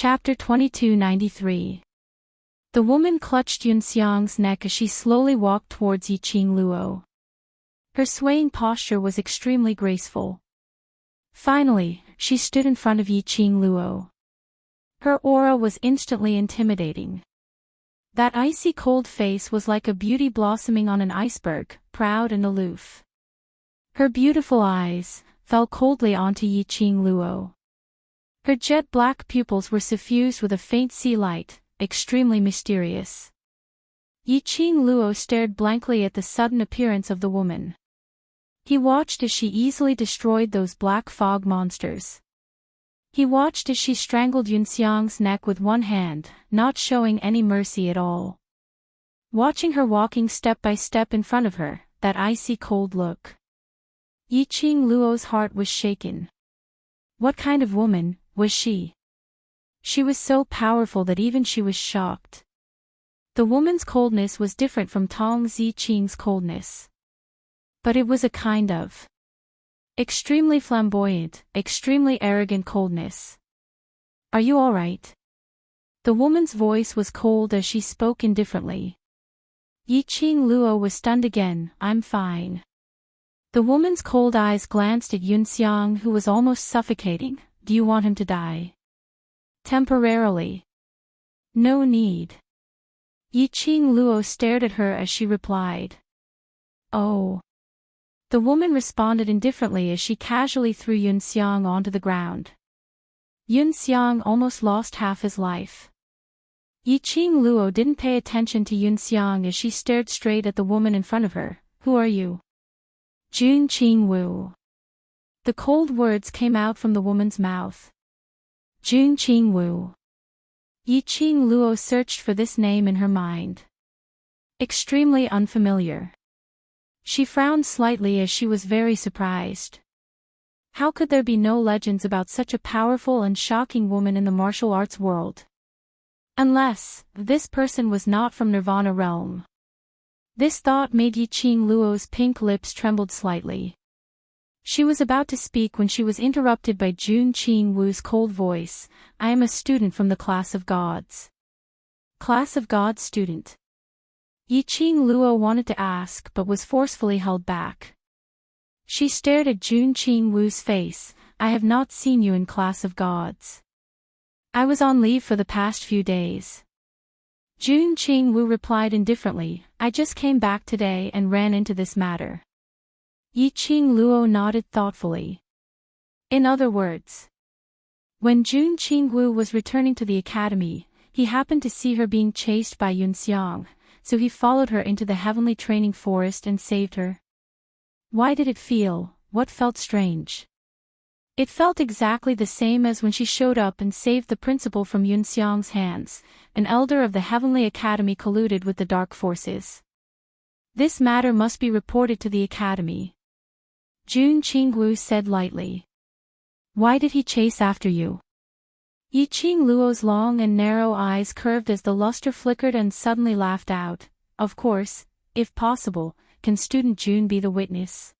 Chapter 2293. The woman clutched Yunxiang's neck as she slowly walked towards Yiqing Luo. Her swaying posture was extremely graceful. Finally, she stood in front of Yiqing Luo. Her aura was instantly intimidating. That icy cold face was like a beauty blossoming on an iceberg, proud and aloof. Her beautiful eyes fell coldly onto Yiqing Luo. Her jet-black pupils were suffused with a faint sea light, extremely mysterious. Yiqing Luo stared blankly at the sudden appearance of the woman. He watched as she easily destroyed those black fog monsters. He watched as she strangled Yunxiang's neck with one hand, not showing any mercy at all. Watching her walking step by step in front of her, that icy cold look. Yiqing Luo's heart was shaken. What kind of woman was she? She was so powerful that even she was shocked. The woman's coldness was different from Tong Ziqing's coldness. But it was a kind of extremely flamboyant, extremely arrogant coldness. Are you all right? The woman's voice was cold as she spoke indifferently. Yiqing Luo was stunned again. I'm fine. The woman's cold eyes glanced at Yunxiang, who was almost suffocating. Do you want him to die? Temporarily. No need. Yiqing Luo stared at her as she replied. Oh. The woman responded indifferently as she casually threw Yunxiang onto the ground. Yunxiang almost lost half his life. Yiqing Luo didn't pay attention to Yunxiang as she stared straight at the woman in front of her. Who are you? Jun Qingwu. The cold words came out from the woman's mouth. Jun Qingwu. Yiqing Luo searched for this name in her mind. Extremely unfamiliar. She frowned slightly as she was very surprised. How could there be no legends about such a powerful and shocking woman in the martial arts world? Unless this person was not from Nirvana realm. This thought made Yiqing Luo's pink lips trembled slightly. She was about to speak when she was interrupted by Jun Qingwu's cold voice. I am a student from the class of gods. Class of gods student. Yiqing Luo wanted to ask but was forcefully held back. She stared at Jun Qingwu's face. I have not seen you in class of gods. I was on leave for the past few days. Jun Qingwu replied indifferently. I just came back today and ran into this matter. Yiqing Luo nodded thoughtfully. In other words, when Jun Qingwu was returning to the academy, he happened to see her being chased by Yunxiang, so he followed her into the heavenly training forest and saved her. Why did it feel? What felt strange? It felt exactly the same as when she showed up and saved the principal from Yunxiang's hands. An elder of the Heavenly Academy colluded with the dark forces. This matter must be reported to the academy. Jun Qingwu said lightly. Why did he chase after you? Yiqing Luo's long and narrow eyes curved as the luster flickered and suddenly laughed out. Of course, if possible, can student Jun be the witness?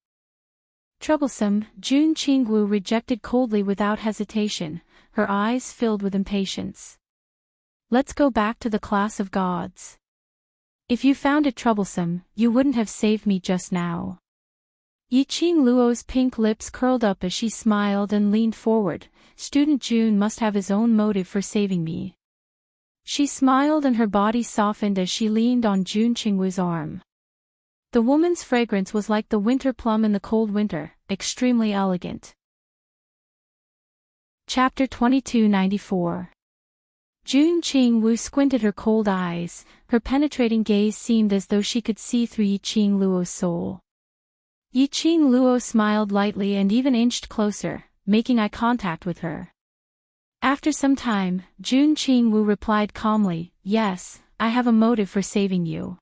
Troublesome, Jun Qingwu rejected coldly without hesitation, her eyes filled with impatience. Let's go back to the class of gods. If you found it troublesome, you wouldn't have saved me just now. Yiqing Luo's pink lips curled up as she smiled and leaned forward. Student Jun must have his own motive for saving me. She smiled and her body softened as she leaned on Jun Qingwu's arm. The woman's fragrance was like the winter plum in the cold winter, extremely elegant. Chapter 2294. Jun Qingwu squinted her cold eyes. Her penetrating gaze seemed as though she could see through Yiqing Luo's soul. Yiqing Luo smiled lightly and even inched closer, making eye contact with her. After some time, Jun Qingwu replied calmly, Yes, I have a motive for saving you.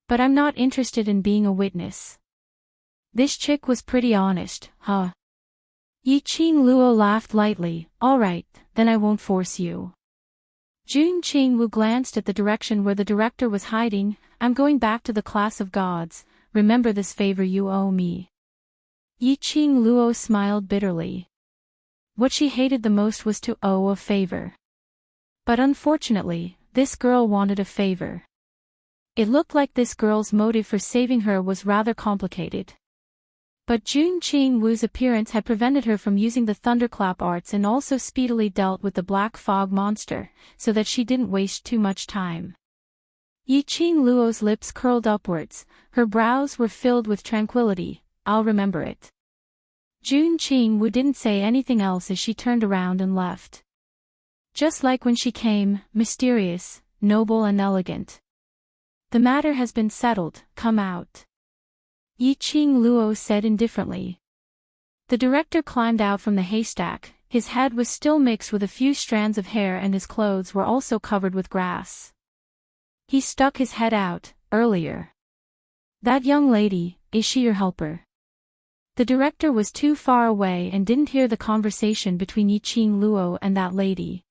But I'm not interested in being a witness. This chick was pretty honest, huh? Yiqing Luo laughed lightly. All right, then I won't force you. Jun Qingwu glanced at the direction where the director was hiding. I'm going back to the class of gods. Remember this favor you owe me. Yiqing Luo smiled bitterly. What she hated the most was to owe a favor. But unfortunately, this girl wanted a favor. It looked like this girl's motive for saving her was rather complicated. But Jun Qingwu's appearance had prevented her from using the thunderclap arts and also speedily dealt with the black fog monster, so that she didn't waste too much time. Yi Qingluo's lips curled upwards, her brows were filled with tranquility. I'll remember it. Jun Qingwu didn't say anything else as she turned around and left. Just like when she came, mysterious, noble and elegant. The matter has been settled, come out. Yi Qingluo said indifferently. The director climbed out from the haystack, his head was still mixed with a few strands of hair and his clothes were also covered with grass. He stuck his head out, earlier. That young lady, is she your helper? The director was too far away and didn't hear the conversation between Yi Qingluo and that lady.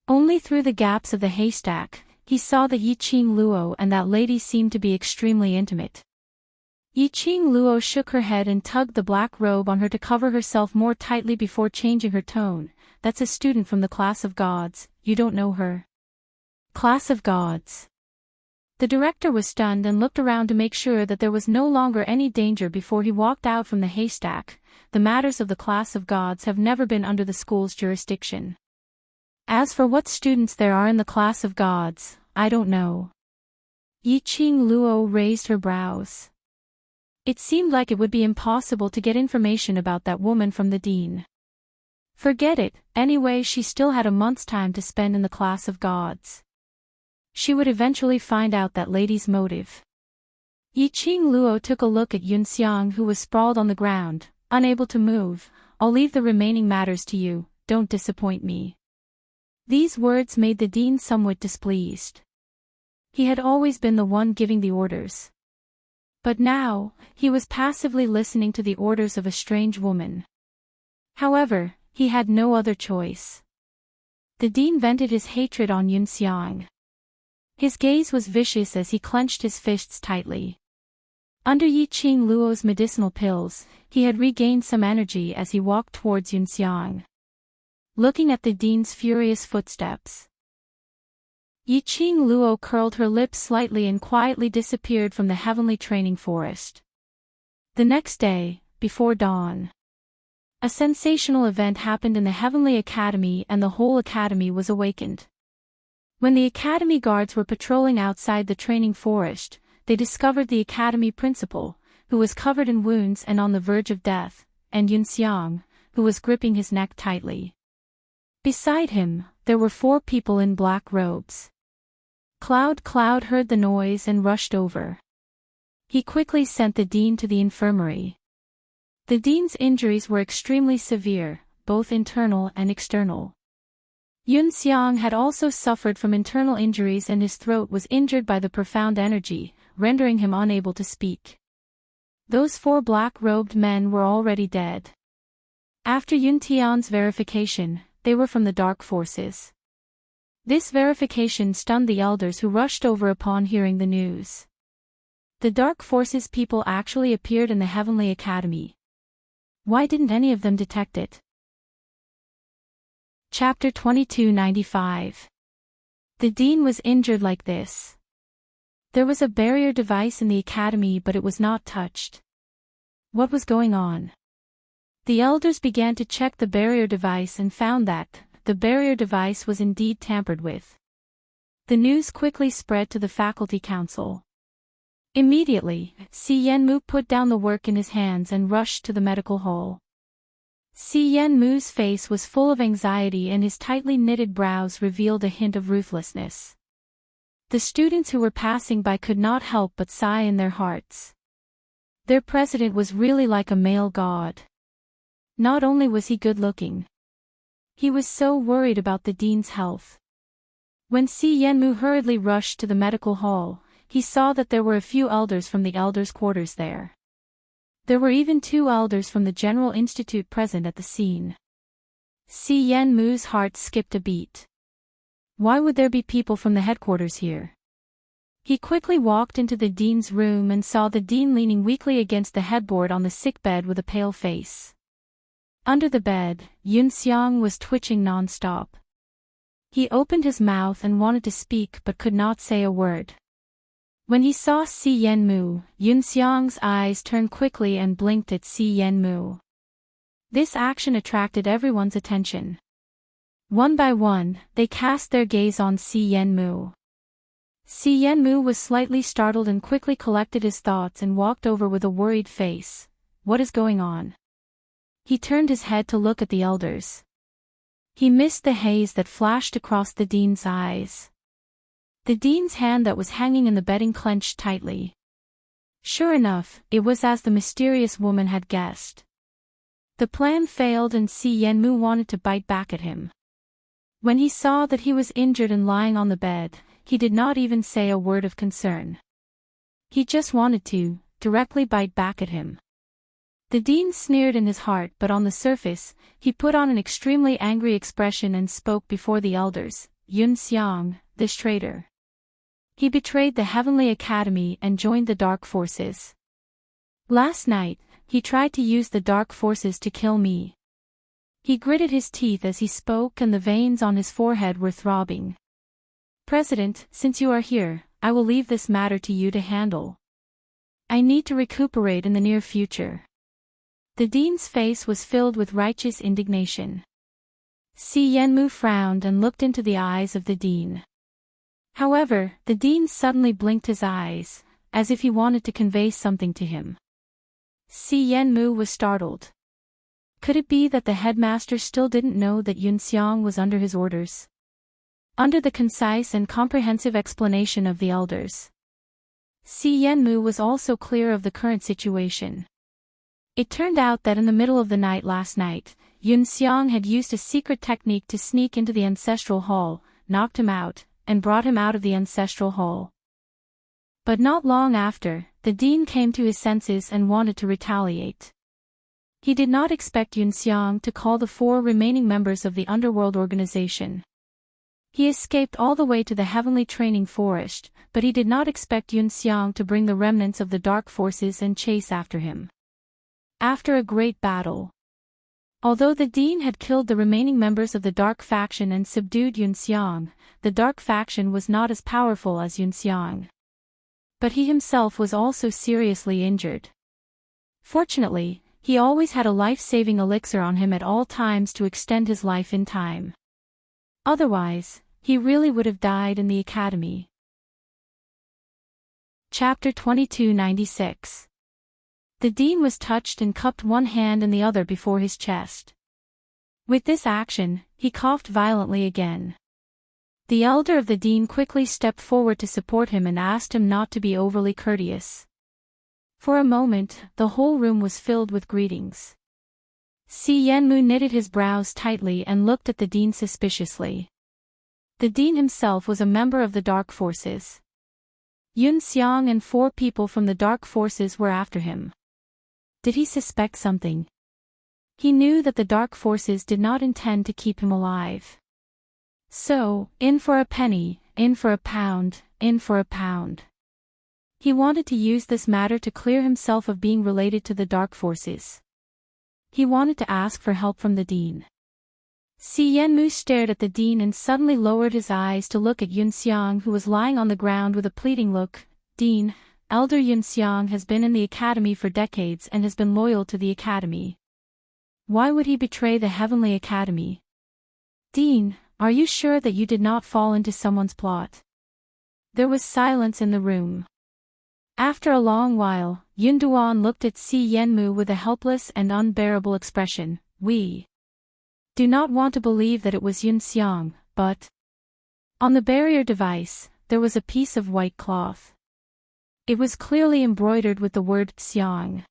Only through the gaps of the haystack, he saw that Yi Qingluo and that lady seemed to be extremely intimate. Yi Qingluo shook her head and tugged the black robe on her to cover herself more tightly before changing her tone. That's a student from the class of gods, you don't know her? Class of gods. The director was stunned and looked around to make sure that there was no longer any danger before he walked out from the haystack. The matters of the class of gods have never been under the school's jurisdiction. As for what students there are in the class of gods, I don't know. Yi Qingluo raised her brows. It seemed like it would be impossible to get information about that woman from the dean. Forget it, anyway she still had a month's time to spend in the class of gods. She would eventually find out that lady's motive. Yi Qingluo took a look at Yunxiang who was sprawled on the ground, unable to move. I'll leave the remaining matters to you, don't disappoint me. These words made the dean somewhat displeased. He had always been the one giving the orders. But now, he was passively listening to the orders of a strange woman. However, he had no other choice. The dean vented his hatred on Yunxiang. His gaze was vicious as he clenched his fists tightly. Under Yi Qingluo's medicinal pills, he had regained some energy as he walked towards Yunxiang. Looking at the dean's furious footsteps. Yi Qingluo curled her lips slightly and quietly disappeared from the heavenly training forest. The next day, before dawn, a sensational event happened in the Heavenly Academy and the whole academy was awakened. When the academy guards were patrolling outside the training forest, they discovered the academy principal, who was covered in wounds and on the verge of death, and Yunxiang, who was gripping his neck tightly. Beside him, there were 4 people in black robes. Cloud heard the noise and rushed over. He quickly sent the dean to the infirmary. The dean's injuries were extremely severe, both internal and external. Yunxiang had also suffered from internal injuries and his throat was injured by the profound energy, rendering him unable to speak. Those 4 black-robed men were already dead. After Yuntian's verification, they were from the dark forces. This verification stunned the elders who rushed over upon hearing the news. The dark forces people actually appeared in the Heavenly Academy. Why didn't any of them detect it? Chapter 2295. The dean was injured like this. There was a barrier device in the academy but it was not touched. What was going on? The elders began to check the barrier device and found that the barrier device was indeed tampered with. The news quickly spread to the faculty council. Immediately, Si Yenmu put down the work in his hands and rushed to the medical hall. Si Yenmu's face was full of anxiety and his tightly knitted brows revealed a hint of ruthlessness. The students who were passing by could not help but sigh in their hearts. Their president was really like a male god. Not only was he good-looking, he was so worried about the dean's health. When Si Yenmu hurriedly rushed to the medical hall, he saw that there were a few elders from the elders' quarters there. There were even 2 elders from the General Institute present at the scene. Si Yenmu's heart skipped a beat. Why would there be people from the headquarters here? He quickly walked into the dean's room and saw the dean leaning weakly against the headboard on the sickbed with a pale face. Under the bed, Yunxiang was twitching non-stop. He opened his mouth and wanted to speak but could not say a word. When he saw Si Yenmu, Yunxiang's eyes turned quickly and blinked at Si Yenmu. This action attracted everyone's attention. One by one, they cast their gaze on Si Yenmu. Si Yenmu was slightly startled and quickly collected his thoughts and walked over with a worried face. What is going on? He turned his head to look at the elders. He missed the haze that flashed across the dean's eyes. The dean's hand that was hanging in the bedding clenched tightly. Sure enough, it was as the mysterious woman had guessed. The plan failed and Si Yenmu wanted to bite back at him. When he saw that he was injured and lying on the bed, he did not even say a word of concern. He just wanted to, directly bite back at him. The dean sneered in his heart, but on the surface, he put on an extremely angry expression and spoke before the elders. Yunxiang, this traitor. He betrayed the Heavenly Academy and joined the dark forces. Last night, he tried to use the dark forces to kill me. He gritted his teeth as he spoke and the veins on his forehead were throbbing. President, since you are here, I will leave this matter to you to handle. I need to recuperate in the near future. The dean's face was filled with righteous indignation. Si Yenmu frowned and looked into the eyes of the dean. However, the dean suddenly blinked his eyes, as if he wanted to convey something to him. Si Yenmu was startled. Could it be that the headmaster still didn't know that Yunxiang was under his orders? Under the concise and comprehensive explanation of the elders, Si Yenmu was also clear of the current situation. It turned out that in the middle of the night last night, Yunxiang had used a secret technique to sneak into the ancestral hall, knocked him out, and brought him out of the ancestral hall. But not long after, the dean came to his senses and wanted to retaliate. He did not expect Yunxiang to call the 4 remaining members of the underworld organization. He escaped all the way to the heavenly training forest, but he did not expect Yunxiang to bring the remnants of the dark forces and chase after him. After a great battle, although the dean had killed the remaining members of the dark faction and subdued Yunxiang, the dark faction was not as powerful as Yunxiang. But he himself was also seriously injured. Fortunately, he always had a life-saving elixir on him at all times to extend his life in time. Otherwise, he really would have died in the academy. Chapter 2296. The dean was touched and cupped one hand and the other before his chest. With this action, he coughed violently again. The elder of the dean quickly stepped forward to support him and asked him not to be overly courteous. For a moment, the whole room was filled with greetings. Si Yenmu knitted his brows tightly and looked at the dean suspiciously. The dean himself was a member of the dark forces. Yunxiang and 4 people from the dark forces were after him. Did he suspect something? He knew that the dark forces did not intend to keep him alive. So, in for a penny, in for a pound, in for a pound. He wanted to use this matter to clear himself of being related to the dark forces. He wanted to ask for help from the dean. Si Yenmu stared at the dean and suddenly lowered his eyes to look at Yunxiang, who was lying on the ground with a pleading look. Dean, Elder Yunxiang has been in the academy for decades and has been loyal to the academy. Why would he betray the Heavenly Academy? Dean, are you sure that you did not fall into someone's plot? There was silence in the room. After a long while, Yunduan looked at Si Yenmu with a helpless and unbearable expression. We do not want to believe that it was Yunxiang, but on the barrier device, there was a piece of white cloth. It was clearly embroidered with the word Xiang.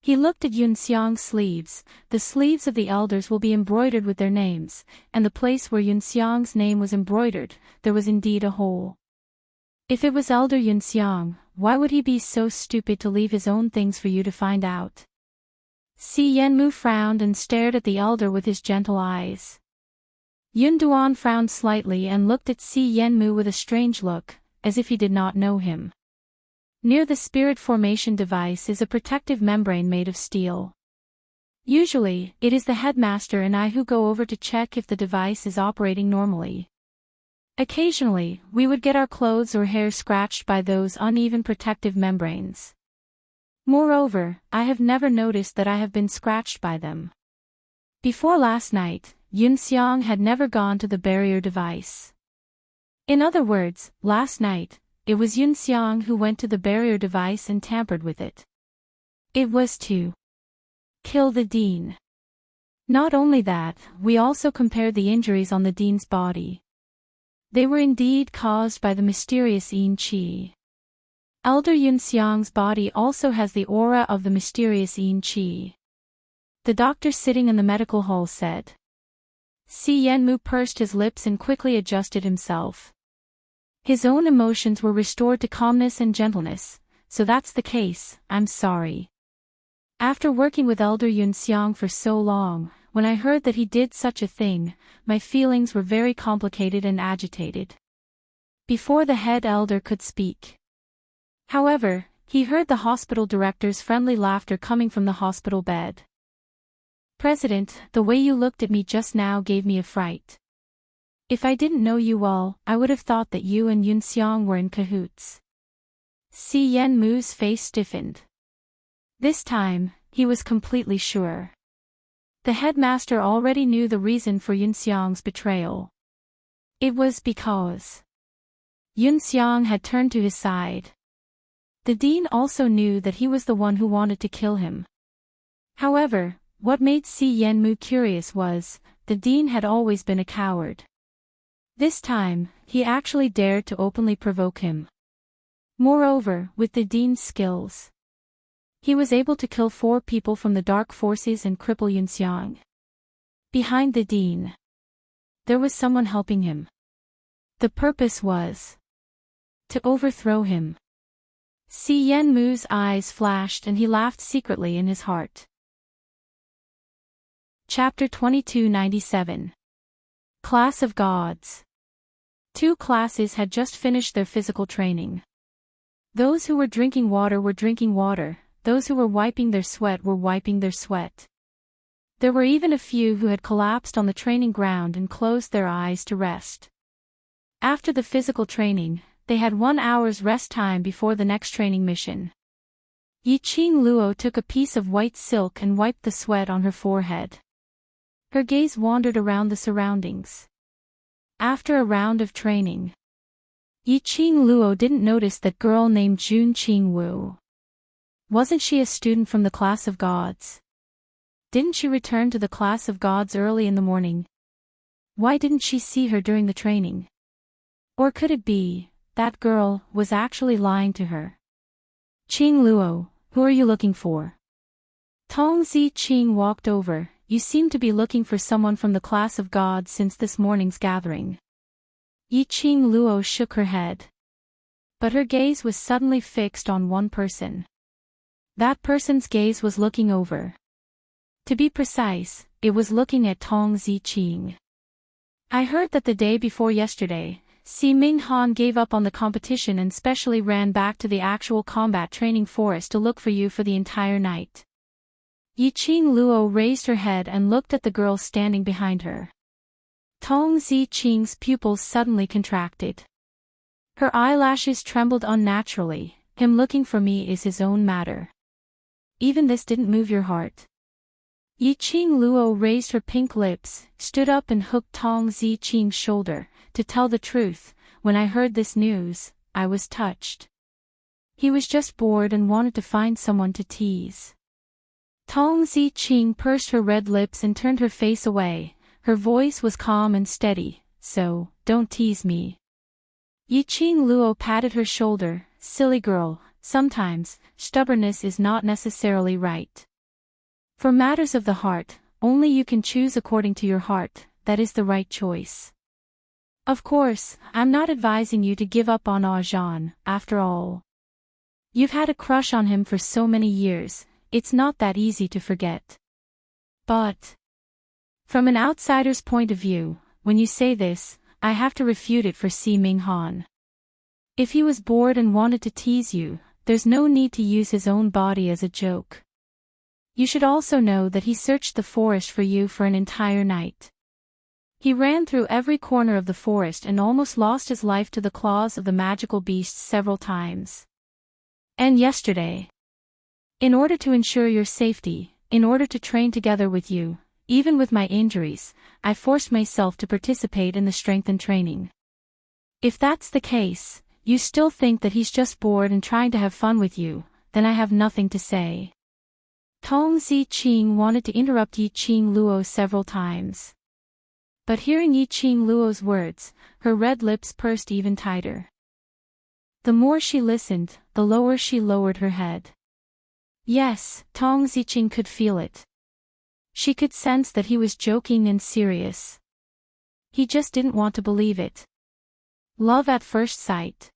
He looked at Yunxiang's sleeves. The sleeves of the elders will be embroidered with their names, and the place where Yunxiang's name was embroidered, there was indeed a hole. If it was Elder Yunxiang, why would he be so stupid to leave his own things for you to find out? Si Yenmu frowned and stared at the elder with his gentle eyes. Yunduan frowned slightly and looked at Si Yenmu with a strange look, as if he did not know him. Near the spirit formation device is a protective membrane made of steel. Usually, it is the headmaster and I who go over to check if the device is operating normally. Occasionally, we would get our clothes or hair scratched by those uneven protective membranes. Moreover, I have never noticed that I have been scratched by them. Before last night, Yunxiang had never gone to the barrier device. In other words, last night, it was Yunxiang who went to the barrier device and tampered with it. It was to kill the Dean. Not only that, we also compared the injuries on the Dean's body. They were indeed caused by the mysterious Yin Qi. Elder Yunxiang's body also has the aura of the mysterious Yin Qi. The doctor sitting in the medical hall said. Si Yenmu pursed his lips and quickly adjusted himself. His own emotions were restored to calmness and gentleness. So that's the case, I'm sorry. After working with Elder Yunxiang for so long, when I heard that he did such a thing, my feelings were very complicated and agitated. Before the head elder could speak. However, he heard the hospital director's friendly laughter coming from the hospital bed. President, the way you looked at me just now gave me a fright. If I didn't know you all, I would have thought that you and Yunxiang were in cahoots. Si Yenmu's face stiffened. This time, he was completely sure. The headmaster already knew the reason for Yunxiang's betrayal. It was because Yunxiang had turned to his side. The dean also knew that he was the one who wanted to kill him. However, what made Si Yenmu curious was, the dean had always been a coward. This time, he actually dared to openly provoke him. Moreover, with the dean's skills, he was able to kill 4 people from the dark forces and cripple Yunxiang. Behind the dean, there was someone helping him. The purpose was to overthrow him. Si Yenmu's eyes flashed and he laughed secretly in his heart. Chapter 2297. Class of Gods. 2 classes had just finished their physical training. Those who were drinking water were drinking water, those who were wiping their sweat were wiping their sweat. There were even a few who had collapsed on the training ground and closed their eyes to rest. After the physical training, they had 1 hour's rest time before the next training mission. Yiqing Luo took a piece of white silk and wiped the sweat on her forehead. Her gaze wandered around the surroundings. After a round of training, Yiqing Luo didn't notice that girl named Jun Qingwu. Wasn't she a student from the class of gods? Didn't she return to the class of gods early in the morning? Why didn't she see her during the training? Or could it be, that girl was actually lying to her? Qing Luo, who are you looking for? Tong Zi Qing walked over. You seem to be looking for someone from the class of gods since this morning's gathering. Yiqing Luo shook her head. But her gaze was suddenly fixed on one person. That person's gaze was looking over. To be precise, it was looking at Tong Zi Qing. I heard that the day before yesterday, Si Minghan gave up on the competition and specially ran back to the actual combat training forest to look for you for the entire night. Yiqing Luo raised her head and looked at the girl standing behind her. Tong Zi Qing's pupils suddenly contracted. Her eyelashes trembled unnaturally. Him looking for me is his own matter. Even this didn't move your heart. Yiqing Luo raised her pink lips, stood up and hooked Tong Zi Qing's shoulder. To tell the truth, when I heard this news, I was touched. He was just bored and wanted to find someone to tease. Tong Zi Qing pursed her red lips and turned her face away. Her voice was calm and steady. So, don't tease me. Yiqing Luo patted her shoulder. Silly girl, sometimes, stubbornness is not necessarily right. For matters of the heart, only you can choose according to your heart, that is the right choice. Of course, I'm not advising you to give up on Zhan, after all. You've had a crush on him for so many years, it's not that easy to forget. But from an outsider's point of view, when you say this, I have to refute it for Si Minghan. If he was bored and wanted to tease you, there's no need to use his own body as a joke. You should also know that he searched the forest for you for an entire night. He ran through every corner of the forest and almost lost his life to the claws of the magical beasts several times. And yesterday, in order to ensure your safety, in order to train together with you, even with my injuries, I forced myself to participate in the strengthened training. If that's the case, you still think that he's just bored and trying to have fun with you, then I have nothing to say. Tong Ziqing wanted to interrupt Yi Qing Luo several times. But hearing Yi Qing Luo's words, her red lips pursed even tighter. The more she listened, the lower she lowered her head. Yes, Tong Ziqing could feel it. She could sense that he was joking and serious. He just didn't want to believe it. Love at first sight.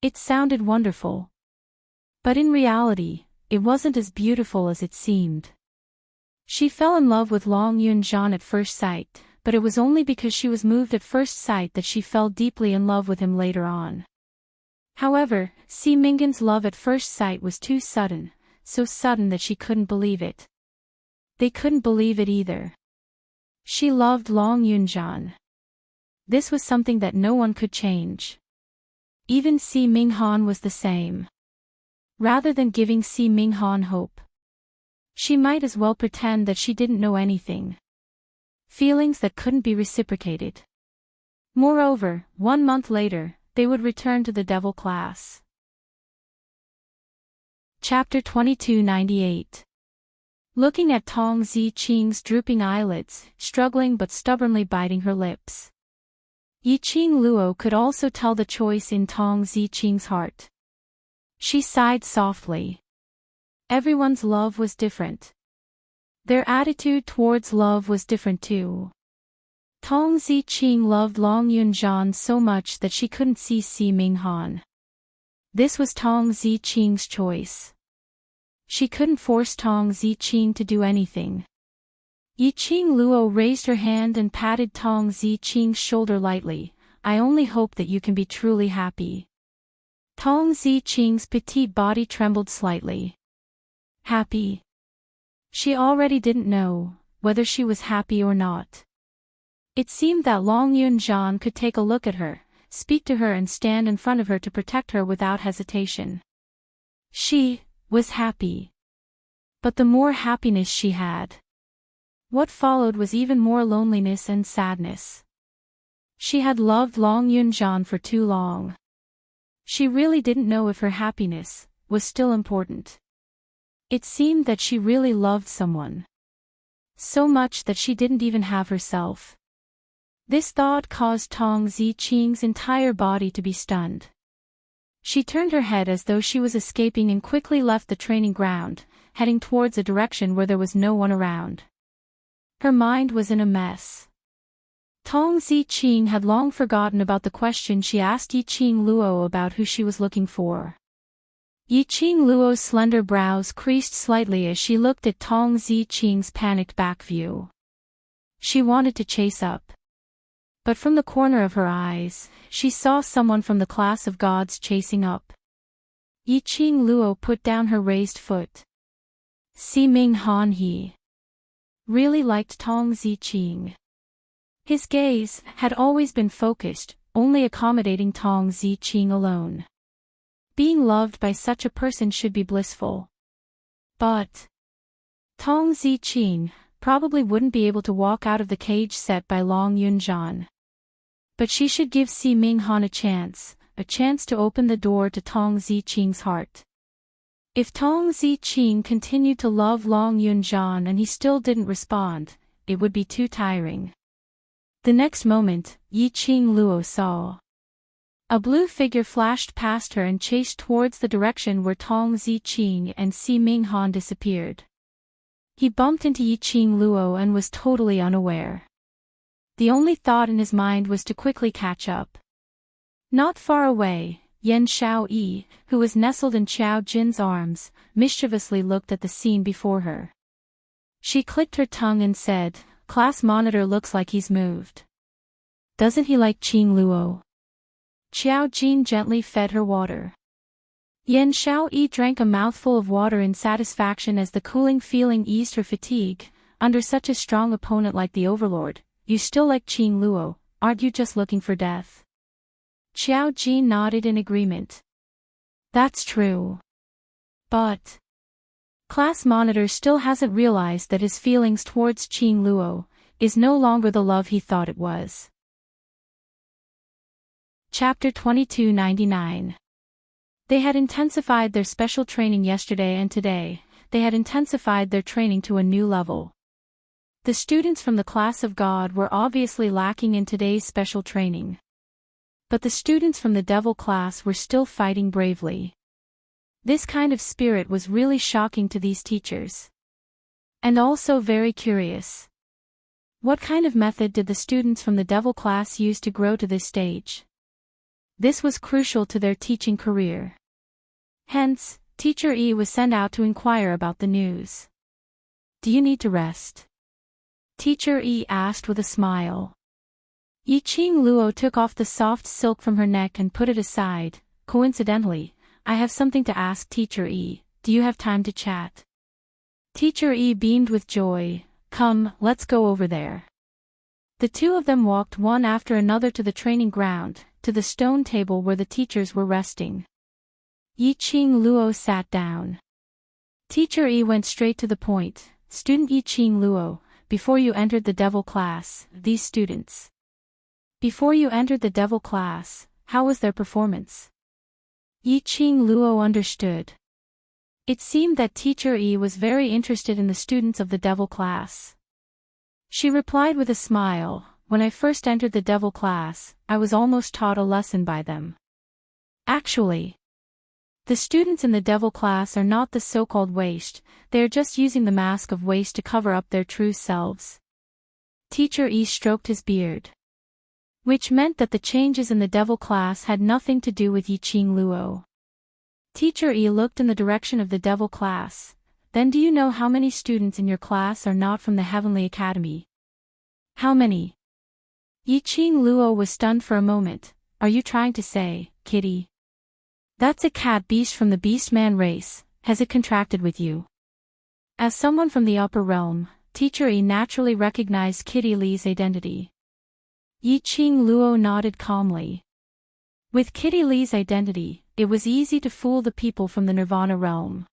It sounded wonderful. But in reality, it wasn't as beautiful as it seemed. She fell in love with Long Yunzhan at first sight, but it was only because she was moved at first sight that she fell deeply in love with him later on. However, Si Mingan's love at first sight was too sudden, so sudden that she couldn't believe it. They couldn't believe it either. She loved Long Yunzhan. This was something that no one could change. Even Si Minghan was the same. Rather than giving Si Minghan hope, she might as well pretend that she didn't know anything. Feelings that couldn't be reciprocated. Moreover, 1 month later, they would return to the devil class. Chapter 2298. Looking at Tong Ziqing's drooping eyelids, struggling but stubbornly biting her lips. Yi Qing Luo could also tell the choice in Tong Ziqing's heart. She sighed softly. Everyone's love was different. Their attitude towards love was different too. Tong Ziqing loved Long Yunzhan so much that she couldn't see Si Minghan. This was Tong Ziqing's choice. She couldn't force Tong Ziqing to do anything. Yi Qing Luo raised her hand and patted Tong Ziqing's shoulder lightly. I only hope that you can be truly happy. Tong Ziqing's petite body trembled slightly. Happy? She already didn't know whether she was happy or not. It seemed that Long Yunzhan could take a look at her, speak to her and stand in front of her to protect her without hesitation. She was happy. But the more happiness she had, what followed was even more loneliness and sadness. She had loved Long Yunzhan for too long. She really didn't know if her happiness was still important. It seemed that she really loved someone. So much that she didn't even have herself. This thought caused Tong Ziqing's entire body to be stunned. She turned her head as though she was escaping and quickly left the training ground, heading towards a direction where there was no one around. Her mind was in a mess. Tong Ziqing had long forgotten about the question she asked Yi Qing Luo about who she was looking for. Yi Qing Luo's slender brows creased slightly as she looked at Tong Ziqing's panicked back view. She wanted to chase up. But from the corner of her eyes, she saw someone from the class of gods chasing up. Yi Qing Luo put down her raised foot. Si Minghan he really liked Tong Ziqing. His gaze had always been focused, only accommodating Tong Ziqing alone. Being loved by such a person should be blissful. But Tong Ziqing probably wouldn't be able to walk out of the cage set by Long Yunzhan. But she should give Si Minghan a chance to open the door to Tong Ziqing's heart. If Tong Ziqing continued to love Long Yunzhan and he still didn't respond, it would be too tiring. The next moment, Yi Qing Luo saw a blue figure flashed past her and chased towards the direction where Tong Ziqing and Si Minghan disappeared. He bumped into Yi Qing Luo and was totally unaware. The only thought in his mind was to quickly catch up. Not far away, Yan Xiaoyi, who was nestled in Qiao Jin's arms, mischievously looked at the scene before her. She clicked her tongue and said, "Class monitor looks like he's moved. Doesn't he like Qing Luo?" Qiao Jin gently fed her water. Yan Xiaoyi drank a mouthful of water in satisfaction as the cooling feeling eased her fatigue. Under such a strong opponent like the Overlord, you still like Qing Luo, aren't you just looking for death? Xiao Jin nodded in agreement. That's true. But class monitor still hasn't realized that his feelings towards Qing Luo is no longer the love he thought it was. Chapter 2299. They had intensified their special training yesterday, and today, they had intensified their training to a new level. The students from the class of God were obviously lacking in today's special training. But the students from the devil class were still fighting bravely. This kind of spirit was really shocking to these teachers. And also very curious. What kind of method did the students from the devil class use to grow to this stage? This was crucial to their teaching career. Hence, Teacher E was sent out to inquire about the news. Do you need to rest? Teacher E asked with a smile. Yi Qing Luo took off the soft silk from her neck and put it aside. Coincidentally, I have something to ask Teacher E. Do you have time to chat? Teacher E beamed with joy. Come, let's go over there. The two of them walked one after another to the training ground, to the stone table where the teachers were resting. Yi Qing Luo sat down. Teacher E went straight to the point. Student Yi Qing Luo, before you entered the devil class, these students. Before you entered the devil class, how was their performance? Yi Qing Luo understood. It seemed that Teacher E was very interested in the students of the devil class. She replied with a smile, when I first entered the devil class, I was almost taught a lesson by them. Actually, the students in the devil class are not the so-called waste, they are just using the mask of waste to cover up their true selves. Teacher E stroked his beard. Which meant that the changes in the devil class had nothing to do with Yi Qing Luo. Teacher E looked in the direction of the devil class. Then do you know how many students in your class are not from the Heavenly Academy? How many? Yi Qing Luo was stunned for a moment. Are you trying to say, Kitty? That's a cat beast from the beast man race, has it contracted with you? As someone from the upper realm, Teacher E naturally recognized Kitty Lee's identity. Yi Qing Luo nodded calmly. With Kitty Lee's identity, it was easy to fool the people from the Nirvana realm.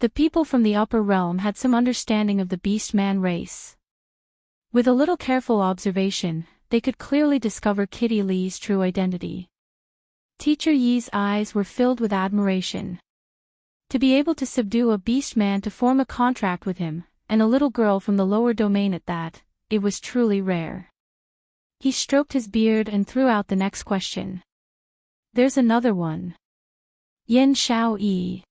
The people from the upper realm had some understanding of the beast man race. With a little careful observation, they could clearly discover Kitty Lee's true identity. Teacher Yi's eyes were filled with admiration. To be able to subdue a beast man to form a contract with him, and a little girl from the lower domain at that, it was truly rare. He stroked his beard and threw out the next question. There's another one. Yen Xiao Yi.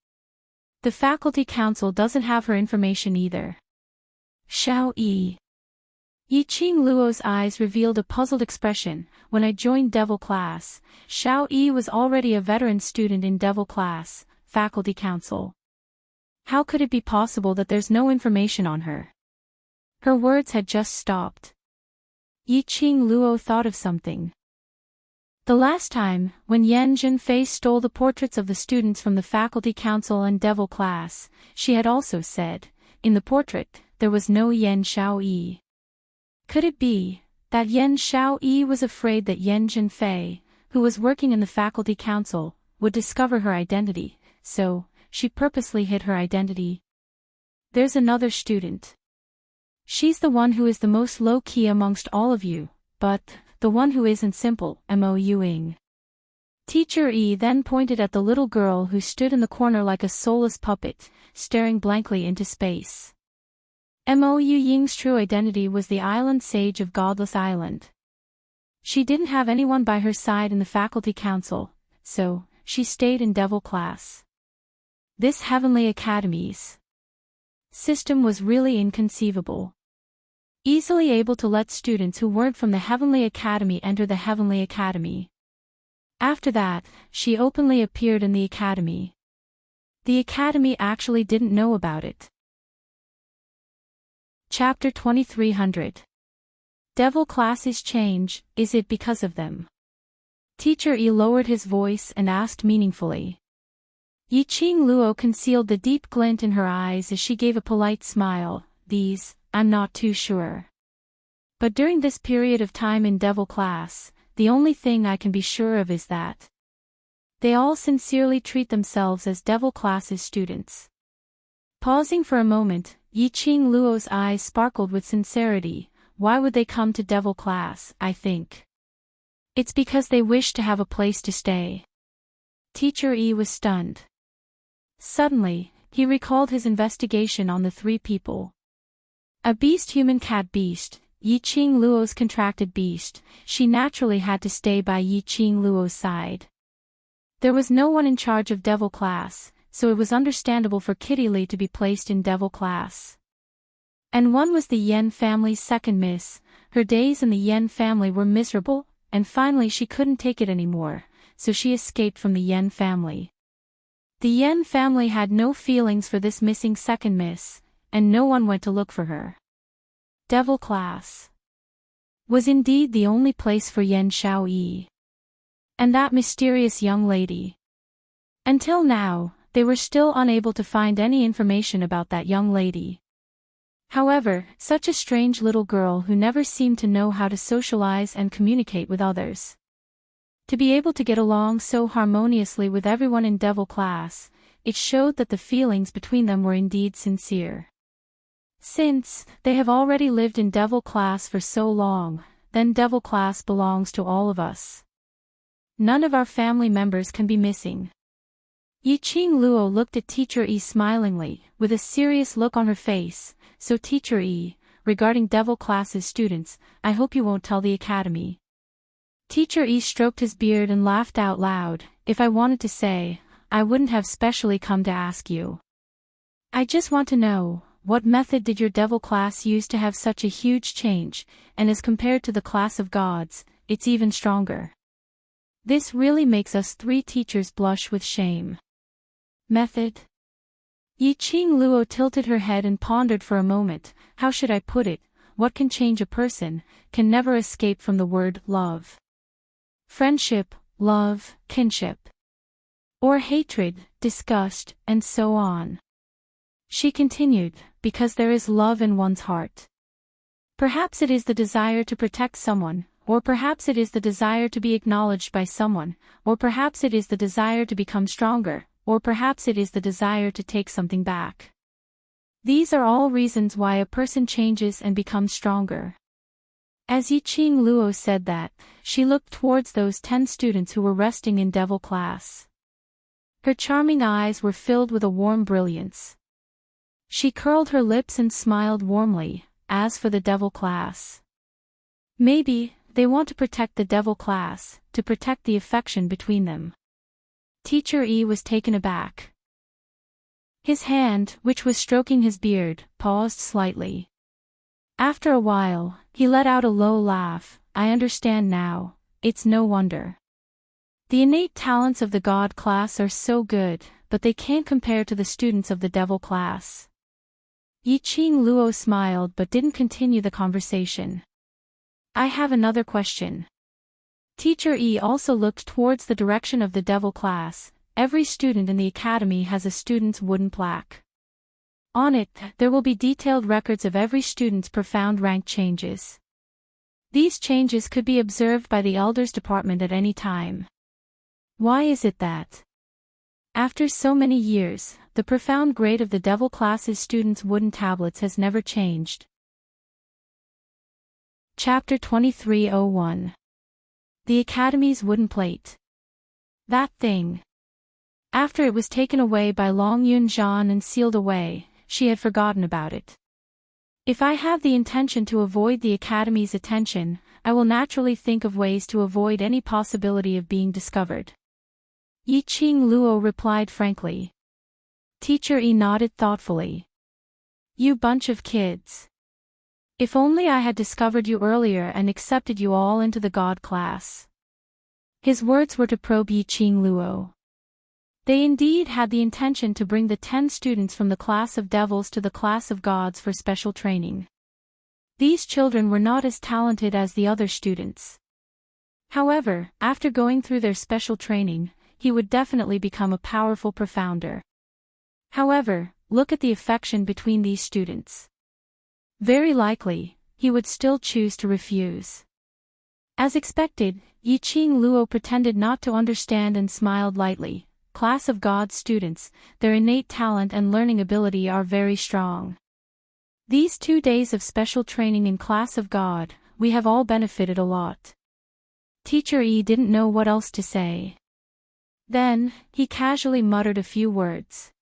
The faculty council doesn't have her information either. Xiao Yi. Yi Qing Luo's eyes revealed a puzzled expression. When I joined Devil class, Xiao Yi was already a veteran student in Devil class, faculty council. How could it be possible that there's no information on her? Her words had just stopped. Yi Qing Luo thought of something. The last time, when Yan Zhenfei stole the portraits of the students from the faculty council and Devil class, she had also said, in the portrait, there was no Yan Xiao Yi. Could it be that Yan Xiao Yi was afraid that Yan Zhenfei, who was working in the faculty council, would discover her identity, so she purposely hid her identity? There's another student. She's the one who is the most low-key amongst all of you, but the one who isn't simple, Mo-ing. Teacher E then pointed at the little girl who stood in the corner like a soulless puppet, staring blankly into space. Mo Ying's true identity was the island sage of Godless Island. She didn't have anyone by her side in the faculty council, so she stayed in Devil class. This Heavenly Academy's system was really inconceivable. Easily able to let students who weren't from the Heavenly Academy enter the Heavenly Academy. After that, she openly appeared in the Academy. The Academy actually didn't know about it. Chapter 2300. Devil classes change, is it because of them? Teacher E lowered his voice and asked meaningfully. Yi Qing Luo concealed the deep glint in her eyes as she gave a polite smile. I'm not too sure. But during this period of time in Devil class, the only thing I can be sure of is that they all sincerely treat themselves as Devil class's students. Pausing for a moment, Yi-Ching Luo's eyes sparkled with sincerity. Why would they come to Devil class, I think? It's because they wish to have a place to stay. Teacher Yi was stunned. Suddenly, he recalled his investigation on the three people. A beast human cat beast, Yi-Ching Luo's contracted beast, she naturally had to stay by Yi-Ching Luo's side. There was no one in charge of Devil class, so it was understandable for Kitty Lee to be placed in Devil class. And one was the Yen family's second miss. Her days in the Yen family were miserable, and finally she couldn't take it anymore, so she escaped from the Yen family. The Yen family had no feelings for this missing second miss, and no one went to look for her. Devil class was indeed the only place for Yen Xiaoyi and that mysterious young lady. Until now, they were still unable to find any information about that young lady. However, such a strange little girl who never seemed to know how to socialize and communicate with others. To be able to get along so harmoniously with everyone in Devil class, it showed that the feelings between them were indeed sincere. Since they have already lived in Devil class for so long, then Devil class belongs to all of us. None of our family members can be missing. Yi-Ching Luo looked at Teacher Yi smilingly, with a serious look on her face. So Teacher Yi, regarding Devil class's students, I hope you won't tell the academy. Teacher Yi stroked his beard and laughed out loud. If I wanted to say, I wouldn't have specially come to ask you. I just want to know, what method did your Devil class use to have such a huge change, and as compared to the class of gods, it's even stronger. This really makes us three teachers blush with shame. Method? Yi-Ching Luo tilted her head and pondered for a moment. How should I put it? What can change a person, can never escape from the word love. Friendship, love, kinship. Or hatred, disgust, and so on. She continued, because there is love in one's heart. Perhaps it is the desire to protect someone, or perhaps it is the desire to be acknowledged by someone, or perhaps it is the desire to become stronger, or perhaps it is the desire to take something back. These are all reasons why a person changes and becomes stronger. As Yi-Ching Luo said that, she looked towards those 10 students who were resting in Devil class. Her charming eyes were filled with a warm brilliance. She curled her lips and smiled warmly. As for the Devil class, maybe they want to protect the Devil class, to protect the affection between them. Teacher Yi was taken aback. His hand, which was stroking his beard, paused slightly. After a while, he let out a low laugh. I understand now, it's no wonder. The innate talents of the God class are so good, but they can't compare to the students of the Devil class. Yi-Ching Luo smiled but didn't continue the conversation. I have another question. Teacher Yi also looked towards the direction of the Devil class. Every student in the academy has a student's wooden plaque. On it, there will be detailed records of every student's profound rank changes. These changes could be observed by the Elders Department at any time. Why is it that, after so many years, the profound grade of the Devil class's students' wooden tablets has never changed? Chapter 2301. The Academy's Wooden Plate. That thing. After it was taken away by Long Yun Zhan and sealed away, she had forgotten about it. If I have the intention to avoid the Academy's attention, I will naturally think of ways to avoid any possibility of being discovered. Yi-Ching Luo replied frankly. Teacher Yi nodded thoughtfully. You bunch of kids. If only I had discovered you earlier and accepted you all into the God class. His words were to probe Yi-Ching Luo. They indeed had the intention to bring the 10 students from the class of devils to the class of gods for special training. These children were not as talented as the other students. However, after going through their special training, he would definitely become a powerful profounder. However, look at the affection between these students. Very likely, he would still choose to refuse. As expected, Yi-Ching Luo pretended not to understand and smiled lightly. Class of God students, their innate talent and learning ability are very strong. These 2 days of special training in Class of God, we have all benefited a lot. Teacher Yi didn't know what else to say. Then, he casually muttered a few words.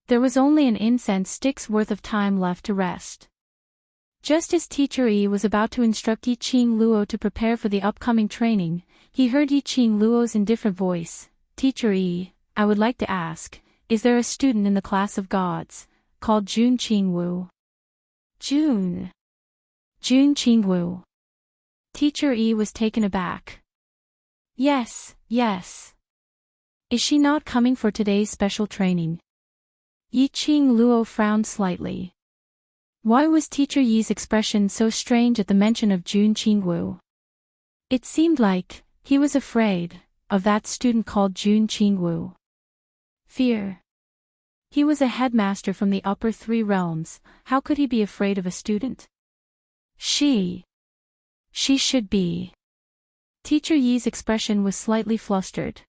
There was only an incense stick's worth of time left to rest. Just as Teacher Yi was about to instruct Yi-Ching Luo to prepare for the upcoming training, he heard Yi-Ching Luo's indifferent voice. Teacher Yi, I would like to ask, is there a student in the Class of Gods, called Jun Qingwu? Jun Qingwu. Teacher Yi was taken aback. Yes. Is she not coming for today's special training? Yi-Ching Luo frowned slightly. Why was Teacher Yi's expression so strange at the mention of Jun Qingwu? It seemed like he was afraid of that student called Jun Qingwu. Fear. He was a headmaster from the upper 3 realms, how could he be afraid of a student? She should be. Teacher Yi's expression was slightly flustered.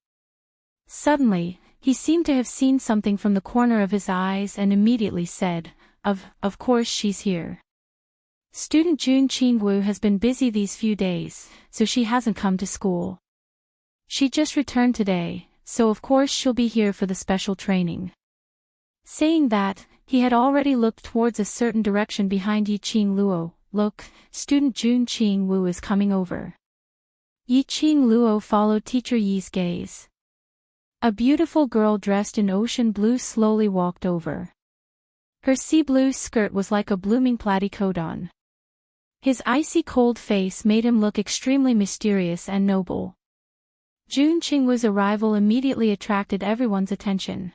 Suddenly, he seemed to have seen something from the corner of his eyes and immediately said, Of course she's here. Student Jun Qingwu has been busy these few days, so she hasn't come to school. She just returned today, so of course she'll be here for the special training. Saying that, he had already looked towards a certain direction behind Yi-Ching Luo. Look, student Jun Qingwu is coming over. Yi-Ching Luo followed Teacher Yi's gaze. A beautiful girl dressed in ocean blue slowly walked over. Her sea blue skirt was like a blooming platycodon. His icy cold face made him look extremely mysterious and noble. Jun Qingwu's arrival immediately attracted everyone's attention.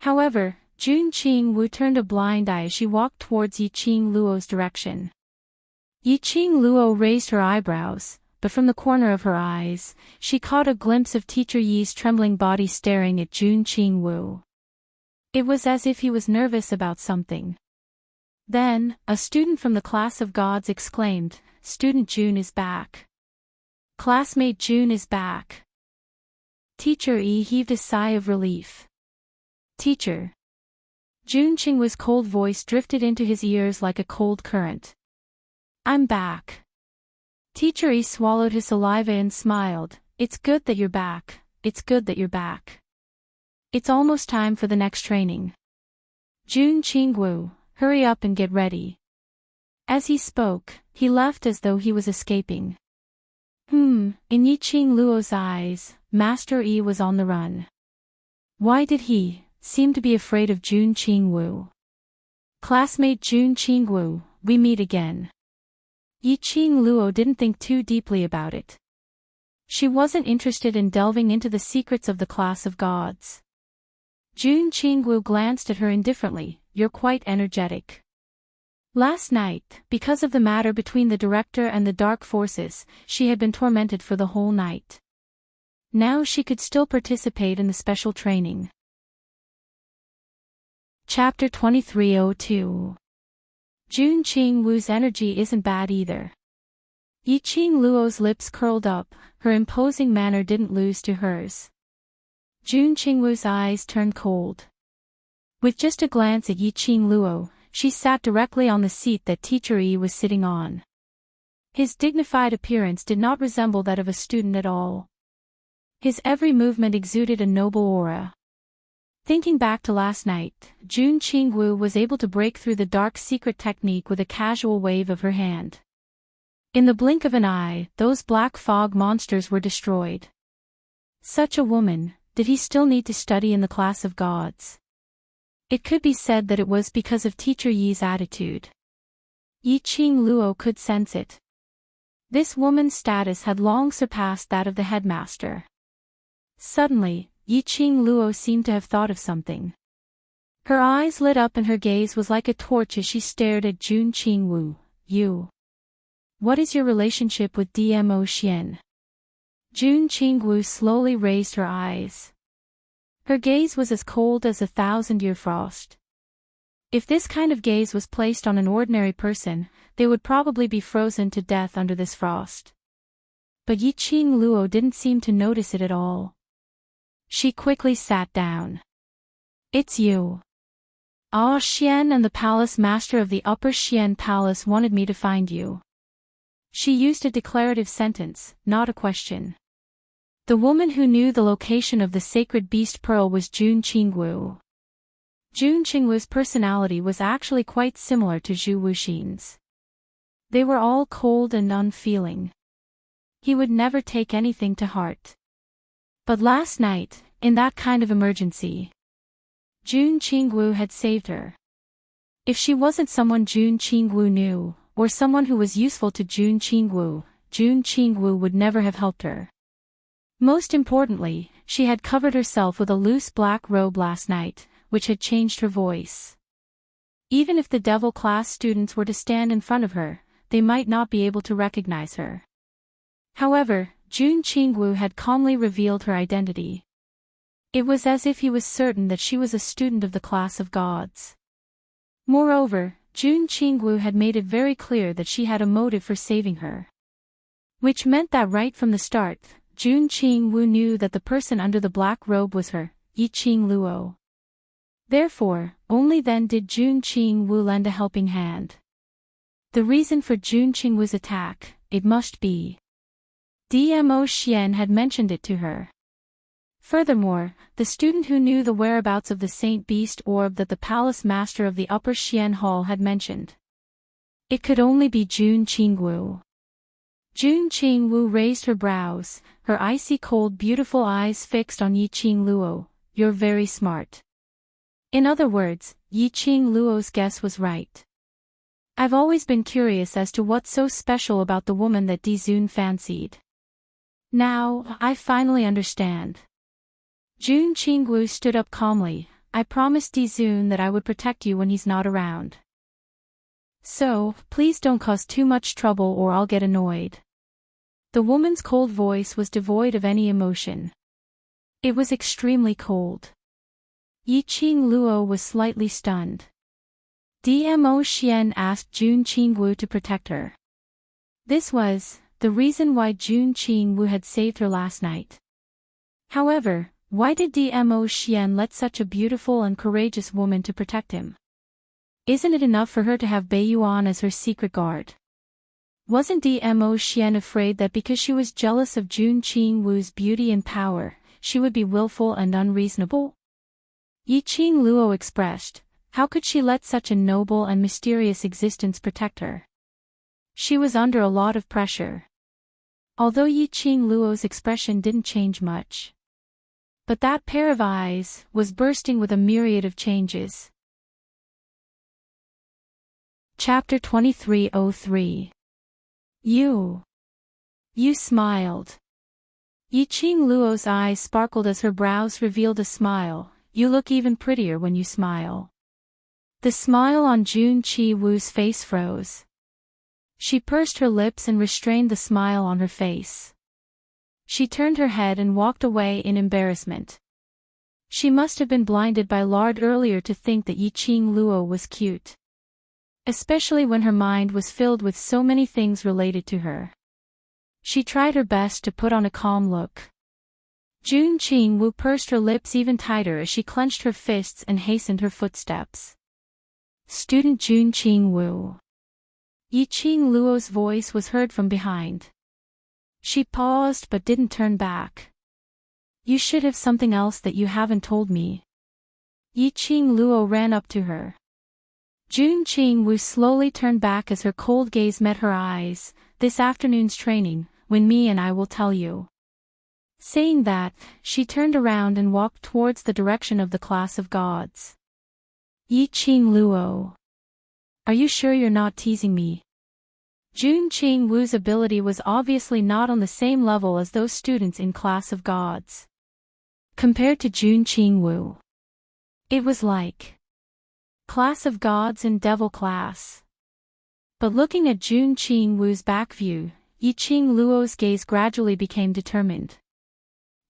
However, Jun Qingwu turned a blind eye as she walked towards Yi-Ching Luo's direction. Yi-Ching Luo raised her eyebrows, but from the corner of her eyes, she caught a glimpse of Teacher Yi's trembling body staring at Jun Qingwu. It was as if he was nervous about something. Then, a student from the Class of Gods exclaimed, Student Jun is back. Classmate Jun is back. Teacher Yi heaved a sigh of relief. Teacher. Jun Qingwu's cold voice drifted into his ears like a cold current. I'm back. Teacher Yi swallowed his saliva and smiled. It's good that you're back. It's good that you're back. It's almost time for the next training. Jun Qingwu, hurry up and get ready. As he spoke, he left as though he was escaping. In Yi-Ching Luo's eyes, Master Yi was on the run. Why did he seem to be afraid of Jun Qingwu? Classmate Jun Qingwu, we meet again. Yi-Ching Luo didn't think too deeply about it. She wasn't interested in delving into the secrets of the Class of Gods. Jun Qingwu glanced at her indifferently. You're quite energetic. Last night, because of the matter between the director and the dark forces, she had been tormented for the whole night. Now she could still participate in the special training. Chapter 2302. Jun Qingwu's energy isn't bad either. Yi-Ching Luo's lips curled up, her imposing manner didn't lose to hers. Jun Qingwu's eyes turned cold. With just a glance at Yi-Ching Luo, she sat directly on the seat that Teacher Yi was sitting on. His dignified appearance did not resemble that of a student at all. His every movement exuded a noble aura. Thinking back to last night, Jun Qingwu was able to break through the dark secret technique with a casual wave of her hand. In the blink of an eye, those black fog monsters were destroyed. Such a woman, did he still need to study in the Class of Gods? It could be said that it was because of Teacher Yi's attitude. Yi-Ching Luo could sense it. This woman's status had long surpassed that of the headmaster. Suddenly, Yi-Ching Luo seemed to have thought of something. Her eyes lit up and her gaze was like a torch as she stared at Jun Qingwu. You. What is your relationship with Dmo Xian? Jun Qingwu slowly raised her eyes. Her gaze was as cold as a 1,000-year frost. If this kind of gaze was placed on an ordinary person, they would probably be frozen to death under this frost. But Yi Qing Luo didn't seem to notice it at all. She quickly sat down. "It's you. Ah, Xian and the palace master of the Upper Xian Palace wanted me to find you." She used a declarative sentence, not a question. The woman who knew the location of the sacred beast pearl was Jun Qingwu. Jun Qingwu's personality was actually quite similar to Zhu Wuxin's. They were all cold and unfeeling. He would never take anything to heart. But last night, in that kind of emergency, Jun Qingwu had saved her. If she wasn't someone Jun Qingwu knew, or someone who was useful to Jun Qingwu would never have helped her. Most importantly, she had covered herself with a loose black robe last night, which had changed her voice. Even if the devil class students were to stand in front of her, they might not be able to recognize her. However, Jun Qingwu had calmly revealed her identity. It was as if he was certain that she was a student of the class of gods. Moreover, Jun Qingwu had made it very clear that she had a motive for saving her. Which meant that right from the start, Jun Qingwu knew that the person under the black robe was her, Yi Qing Luo. Therefore, only then did Jun Qingwu lend a helping hand. The reason for Jun Qingwu's attack, it must be. Dmo Xian had mentioned it to her. Furthermore, the student who knew the whereabouts of the Saint Beast orb that the palace master of the Upper Xian Hall had mentioned. It could only be Jun Qingwu. Jun Qingwu raised her brows, her icy cold beautiful eyes fixed on Yi Qing Luo. "You're very smart." In other words, Yi Qing Luo's guess was right. "I've always been curious as to what's so special about the woman that Di Zun fancied. Now, I finally understand." Jun Qingwu stood up calmly. "I promised Di Zun that I would protect you when he's not around. So, please don't cause too much trouble or I'll get annoyed." The woman's cold voice was devoid of any emotion. It was extremely cold. Yi Qing Luo was slightly stunned. Dmo Xian asked Jun Qingwu to protect her. This was the reason why Jun Qingwu had saved her last night. However, why did Dmo Xian let such a beautiful and courageous woman to protect him? Isn't it enough for her to have Beiyuan as her secret guard? Wasn't Dmo Xian afraid that because she was jealous of Jun Qingwu's beauty and power, she would be willful and unreasonable? Yi Qing Luo expressed, how could she let such a noble and mysterious existence protect her? She was under a lot of pressure. Although Yi Qing Luo's expression didn't change much. But that pair of eyes was bursting with a myriad of changes. Chapter 2303. You smiled. Yi Qing Luo's eyes sparkled as her brows revealed a smile. "You look even prettier when you smile." The smile on Jun Qingwu's face froze. She pursed her lips and restrained the smile on her face. She turned her head and walked away in embarrassment. She must have been blinded by lard earlier to think that Yi Qing Luo was cute. Especially when her mind was filled with so many things related to her. She tried her best to put on a calm look. Jun Qingwu pursed her lips even tighter as she clenched her fists and hastened her footsteps. "Student Jun Qingwu." Yi Qing Luo's voice was heard from behind. She paused but didn't turn back. "You should have something else that you haven't told me." Yi Qing Luo ran up to her. Jun Qingwu slowly turned back as her cold gaze met her eyes. "This afternoon's training, when me and I will tell you." Saying that, she turned around and walked towards the direction of the class of gods. "Yi Qing Luo. Are you sure you're not teasing me?" Jun Qingwu's ability was obviously not on the same level as those students in class of gods. Compared to Jun Qingwu, it was like class of gods and devil class. But looking at Jun Qingwu's back view, Yi Qing Luo's gaze gradually became determined.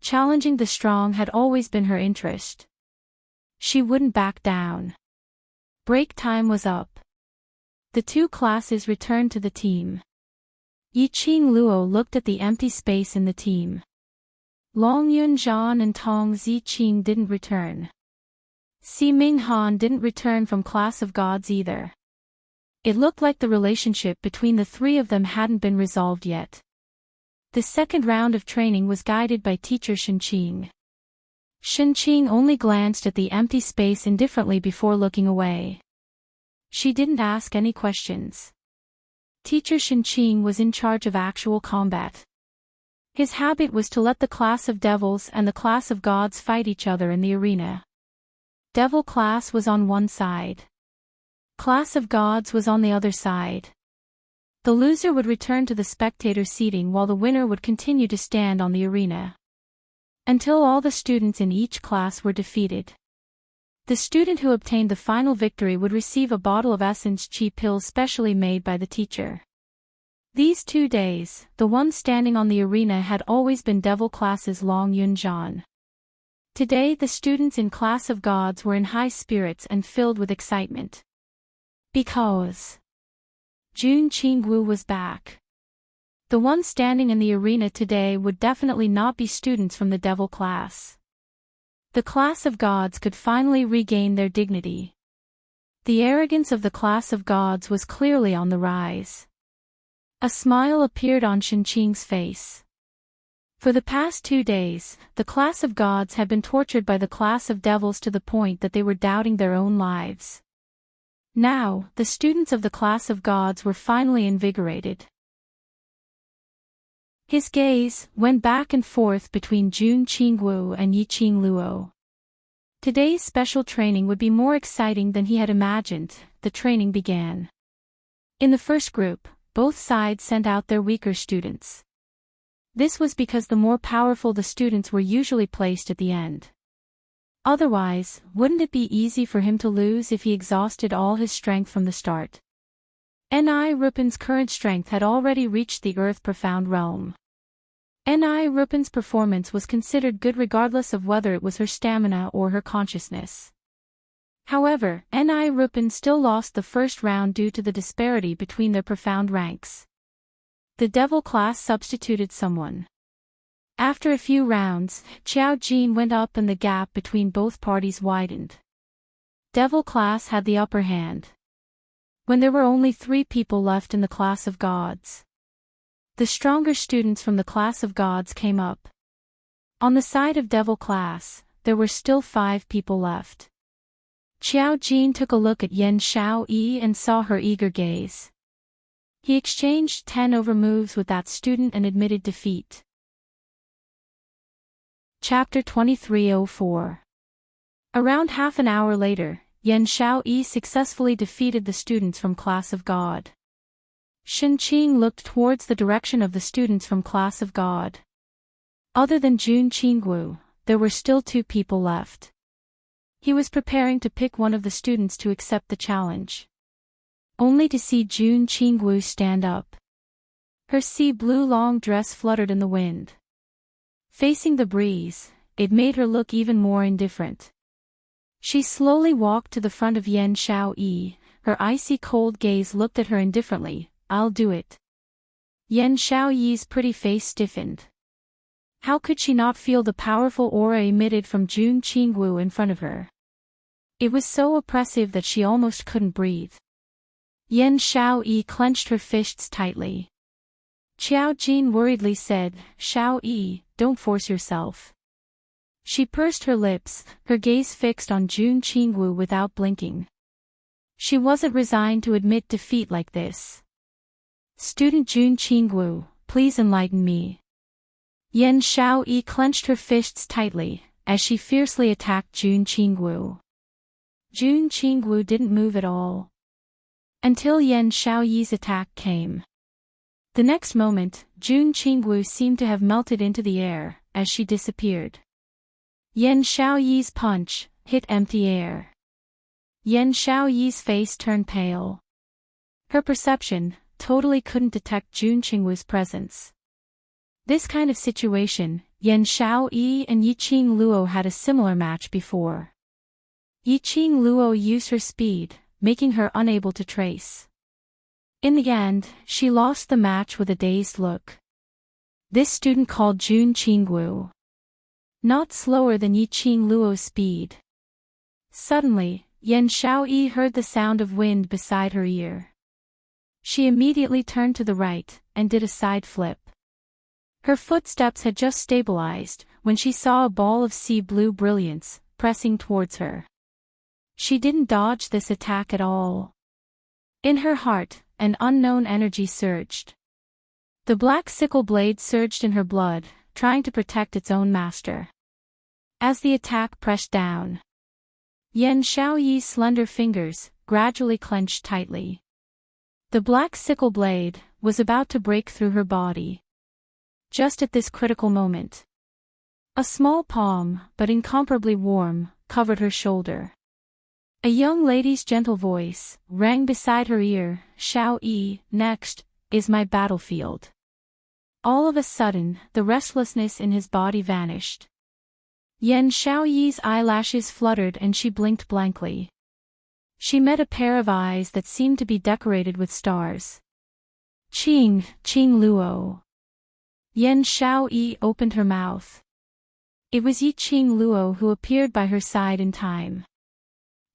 Challenging the strong had always been her interest. She wouldn't back down. Break time was up. The two classes returned to the team. Yiqing Luo looked at the empty space in the team. Long Yunzhan and Tong Ziqing didn't return. Si Minghan didn't return from Class of Gods either. It looked like the relationship between the three of them hadn't been resolved yet. The second round of training was guided by teacher Shenqing. Shenqing only glanced at the empty space indifferently before looking away. She didn't ask any questions. Teacher Shenqing was in charge of actual combat. His habit was to let the class of devils and the class of gods fight each other in the arena. Devil class was on one side. Class of gods was on the other side. The loser would return to the spectator seating while the winner would continue to stand on the arena. Until all the students in each class were defeated. The student who obtained the final victory would receive a bottle of essence chi pills specially made by the teacher. These 2 days, the one standing on the arena had always been devil class's Long Yunzhan. Today the students in Class of Gods were in high spirits and filled with excitement. Because Jun Qingwu was back. The one standing in the arena today would definitely not be students from the devil class. The Class of Gods could finally regain their dignity. The arrogance of the Class of Gods was clearly on the rise. A smile appeared on Shenqing's face. For the past 2 days, the Class of Gods had been tortured by the Class of Devils to the point that they were doubting their own lives. Now, the students of the Class of Gods were finally invigorated. His gaze went back and forth between Jun Qingwu and Yiqing Luo. Today's special training would be more exciting than he had imagined. The training began. In the first group, both sides sent out their weaker students. This was because the more powerful the students were usually placed at the end. Otherwise, wouldn't it be easy for him to lose if he exhausted all his strength from the start? Ni Rupan's current strength had already reached the earth profound realm. Ni Rupan's performance was considered good regardless of whether it was her stamina or her consciousness. However, Ni Rupan still lost the first round due to the disparity between their profound ranks. The devil class substituted someone. After a few rounds, Qiao Jin went up and the gap between both parties widened. Devil class had the upper hand. When there were only 3 people left in the Class of Gods, the stronger students from the Class of Gods came up. On the side of devil class, there were still 5 people left. Qiao Jin took a look at Yan Xiaoyi and saw her eager gaze. He exchanged 10-over moves with that student and admitted defeat. Chapter 2304. Around half an hour later, Yan Xiaoyi successfully defeated the students from Class of God. Shenqing looked towards the direction of the students from Class of God. Other than Jun Qingwu, there were still 2 people left. He was preparing to pick one of the students to accept the challenge. Only to see Jun Qingwu stand up. Her sea blue long dress fluttered in the wind. Facing the breeze, it made her look even more indifferent. She slowly walked to the front of Yan Xiaoyi, her icy cold gaze looked at her indifferently. "I'll do it." Yan Xiaoyi's pretty face stiffened. How could she not feel the powerful aura emitted from Jun Qingwu in front of her? It was so oppressive that she almost couldn't breathe. Yan Xiaoyi clenched her fists tightly. Qiao Jin worriedly said, "Xiaoyi, don't force yourself." She pursed her lips, her gaze fixed on Jun Qingwu without blinking. She wasn't resigned to admit defeat like this. "Student Jun Qingwu, please enlighten me." Yan Xiaoyi clenched her fists tightly, as she fiercely attacked Jun Qingwu. Jun Qingwu didn't move at all. Until Yan Xiaoyi's attack came. The next moment, Jun Qingwu seemed to have melted into the air, as she disappeared. Yan Xiaoyi's punch hit empty air. Yan Xiaoyi's face turned pale. Her perception totally couldn't detect Jun Qingwu's presence. This kind of situation, Yan Xiaoyi and Yiqing Luo had a similar match before. Yiqing Luo used her speed, making her unable to trace. In the end, she lost the match with a dazed look. This student called Jun Qingwu. Not slower than Yi Qing Luo's speed. Suddenly, Yan Xiaoyi heard the sound of wind beside her ear. She immediately turned to the right, and did a side flip. Her footsteps had just stabilized, when she saw a ball of sea blue brilliance, pressing towards her. She didn't dodge this attack at all. In her heart, an unknown energy surged. The black sickle blade surged in her blood, trying to protect its own master. As the attack pressed down, Yan Xiaoyi's slender fingers gradually clenched tightly. The black sickle blade was about to break through her body. Just at this critical moment, a small palm, but incomparably warm, covered her shoulder. A young lady's gentle voice rang beside her ear, "Xiaoyi, next is my battlefield." All of a sudden, the restlessness in his body vanished. Yan Xiaoyi's eyelashes fluttered and she blinked blankly. She met a pair of eyes that seemed to be decorated with stars. Qing Luo. Yan Xiaoyi opened her mouth. It was Yi Qing Luo who appeared by her side in time.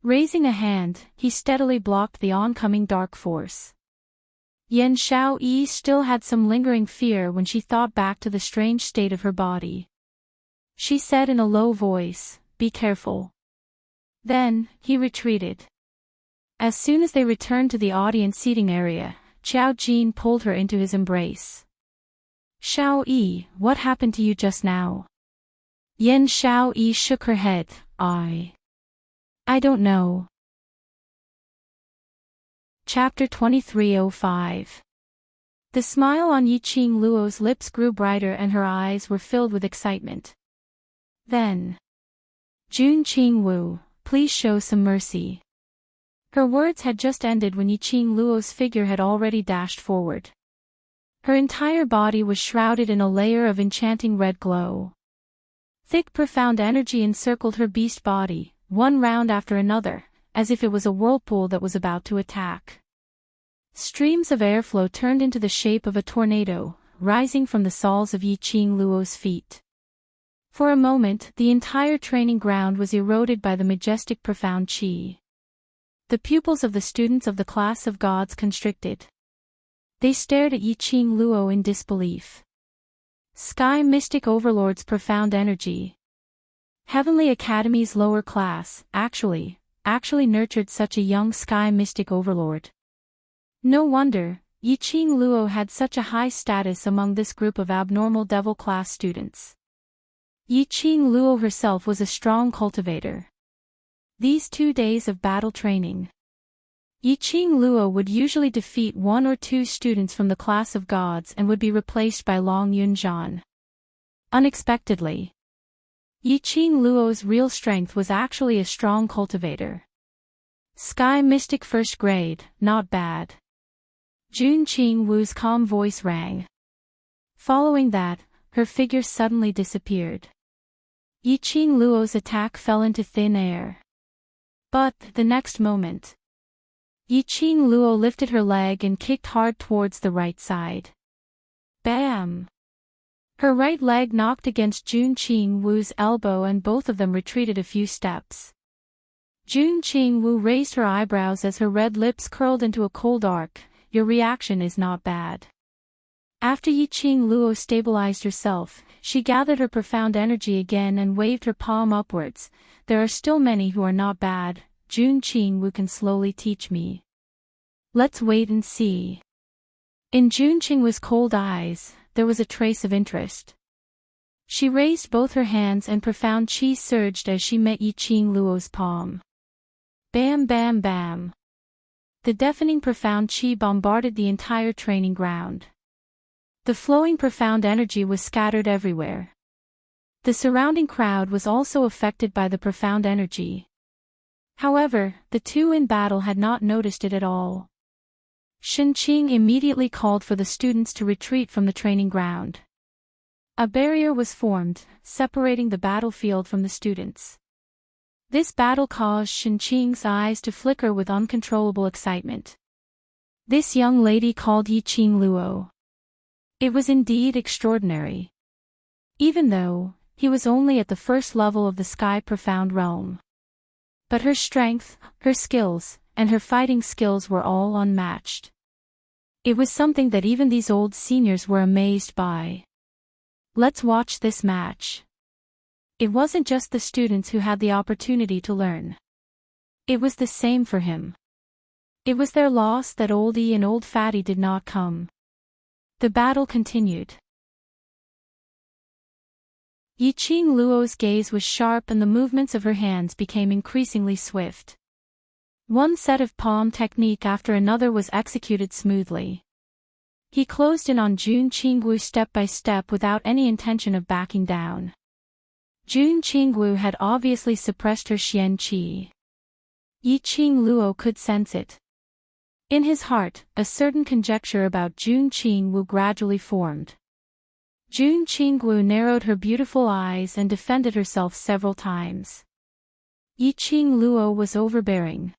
Raising a hand, he steadily blocked the oncoming dark force. Yan Xiaoyi still had some lingering fear when she thought back to the strange state of her body. She said in a low voice, "Be careful." Then, he retreated. As soon as they returned to the audience seating area, Qiao Jin pulled her into his embrace. "Xiaoyi, what happened to you just now?" Yan Xiaoyi shook her head. I don't know." Chapter 2305. The smile on Yi Qing Luo's lips grew brighter and her eyes were filled with excitement. Then, "Jun Qingwu, please show some mercy." Her words had just ended when Yi Qing Luo's figure had already dashed forward. Her entire body was shrouded in a layer of enchanting red glow. Thick profound energy encircled her beast body, one round after another, as if it was a whirlpool that was about to attack. Streams of airflow turned into the shape of a tornado, rising from the soles of Yi Qing Luo's feet. For a moment, the entire training ground was eroded by the majestic profound qi. The pupils of the students of the class of gods constricted. They stared at Yi Qing Luo in disbelief. Sky Mystic Overlord's profound energy. Heavenly Academy's lower class, actually nurtured such a young Sky Mystic Overlord. No wonder, Yi Qing Luo had such a high status among this group of abnormal devil class students. Yi Qing Luo herself was a strong cultivator. These 2 days of battle training, Yi Qing Luo would usually defeat 1 or 2 students from the class of gods and would be replaced by Long Yunzhan. Unexpectedly, Yi Qing Luo's real strength was actually a strong cultivator. Sky Mystic First Grade, not bad. Jun Qingwu's calm voice rang. Following that, her figure suddenly disappeared. Yi Qing Luo's attack fell into thin air. But, the next moment, Yi Qing Luo lifted her leg and kicked hard towards the right side. Bam! Her right leg knocked against Jun Qingwu's elbow and both of them retreated a few steps. Jun Qingwu raised her eyebrows as her red lips curled into a cold arc. "Your reaction is not bad." After Yi Qing Luo stabilized herself, she gathered her profound energy again and waved her palm upwards. "There are still many who are not bad. Jun Qingwu can slowly teach me. Let's wait and see." In Jun Qingwu's cold eyes, there was a trace of interest. She raised both her hands and profound qi surged as she met Yi Qing Luo's palm. Bam bam bam. The deafening profound qi bombarded the entire training ground. The flowing profound energy was scattered everywhere. The surrounding crowd was also affected by the profound energy. However, the two in battle had not noticed it at all. Shen Qing immediately called for the students to retreat from the training ground. A barrier was formed, separating the battlefield from the students. This battle caused Shen Qing's eyes to flicker with uncontrollable excitement. This young lady called Yi Qing Luo. It was indeed extraordinary. Even though he was only at the first level of the sky profound realm. But her strength, her skills, and her fighting skills were all unmatched. It was something that even these old seniors were amazed by. Let's watch this match. It wasn't just the students who had the opportunity to learn. It was the same for him. It was their loss that Old E and Old Fatty did not come. The battle continued. Yi Qing Luo's gaze was sharp and the movements of her hands became increasingly swift. One set of palm technique after another was executed smoothly. He closed in on Jun Qingwu step by step without any intention of backing down. Jun Qingwu had obviously suppressed her Xian Qi. Yi Qing Luo could sense it. In his heart, a certain conjecture about Jun Qingwu gradually formed. Jun Qingwu narrowed her beautiful eyes and defended herself several times. Yi Qing Luo was overbearing.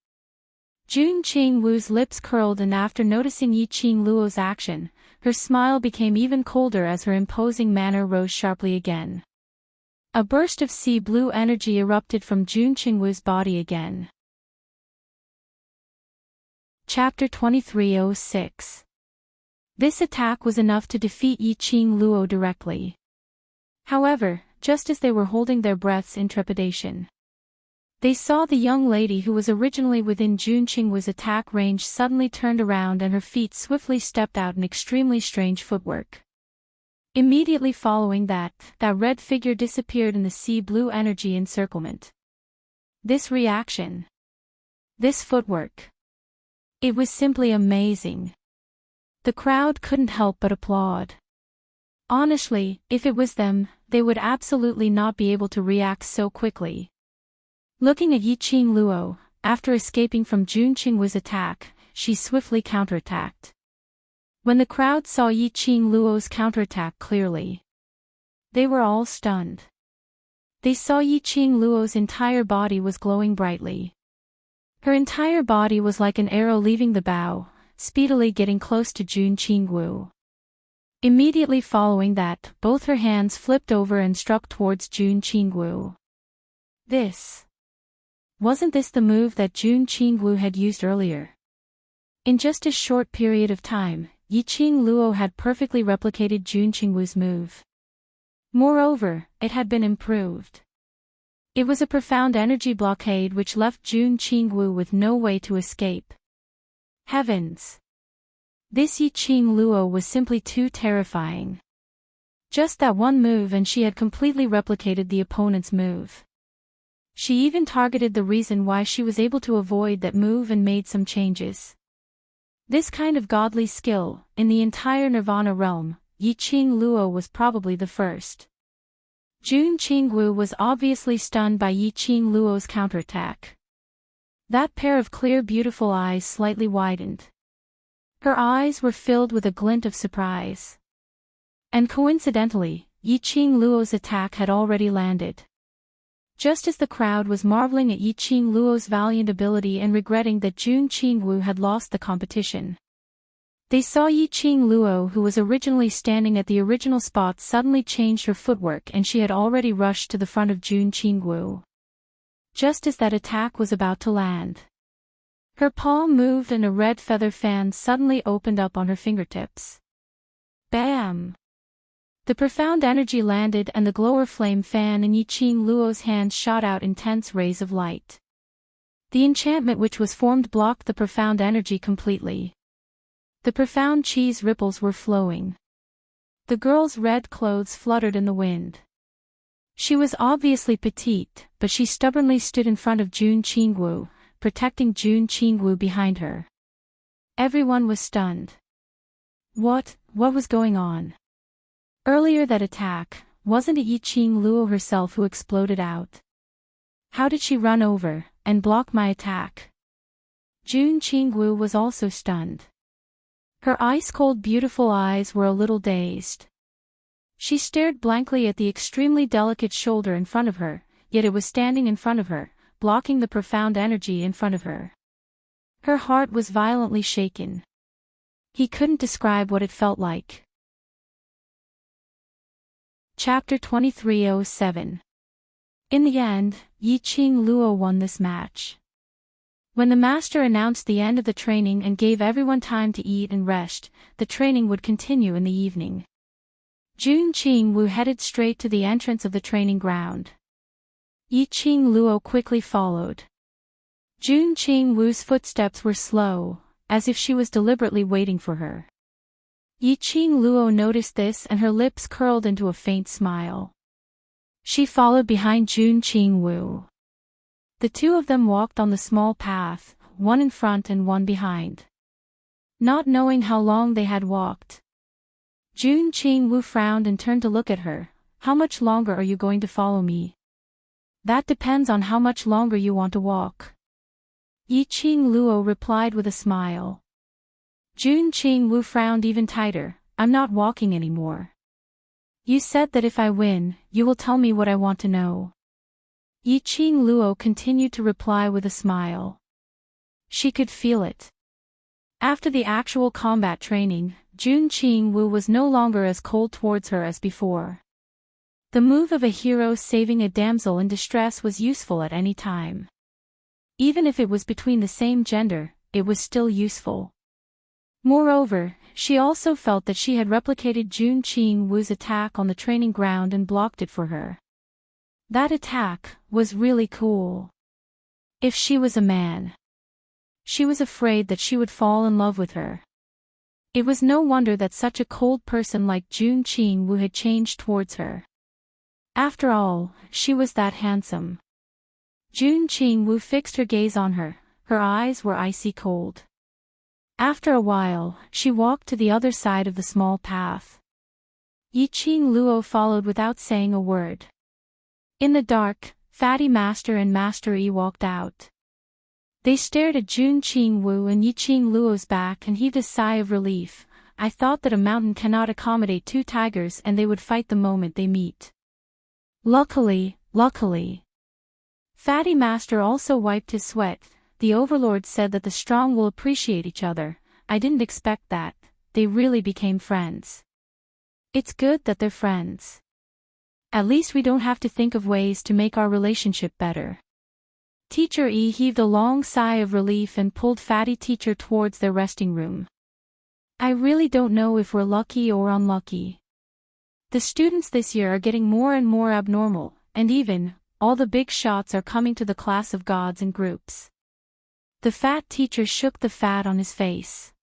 Jun Qingwu's lips curled and after noticing Yi Qing Luo's action, her smile became even colder as her imposing manner rose sharply again. A burst of sea blue energy erupted from Jun Qingwu's body again. Chapter 2306. This attack was enough to defeat Yi Qing Luo directly. However, just as they were holding their breaths in trepidation, they saw the young lady who was originally within Jun Qingwu's attack range suddenly turned around and her feet swiftly stepped out in extremely strange footwork. Immediately following that red figure disappeared in the sea blue energy encirclement. This reaction. This footwork. It was simply amazing. The crowd couldn't help but applaud. Honestly, if it was them, they would absolutely not be able to react so quickly. Looking at Yi Qing Luo, after escaping from Jun Qingwu's attack, she swiftly counterattacked. When the crowd saw Yi Qing Luo's counterattack clearly, they were all stunned. They saw Yi Qing Luo's entire body was glowing brightly. Her entire body was like an arrow leaving the bow, speedily getting close to Jun Qingwu. Immediately following that, both her hands flipped over and struck towards Jun Qingwu. Wasn't this the move that Jun Qingwu had used earlier? In just a short period of time, Yi Qing Luo had perfectly replicated Jun Qingwu's move. Moreover, it had been improved. It was a profound energy blockade which left Jun Qingwu with no way to escape. Heavens! This Yi Qing Luo was simply too terrifying. Just that one move and she had completely replicated the opponent's move. She even targeted the reason why she was able to avoid that move and made some changes. This kind of godly skill, in the entire Nirvana realm, Yi Qing Luo was probably the first. Jun Qingwu was obviously stunned by Yi Qing Luo's counterattack. That pair of clear beautiful eyes slightly widened. Her eyes were filled with a glint of surprise. And coincidentally, Yi Qing Luo's attack had already landed. Just as the crowd was marveling at Yi Qing Luo's valiant ability and regretting that Jun Qingwu had lost the competition, they saw Yi Qing Luo, who was originally standing at the original spot, suddenly change her footwork and she had already rushed to the front of Jun Qingwu. Just as that attack was about to land, her palm moved and a red feather fan suddenly opened up on her fingertips. Bam! The profound energy landed and the glower flame fan in Yi Qing Luo's hand shot out intense rays of light. The enchantment which was formed blocked the profound energy completely. The profound chi's ripples were flowing. The girl's red clothes fluttered in the wind. She was obviously petite, but she stubbornly stood in front of Jun Qingwu, protecting Jun Qingwu behind her. Everyone was stunned. What was going on? Earlier that attack, wasn't it Yi Qing Luo herself who exploded out? How did she run over and block my attack? Jun Qingwu was also stunned. Her ice-cold beautiful eyes were a little dazed. She stared blankly at the extremely delicate shoulder in front of her, yet it was standing in front of her, blocking the profound energy in front of her. Her heart was violently shaken. He couldn't describe what it felt like. Chapter 2307. In the end, Yiqing Luo won this match. When the master announced the end of the training and gave everyone time to eat and rest, the training would continue in the evening. Junqing Wu headed straight to the entrance of the training ground. Yiqing Luo quickly followed. Junqing Wu's footsteps were slow, as if she was deliberately waiting for her. Yiqing Luo noticed this and her lips curled into a faint smile. She followed behind Junqing Wu. The two of them walked on the small path, one in front and one behind. Not knowing how long they had walked, Junqing Wu frowned and turned to look at her. How much longer are you going to follow me? That depends on how much longer you want to walk. Yiqing Luo replied with a smile. Junqing Wu frowned even tighter. I'm not walking anymore. You said that if I win, you will tell me what I want to know. Yiqing Luo continued to reply with a smile. She could feel it. After the actual combat training, Junqing Wu was no longer as cold towards her as before. The move of a hero saving a damsel in distress was useful at any time. Even if it was between the same gender, it was still useful. Moreover, she also felt that she had replicated Junqing Wu's attack on the training ground and blocked it for her. That attack was really cool. If she was a man, she was afraid that she would fall in love with her. It was no wonder that such a cold person like Junqing Wu had changed towards her. After all, she was that handsome. Junqing Wu fixed her gaze on her. Her eyes were icy cold. After a while, she walked to the other side of the small path. Yiqing Luo followed without saying a word. In the dark, Fatty Master and Master Yi walked out. They stared at Junqing Wu and Yiqing Luo's back and heaved a sigh of relief. I thought that a mountain cannot accommodate two tigers and they would fight the moment they meet. Luckily. Fatty Master also wiped his sweat. The overlord said that the strong will appreciate each other. I didn't expect that. They really became friends. It's good that they're friends. At least we don't have to think of ways to make our relationship better. Teacher E heaved a long sigh of relief and pulled Fatty Teacher towards their resting room. I really don't know if we're lucky or unlucky. The students this year are getting more and more abnormal, and even, all the big shots are coming to the class of gods in groups. The fat teacher shook the fat on his face.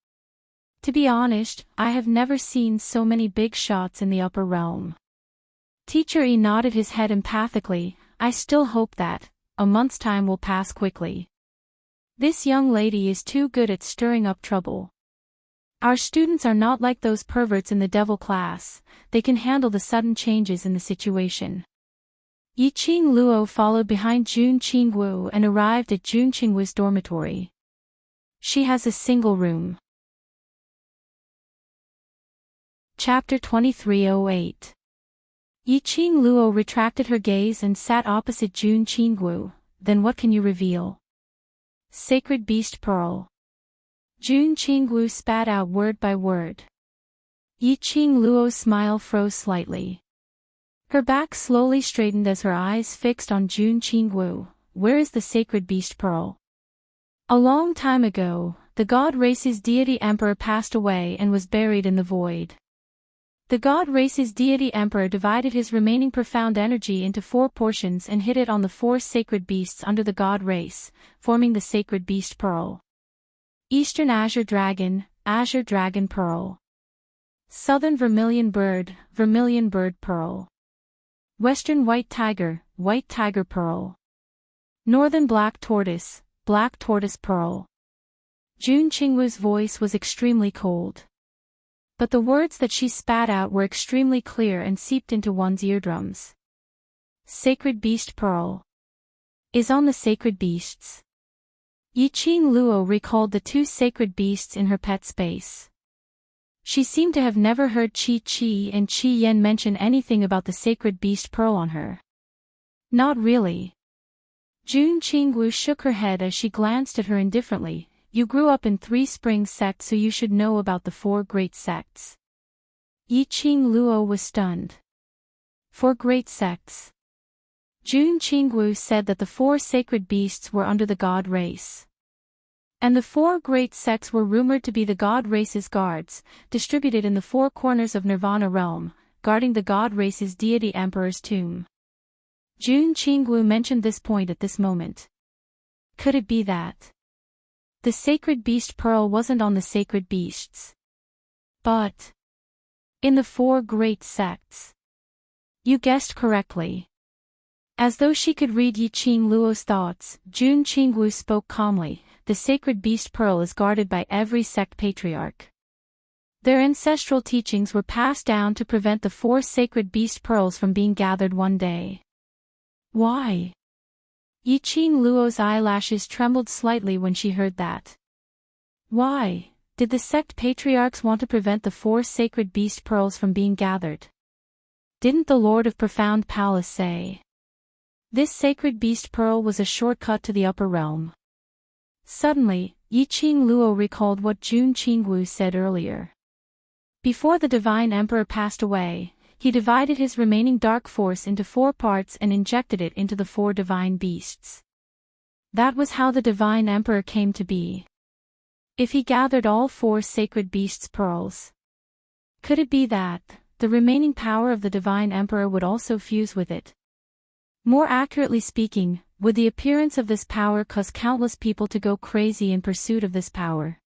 To be honest, I have never seen so many big shots in the upper realm. Teacher E nodded his head empathically. I still hope that a month's time will pass quickly. This young lady is too good at stirring up trouble. Our students are not like those perverts in the devil class. They can handle the sudden changes in the situation. Yiqing Luo followed behind Junqing Wu and arrived at Junqing Wu's dormitory. She has a single room. Chapter 2308. Yiqing Luo retracted her gaze and sat opposite Junqing Wu. Then what can you reveal? Sacred Beast Pearl. Junqing Wu spat out word by word. Yiqing Luo's smile froze slightly. Her back slowly straightened as her eyes fixed on Junqing Wu. Where is the Sacred Beast Pearl? A long time ago, the god race's deity emperor passed away and was buried in the void. The god race's deity emperor divided his remaining profound energy into 4 portions and hid it on the 4 sacred beasts under the god race, forming the Sacred Beast Pearl. Eastern Azure Dragon Pearl. Southern Vermilion Bird Pearl. Western White Tiger Pearl. Northern Black Tortoise Pearl. Junqing Wu's voice was extremely cold. But the words that she spat out were extremely clear and seeped into one's eardrums. Sacred Beast Pearl is on the sacred beasts. Yiqing Luo recalled the 2 sacred beasts in her pet space. She seemed to have never heard Qi and Qi Yan mention anything about the Sacred Beast Pearl on her. Not really. Jun Qingwu shook her head as she glanced at her indifferently. You grew up in 3 spring sects, so you should know about the 4 great sects. Yi Qing Luo was stunned. 4 great sects. Jun Qingwu said that the 4 sacred beasts were under the god race. And the 4 great sects were rumored to be the god race's guards, distributed in the 4 corners of Nirvana realm, guarding the god race's deity emperor's tomb. Jun Qingwu mentioned this point at this moment. Could it be that the sacred beast pearl wasn't on the sacred beasts, but in the 4 great sects? You guessed correctly. As though she could read Yi Qing Luo's thoughts, Jun Qingwu spoke calmly. The sacred beast pearl is guarded by every sect patriarch. Their ancestral teachings were passed down to prevent the 4 sacred beast pearls from being gathered one day. Why? Yi Qing Luo's eyelashes trembled slightly when she heard that. Why did the sect patriarchs want to prevent the 4 sacred beast pearls from being gathered? Didn't the Lord of Profound Palace say this sacred beast pearl was a shortcut to the upper realm? Suddenly, Yi Qing Luo recalled what Jun Qingwu said earlier. Before the Divine Emperor passed away, he divided his remaining dark force into 4 parts and injected it into the 4 divine beasts. That was how the Divine Emperor came to be. If he gathered all 4 sacred beasts' pearls, could it be that the remaining power of the Divine Emperor would also fuse with it? More accurately speaking, would the appearance of this power cause countless people to go crazy in pursuit of this power?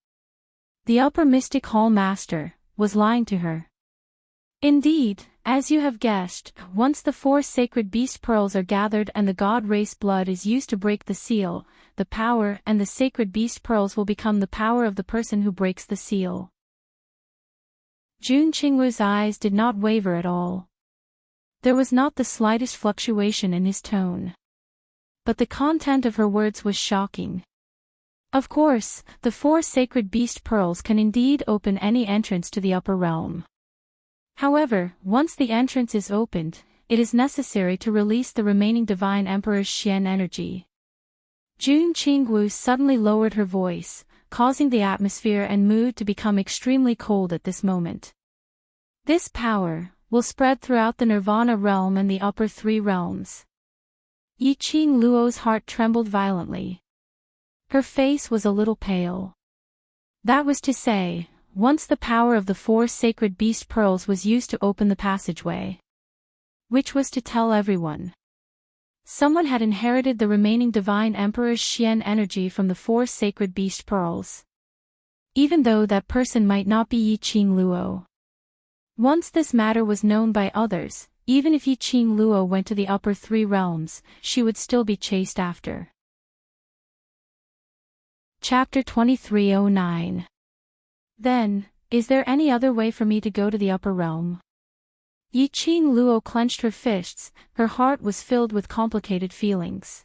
The upper mystic hall master was lying to her. Indeed, as you have guessed, once the 4 sacred beast pearls are gathered and the god race blood is used to break the seal, the power and the sacred beast pearls will become the power of the person who breaks the seal. Jun Qingwu's eyes did not waver at all. There was not the slightest fluctuation in his tone. But the content of her words was shocking. Of course, the 4 sacred beast pearls can indeed open any entrance to the upper realm. However, once the entrance is opened, it is necessary to release the remaining Divine Emperor's Xian energy. Jun Qingwu suddenly lowered her voice, causing the atmosphere and mood to become extremely cold at this moment. This power will spread throughout the Nirvana realm and the upper 3 realms. Yi Qing Luo's heart trembled violently. Her face was a little pale. That was to say, once the power of the 4 sacred beast pearls was used to open the passageway, which was to tell everyone someone had inherited the remaining Divine Emperor's Xian energy from the 4 sacred beast pearls, even though that person might not be Yi Qing Luo. Once this matter was known by others, even if Yi Qing Luo went to the upper 3 realms, she would still be chased after. Chapter 2309. Then, is there any other way for me to go to the upper realm? Yi Qing Luo clenched her fists, her heart was filled with complicated feelings.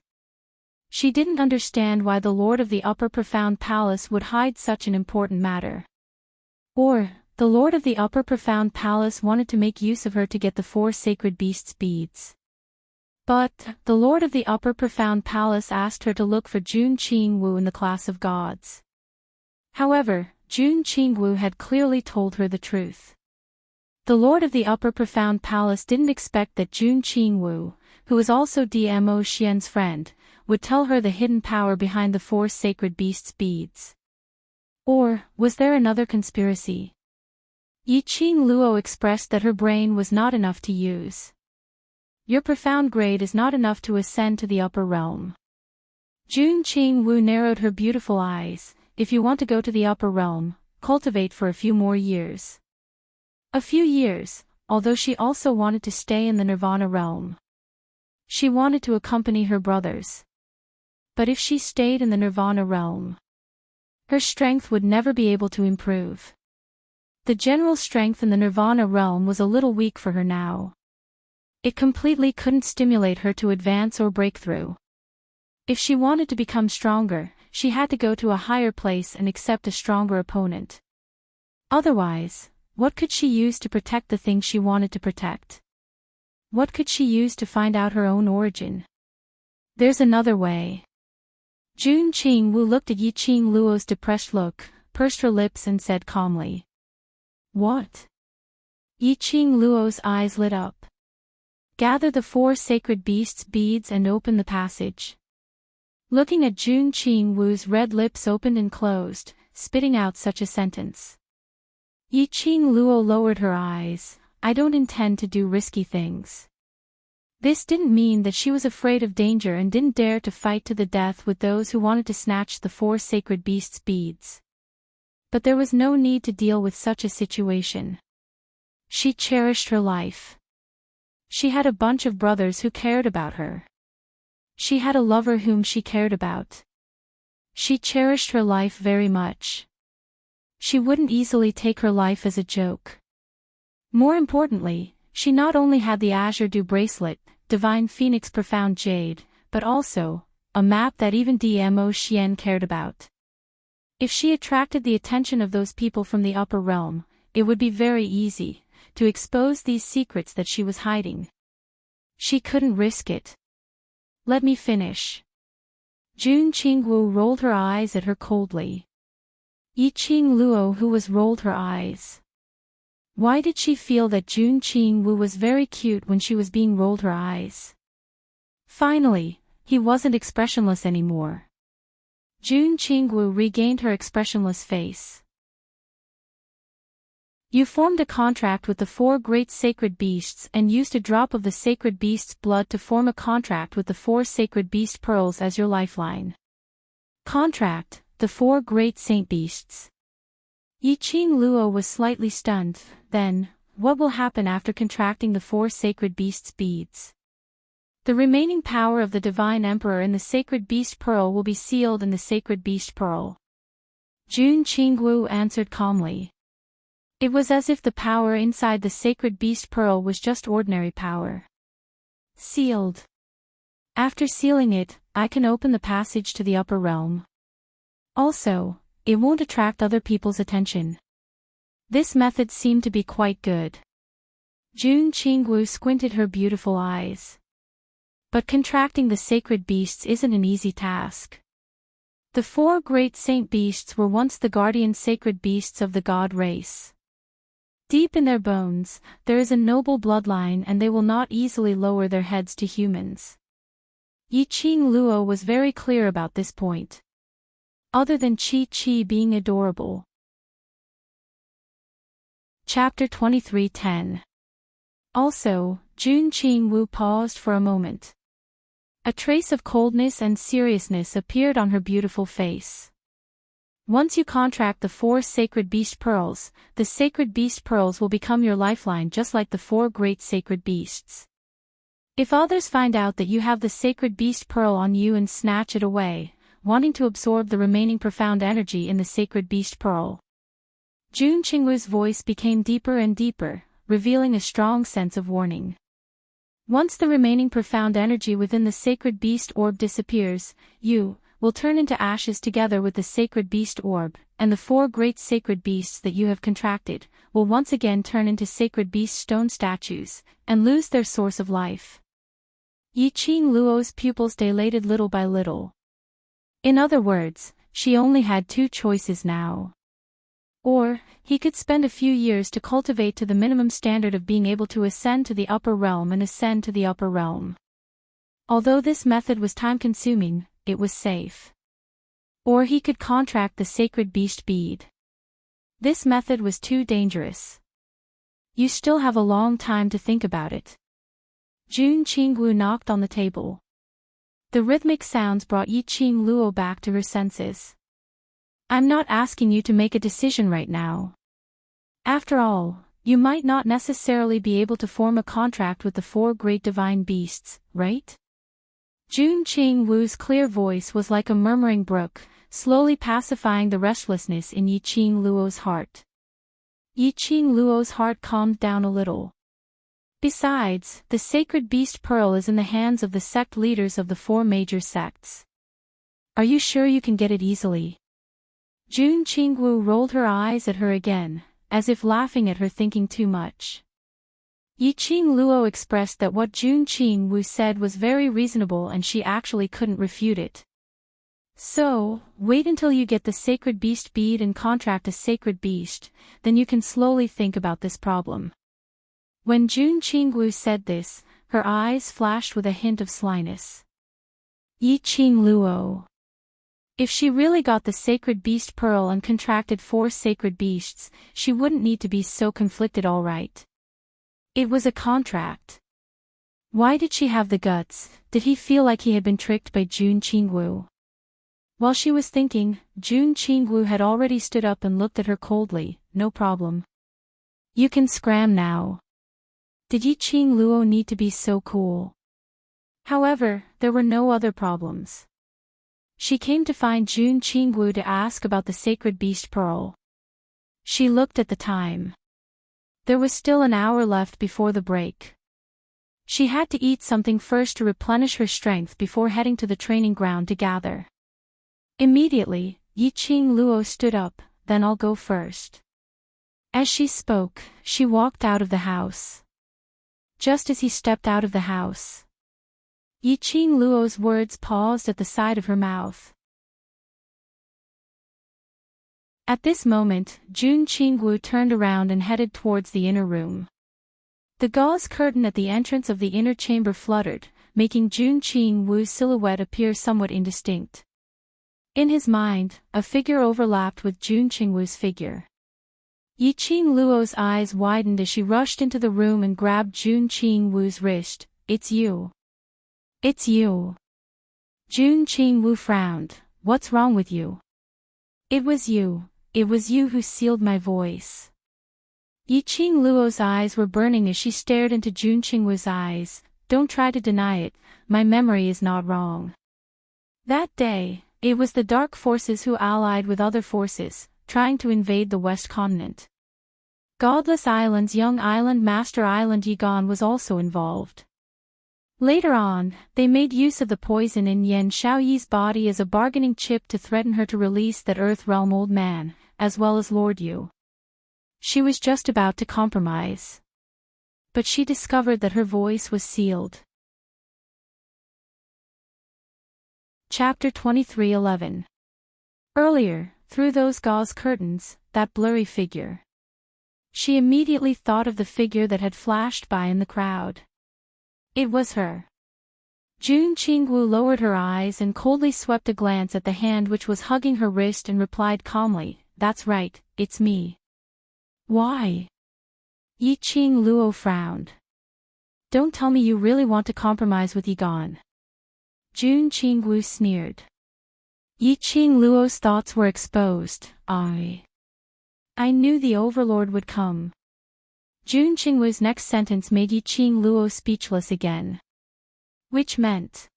She didn't understand why the Lord of the Upper Profound Palace would hide such an important matter. Or, the Lord of the Upper Profound Palace wanted to make use of her to get the 4 sacred beasts' beads. But, the Lord of the Upper Profound Palace asked her to look for Jun Qingwu in the class of gods. However, Jun Qingwu had clearly told her the truth. The Lord of the Upper Profound Palace didn't expect that Jun Qingwu, who was also Dmo Xian's friend, would tell her the hidden power behind the 4 sacred beasts' beads. Or, was there another conspiracy? Yi Qing Luo expressed that her brain was not enough to use. Your profound grade is not enough to ascend to the upper realm. Jun Qingwu narrowed her beautiful eyes. If you want to go to the upper realm, cultivate for a few more years. A few years, although she also wanted to stay in the Nirvana realm. She wanted to accompany her brothers. But if she stayed in the Nirvana realm, her strength would never be able to improve. The general strength in the Nirvana realm was a little weak for her now. It completely couldn't stimulate her to advance or break through. If she wanted to become stronger, she had to go to a higher place and accept a stronger opponent. Otherwise, what could she use to protect the thing she wanted to protect? What could she use to find out her own origin? There's another way. Jun Qingwu looked at Yi Qing Luo's depressed look, pursed her lips and said calmly. What? Yi Qing Luo's eyes lit up. Gather the 4 sacred beasts' beads and open the passage. Looking at Jun Qingwu's red lips opened and closed, spitting out such a sentence. Yi Qing Luo lowered her eyes. I don't intend to do risky things. This didn't mean that she was afraid of danger and didn't dare to fight to the death with those who wanted to snatch the 4 sacred beasts' beads. But there was no need to deal with such a situation. She cherished her life. She had a bunch of brothers who cared about her. She had a lover whom she cared about. She cherished her life very much. She wouldn't easily take her life as a joke. More importantly, she not only had the Azure Dew bracelet, Divine Phoenix Profound Jade, but also a map that even Dmo Xian cared about. If she attracted the attention of those people from the upper realm, it would be very easy to expose these secrets that she was hiding. She couldn't risk it. Let me finish. Jun Qingwu rolled her eyes at her coldly. Yi Qing Luo who was rolled her eyes. Why did she feel that Jun Qingwu was very cute when she was being rolled her eyes? Finally, he wasn't expressionless anymore. Jun Qingwu regained her expressionless face. You formed a contract with the 4 great sacred beasts and used a drop of the sacred beast's blood to form a contract with the 4 sacred beast pearls as your lifeline. Contract, the 4 great saint beasts. Yi Qing Luo was slightly stunned. Then, what will happen after contracting the 4 sacred beasts' beads? The remaining power of the Divine Emperor in the sacred beast pearl will be sealed in the sacred beast pearl. Jun Qingwu answered calmly. It was as if the power inside the sacred beast pearl was just ordinary power. Sealed. After sealing it, I can open the passage to the upper realm. Also, it won't attract other people's attention. This method seemed to be quite good. Jun Qingwu squinted her beautiful eyes. But contracting the sacred beasts isn't an easy task. The 4 great saint beasts were once the guardian sacred beasts of the god race. Deep in their bones, there is a noble bloodline and they will not easily lower their heads to humans. Yi Qing Luo was very clear about this point. Other than Qi being adorable. Chapter 23:10. Also, Jun Qingwu paused for a moment. A trace of coldness and seriousness appeared on her beautiful face. Once you contract the 4 sacred beast pearls, the sacred beast pearls will become your lifeline just like the 4 great sacred beasts. If others find out that you have the sacred beast pearl on you and snatch it away, wanting to absorb the remaining profound energy in the sacred beast pearl. Jun Qingwu's voice became deeper and deeper, revealing a strong sense of warning. Once the remaining profound energy within the sacred beast orb disappears, you will turn into ashes together with the sacred beast orb, and the 4 great sacred beasts that you have contracted will once again turn into sacred beast stone statues, and lose their source of life. Yi Qing Luo's pupils dilated little by little. In other words, she only had 2 choices now. Or, he could spend a few years to cultivate to the minimum standard of being able to ascend to the upper realm and ascend to the upper realm. Although this method was time-consuming, it was safe. Or he could contract the sacred beast bead. This method was too dangerous. You still have a long time to think about it. Jun Qingwu knocked on the table. The rhythmic sounds brought Yi Qing Luo back to her senses. I'm not asking you to make a decision right now. After all, you might not necessarily be able to form a contract with the 4 great divine beasts, right? Jun Qingwu's clear voice was like a murmuring brook, slowly pacifying the restlessness in Yi Qing Luo's heart. Yi Qing Luo's heart calmed down a little. Besides, the sacred beast pearl is in the hands of the sect leaders of the 4 major sects. Are you sure you can get it easily? Jun Qingwu rolled her eyes at her again, as if laughing at her thinking too much. Yi-Ching Luo expressed that what Jun Qing Wu said was very reasonable and she actually couldn't refute it. So, wait until you get the sacred beast bead and contract a sacred beast, then you can slowly think about this problem. When Jun Qing Wu said this, her eyes flashed with a hint of slyness. Yi-Ching Luo. If she really got the sacred beast pearl and contracted 4 sacred beasts, she wouldn't need to be so conflicted, all right. It was a contract. Why did she have the guts? Did he feel like he had been tricked by Jun Qing Wu? While she was thinking, Jun Qing Wu had already stood up and looked at her coldly. No problem. You can scram now. Did Yi-Ching Luo need to be so cool? However, there were no other problems. She came to find Jun Qing Wu to ask about the sacred beast pearl. She looked at the time. There was still an hour left before the break. She had to eat something first to replenish her strength before heading to the training ground to gather. Immediately, Yi-Ching Luo stood up, then I'll go first. As she spoke, she walked out of the house. Just as he stepped out of the house, Yi-Ching Luo's words paused at the side of her mouth. At this moment, Jun Qing Wu turned around and headed towards the inner room. The gauze curtain at the entrance of the inner chamber fluttered, making Jun Qing Wu's silhouette appear somewhat indistinct. In his mind, a figure overlapped with Jun Qing Wu's figure. Yi-Ching Luo's eyes widened as she rushed into the room and grabbed Jun Qing Wu's wrist. It's you. It's you. Jun Qing Wu frowned. What's wrong with you? It was you who sealed my voice. Yi-Ching Luo's eyes were burning as she stared into Jun Qing Wu's eyes. Don't try to deny it, my memory is not wrong. That day, it was the dark forces who allied with other forces, trying to invade the West Continent. Godless Island's young island master Island Yigan was also involved. Later on, they made use of the poison in Yen Xiaoyi's body as a bargaining chip to threaten her to release that Earth Realm old man, as well as Lord Yu. She was just about to compromise. But she discovered that her voice was sealed. Chapter 23:11. Earlier, through those gauze curtains, that blurry figure. She immediately thought of the figure that had flashed by in the crowd. It was her. Jun Qing Wu lowered her eyes and coldly swept a glance at the hand which was hugging her wrist and replied calmly, "That's right, it's me." "Why?" Yi-Ching Luo frowned. "Don't tell me you really want to compromise with Yigan." Jun Qing Wu sneered. Yi-Ching Luo's thoughts were exposed. I knew the Overlord would come. Jun Qing Wu's next sentence made Yi-Ching Luo speechless again. Which meant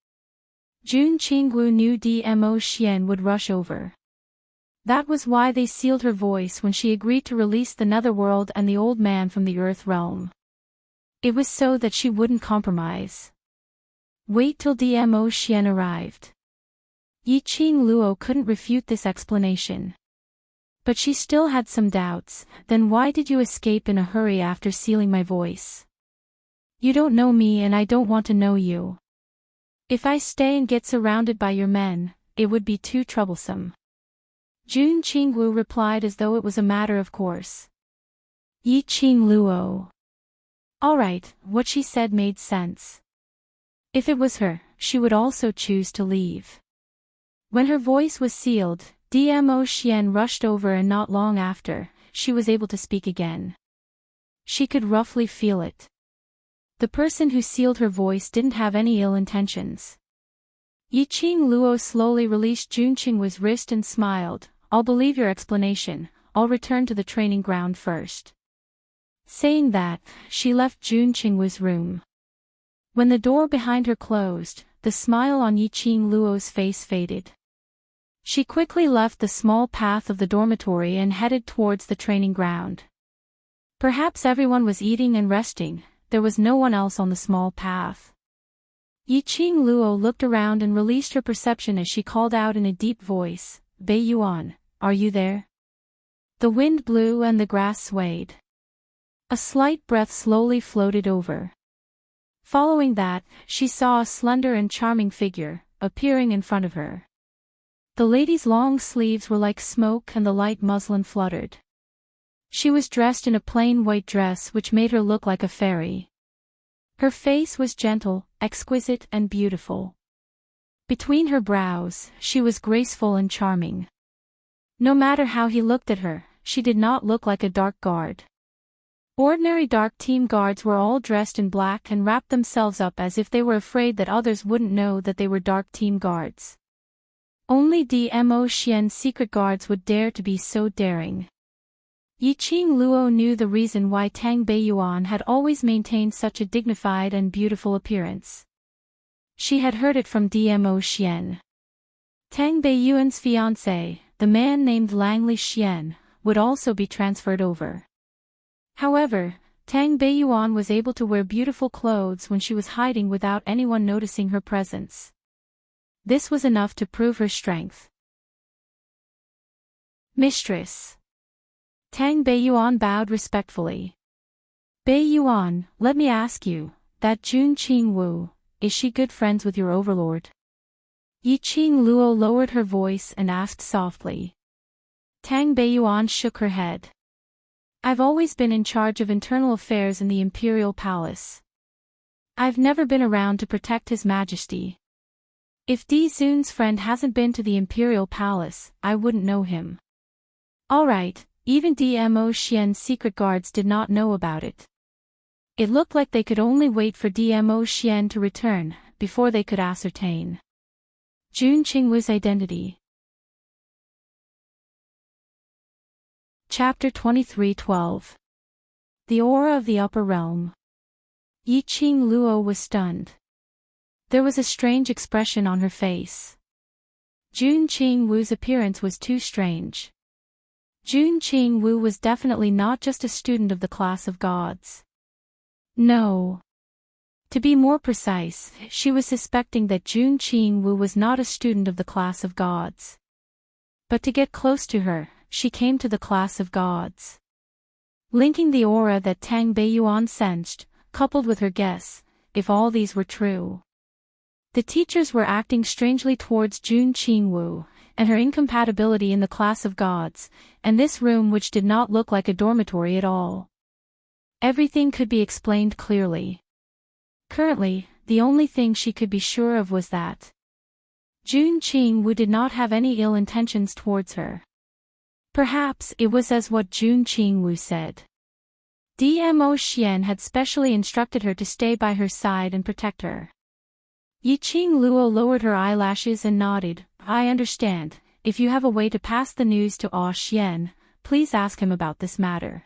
Jun Qing Wu knew Dmo Xian would rush over. That was why they sealed her voice when she agreed to release the Netherworld and the old man from the Earth Realm. It was so that she wouldn't compromise. Wait till Dmo Xian arrived. Yi-Ching Luo couldn't refute this explanation. But she still had some doubts. Then why did you escape in a hurry after sealing my voice? You don't know me and I don't want to know you. If I stay and get surrounded by your men, it would be too troublesome. Jun Qing Wu replied as though it was a matter of course. Yi-Ching Luo. All right, what she said made sense. If it was her, she would also choose to leave. When her voice was sealed, Dmo Xian rushed over and not long after, she was able to speak again. She could roughly feel it. The person who sealed her voice didn't have any ill intentions. Yi-Ching Luo slowly released Jun Qing Wu's wrist and smiled. I'll believe your explanation, I'll return to the training ground first. Saying that, she left Jun Qing Wu's room. When the door behind her closed, the smile on Yi-Ching Luo's face faded. She quickly left the small path of the dormitory and headed towards the training ground. Perhaps everyone was eating and resting, there was no one else on the small path. Yi-Ching Luo looked around and released her perception as she called out in a deep voice, Bei Yuan, are you there? The wind blew and the grass swayed. A slight breath slowly floated over. Following that, she saw a slender and charming figure appearing in front of her. The lady's long sleeves were like smoke and the light muslin fluttered. She was dressed in a plain white dress which made her look like a fairy. Her face was gentle, exquisite and beautiful. Between her brows, she was graceful and charming. No matter how he looked at her, she did not look like a dark guard. Ordinary dark team guards were all dressed in black and wrapped themselves up as if they were afraid that others wouldn't know that they were dark team guards. Only DMO Xian's secret guards would dare to be so daring. Yiqing Luo knew the reason why Tang Beiyuan had always maintained such a dignified and beautiful appearance. She had heard it from DMO Xian. Tang Beiyuan's fiancé, the man named Langley Xian, would also be transferred over. However, Tang Beiyuan was able to wear beautiful clothes when she was hiding without anyone noticing her presence. This was enough to prove her strength. Mistress. Tang Beiyuan bowed respectfully. Beiyuan, let me ask you, that Jun Qingwu, is she good friends with your overlord? Yiqing Luo lowered her voice and asked softly. Tang Beiyuan shook her head. I've always been in charge of internal affairs in the Imperial Palace. I've never been around to protect His Majesty. If Di Zun's friend hasn't been to the Imperial Palace, I wouldn't know him. Alright, even DMO Xian's secret guards did not know about it. It looked like they could only wait for DMO Xian to return, before they could ascertain Jun Qingwu's identity. Chapter 23:12. The Aura of the Upper Realm. Yiqing Luo was stunned. There was a strange expression on her face. Jun Qingwu's appearance was too strange. Jun Qingwu was definitely not just a student of the class of gods. No. To be more precise, she was suspecting that Jun Qingwu was not a student of the class of gods. But to get close to her, she came to the class of gods. Linking the aura that Tang Beiyuan sensed, coupled with her guess, if all these were true. The teachers were acting strangely towards Jun Qingwu, and her incompatibility in the class of gods, and this room which did not look like a dormitory at all. Everything could be explained clearly. Currently, the only thing she could be sure of was that Jun Qingwu did not have any ill intentions towards her. Perhaps it was as what Jun Qingwu said. DMO Xian had specially instructed her to stay by her side and protect her. Yiqing Luo lowered her eyelashes and nodded. I understand. If you have a way to pass the news to Xian, please ask him about this matter.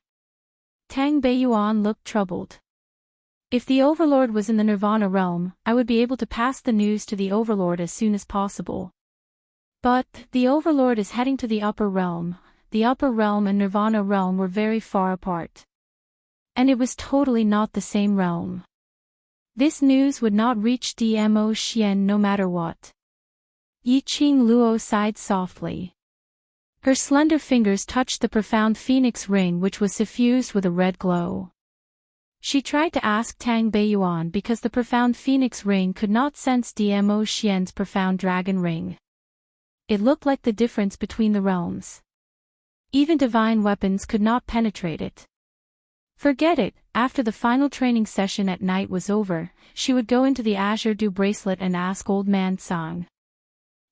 Tang Beiyuan looked troubled. If the Overlord was in the Nirvana realm, I would be able to pass the news to the Overlord as soon as possible. But, the Overlord is heading to the Upper Realm. The Upper Realm and Nirvana realm were very far apart. And it was totally not the same realm. This news would not reach DMO Xian no matter what. Yiqing Luo sighed softly. Her slender fingers touched the profound phoenix ring which was suffused with a red glow. She tried to ask Tang Beiyuan because the profound phoenix ring could not sense DMO Xian's profound dragon ring. It looked like the difference between the realms. Even divine weapons could not penetrate it. Forget it, after the final training session at night was over, she would go into the Azure Dew bracelet and ask Old Man Sang.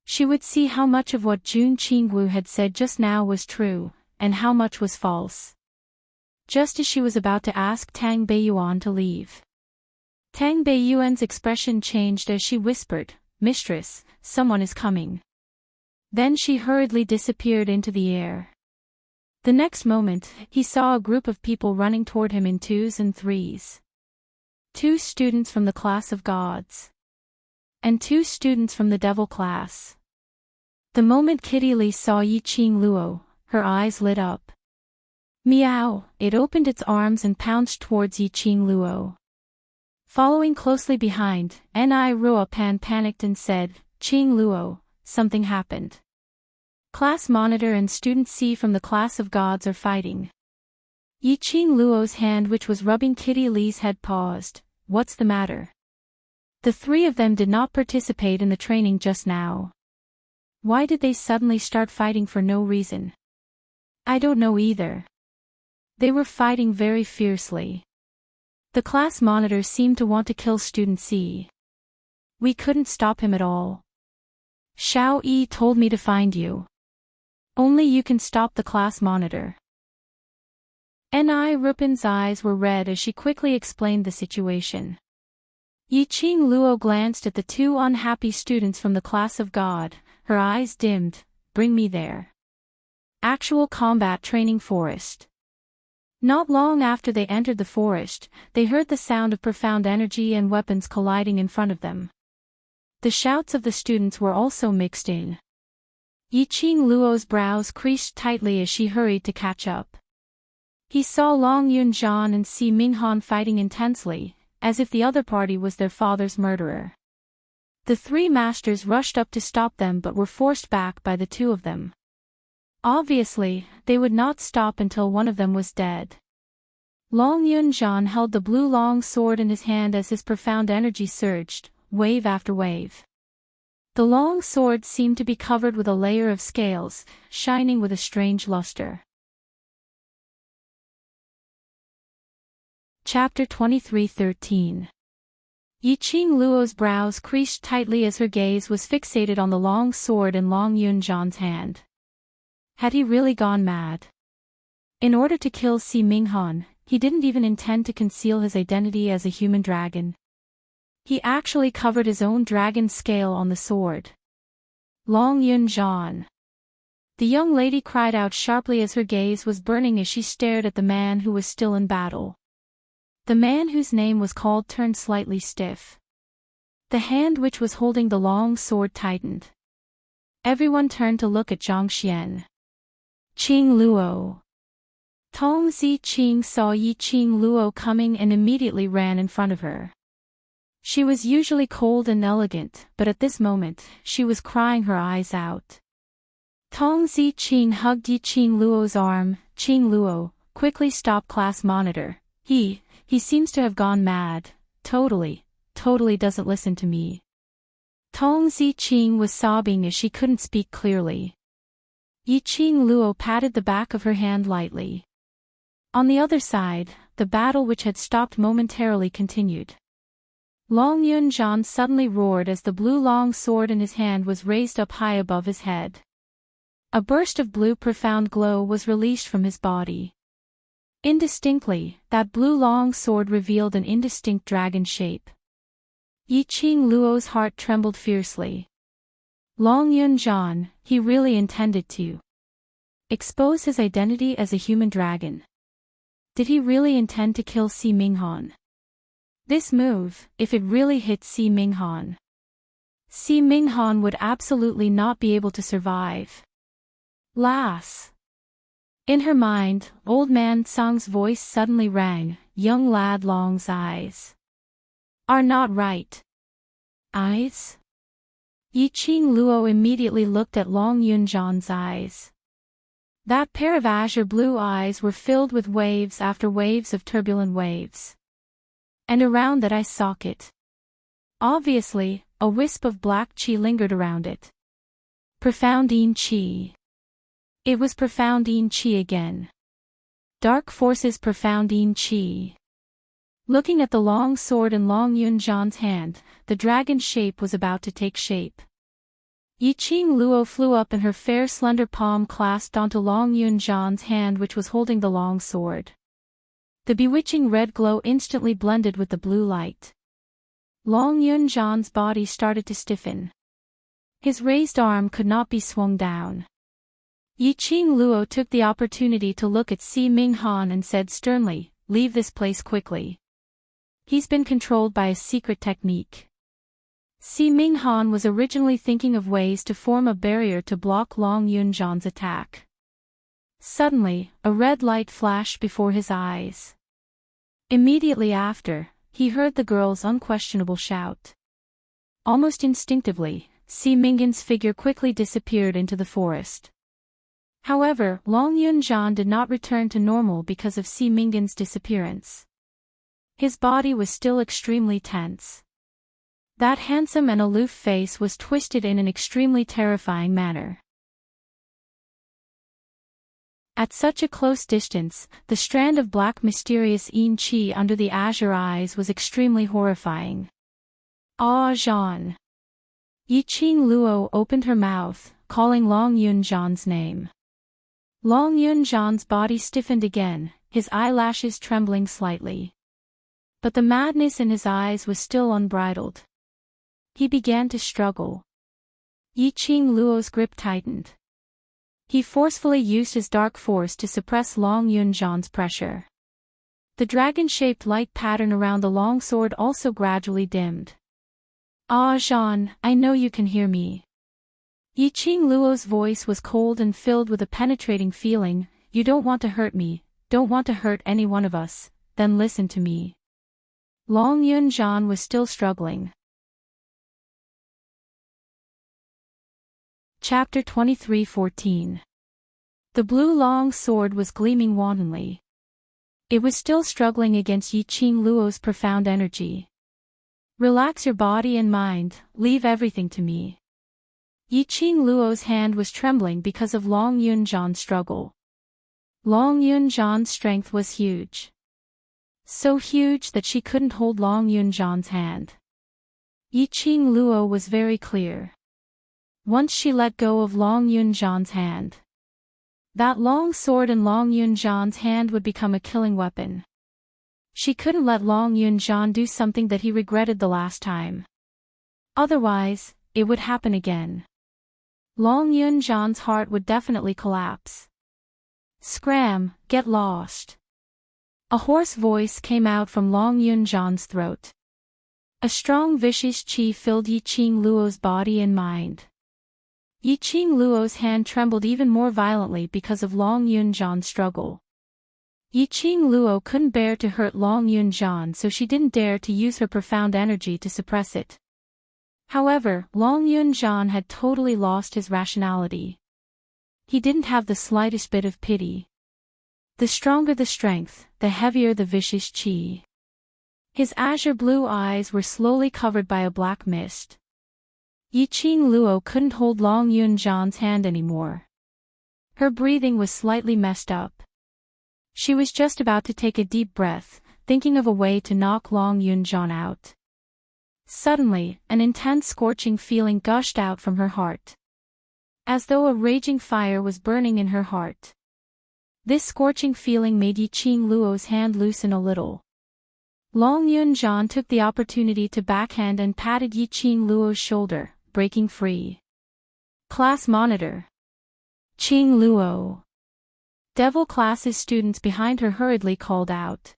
She would see how much of what Jun Qingwu had said just now was true, and how much was false. Just as she was about to ask Tang Beiyuan to leave. Tang Beiyuan's expression changed as she whispered, Mistress, someone is coming. Then she hurriedly disappeared into the air. The next moment, he saw a group of people running toward him in twos and threes. 2 students from the class of gods. And 2 students from the devil class. The moment Kitty Lee saw Yiqing Luo, her eyes lit up. Meow, it opened its arms and pounced towards Yiqing Luo. Following closely behind, Ni Ruopan panicked and said, Qing Luo, something happened. Class Monitor and Student C from the class of gods are fighting. Yi Qing Luo's hand, which was rubbing Kitty Lee's head, paused. What's the matter? The three of them did not participate in the training just now. Why did they suddenly start fighting for no reason? I don't know either. They were fighting very fiercely. The class monitor seemed to want to kill student C. We couldn't stop him at all. Xiao Yi told me to find you. Only you can stop the class monitor. Ni Rupin's eyes were red as she quickly explained the situation. Yi Qing Luo glanced at the two unhappy students from the class of God, her eyes dimmed. Bring me there. Actual combat training forest. Not long after they entered the forest, they heard the sound of profound energy and weapons colliding in front of them. The shouts of the students were also mixed in. Yi Qing Luo's brows creased tightly as she hurried to catch up. He saw Long Yunjian and Si Minghan fighting intensely, as if the other party was their father's murderer. The three masters rushed up to stop them but were forced back by the two of them. Obviously, they would not stop until one of them was dead. Long Yunjian held the blue long sword in his hand as his profound energy surged, wave after wave. The long sword seemed to be covered with a layer of scales, shining with a strange luster. Chapter 23:13. Yi Qing Luo's brows creased tightly as her gaze was fixated on the long sword in Long Yunjian's hand. Had he really gone mad? In order to kill Si Minghan, he didn't even intend to conceal his identity as a human dragon. He actually covered his own dragon scale on the sword. Long Yunjian. The young lady cried out sharply as her gaze was burning as she stared at the man who was still in battle. The man whose name was called turned slightly stiff. The hand which was holding the long sword tightened. Everyone turned to look at Zhang Xian. Qing Luo. Tong Zi Qing saw Yi Qing Luo coming and immediately ran in front of her. She was usually cold and elegant, but at this moment, she was crying her eyes out. Tong Zi Qing hugged Yi Qing Luo's arm. Qing Luo, quickly stop class monitor. He seems to have gone mad. Totally doesn't listen to me. Tong Zi Qing was sobbing as she couldn't speak clearly. Yi Qing Luo patted the back of her hand lightly. On the other side, the battle which had stopped momentarily continued. Long Yunjian suddenly roared as the blue long sword in his hand was raised up high above his head. A burst of blue profound glow was released from his body. Indistinctly, that blue long sword revealed an indistinct dragon shape. Yi Qing Luo's heart trembled fiercely. Long Yunjian, he really intended to expose his identity as a human dragon. Did he really intend to kill Si Minghan? This move, if it really hit Si Minghan would absolutely not be able to survive. Lass. In her mind, old man Tsang's voice suddenly rang. Young lad Long's eyes are not right. Eyes? Yi Qing Luo immediately looked at Long Yunjian's eyes. That pair of azure blue eyes were filled with waves after waves of turbulent waves. And around that eye socket, obviously, a wisp of black qi lingered around it. Profound yin qi. It was profound yin qi again. Dark forces profound yin qi. Looking at the long sword in Long Yunjian's hand, the dragon shape was about to take shape. Yi Qing Luo flew up and her fair slender palm clasped onto Long Yunjian's hand which was holding the long sword. The bewitching red glow instantly blended with the blue light. Long Yunjian's body started to stiffen. His raised arm could not be swung down. Yi Qing Luo took the opportunity to look at Si Minghan and said sternly, "Leave this place quickly. He's been controlled by a secret technique." Si Minghan was originally thinking of ways to form a barrier to block Long Yunjian's attack. Suddenly, a red light flashed before his eyes. Immediately after, he heard the girl's unquestionable shout. Almost instinctively, Si Minghan's figure quickly disappeared into the forest. However, Long Yunjian did not return to normal because of Si Minggan's disappearance. His body was still extremely tense. That handsome and aloof face was twisted in an extremely terrifying manner. At such a close distance, the strand of black mysterious yin qi under the azure eyes was extremely horrifying. Ah, Jean! Yiqing Luo opened her mouth, calling Long Yunjian's name. Long Yunjian's body stiffened again, his eyelashes trembling slightly. But the madness in his eyes was still unbridled. He began to struggle. Yiqing Luo's grip tightened. He forcefully used his dark force to suppress Long Yunjian's pressure. The dragon-shaped light pattern around the long sword also gradually dimmed. Ah, Jean, I know you can hear me. Yiqing Luo's voice was cold and filled with a penetrating feeling. You don't want to hurt me, don't want to hurt any one of us, then listen to me. Long Yunjian was still struggling. Chapter 23:14. The blue long sword was gleaming wantonly. It was still struggling against Yiqing Luo's profound energy. Relax your body and mind, leave everything to me. Yiqing Luo's hand was trembling because of Long Yunjian's struggle. Long Yunjian's strength was huge. So huge that she couldn't hold Long Yunjian's hand. Yiqing Luo was very clear. Once she let go of Long Yunjian's hand, that long sword in Long Yunjian's hand would become a killing weapon. She couldn't let Long Yunjian do something that he regretted the last time. Otherwise, it would happen again. Long Yunjian's heart would definitely collapse. Scram, get lost. A hoarse voice came out from Long Yunjian's throat. A strong vicious qi filled Yiqing Luo's body and mind. Yiqing Luo's hand trembled even more violently because of Long Yunjian's struggle. Yiqing Luo couldn't bear to hurt Long Yunjian, so she didn't dare to use her profound energy to suppress it. However, Long Yunjian had totally lost his rationality. He didn't have the slightest bit of pity. The stronger the strength, the heavier the vicious qi. His azure blue eyes were slowly covered by a black mist. Yiqing Luo couldn't hold Long Yunjian's hand anymore. Her breathing was slightly messed up. She was just about to take a deep breath, thinking of a way to knock Long Yunjian out. Suddenly, an intense scorching feeling gushed out from her heart. As though a raging fire was burning in her heart. This scorching feeling made Yiqing Luo's hand loosen a little. Long Yunjian took the opportunity to backhand and patted Yiqing Luo's shoulder, breaking free. Class monitor. Qing Luo. Devil class's students behind her hurriedly called out.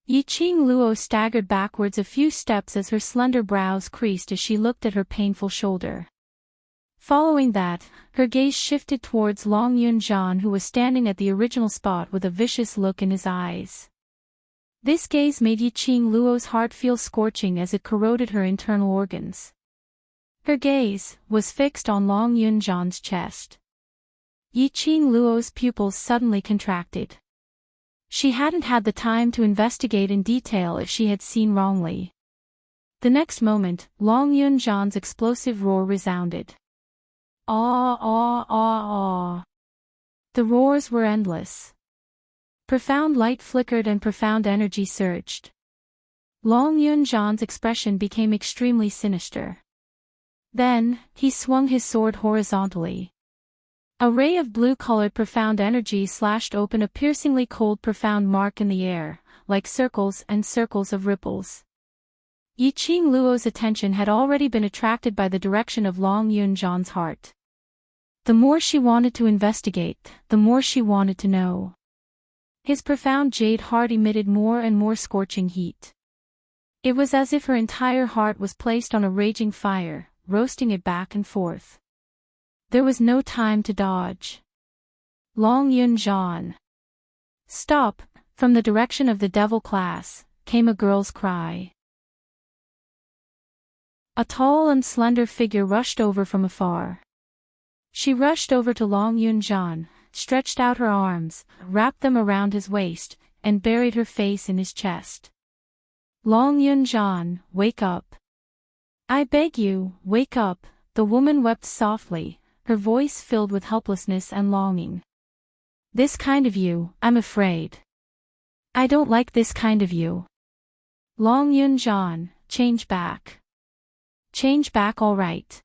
Yiqing Luo staggered backwards a few steps as her slender brows creased as she looked at her painful shoulder. Following that, her gaze shifted towards Long Yunjian, who was standing at the original spot with a vicious look in his eyes. This gaze made Yiqing Luo's heart feel scorching as it corroded her internal organs. Her gaze was fixed on Long Yunjian's chest. Yiqing Luo's pupils suddenly contracted. She hadn't had the time to investigate in detail if she had seen wrongly. The next moment, Long Yunjian's explosive roar resounded. Ah, ah, ah, ah. The roars were endless. Profound light flickered and profound energy surged. Long Yunjian's expression became extremely sinister. Then, he swung his sword horizontally. A ray of blue-colored profound energy slashed open a piercingly cold profound mark in the air, like circles and circles of ripples. Yiqing Luo's attention had already been attracted by the direction of Long Yunjian's heart. The more she wanted to investigate, the more she wanted to know. His profound jade heart emitted more and more scorching heat. It was as if her entire heart was placed on a raging fire, roasting it back and forth. There was no time to dodge. Long Yunjian. Stop! From the direction of the devil class, came a girl's cry. A tall and slender figure rushed over from afar. She rushed over to Long Yunjian, stretched out her arms, wrapped them around his waist, and buried her face in his chest. Long Yunjian, wake up. I beg you, wake up, the woman wept softly, her voice filled with helplessness and longing. This kind of you, I'm afraid. I don't like this kind of you. Long Yunjian, change back. Change back, all right.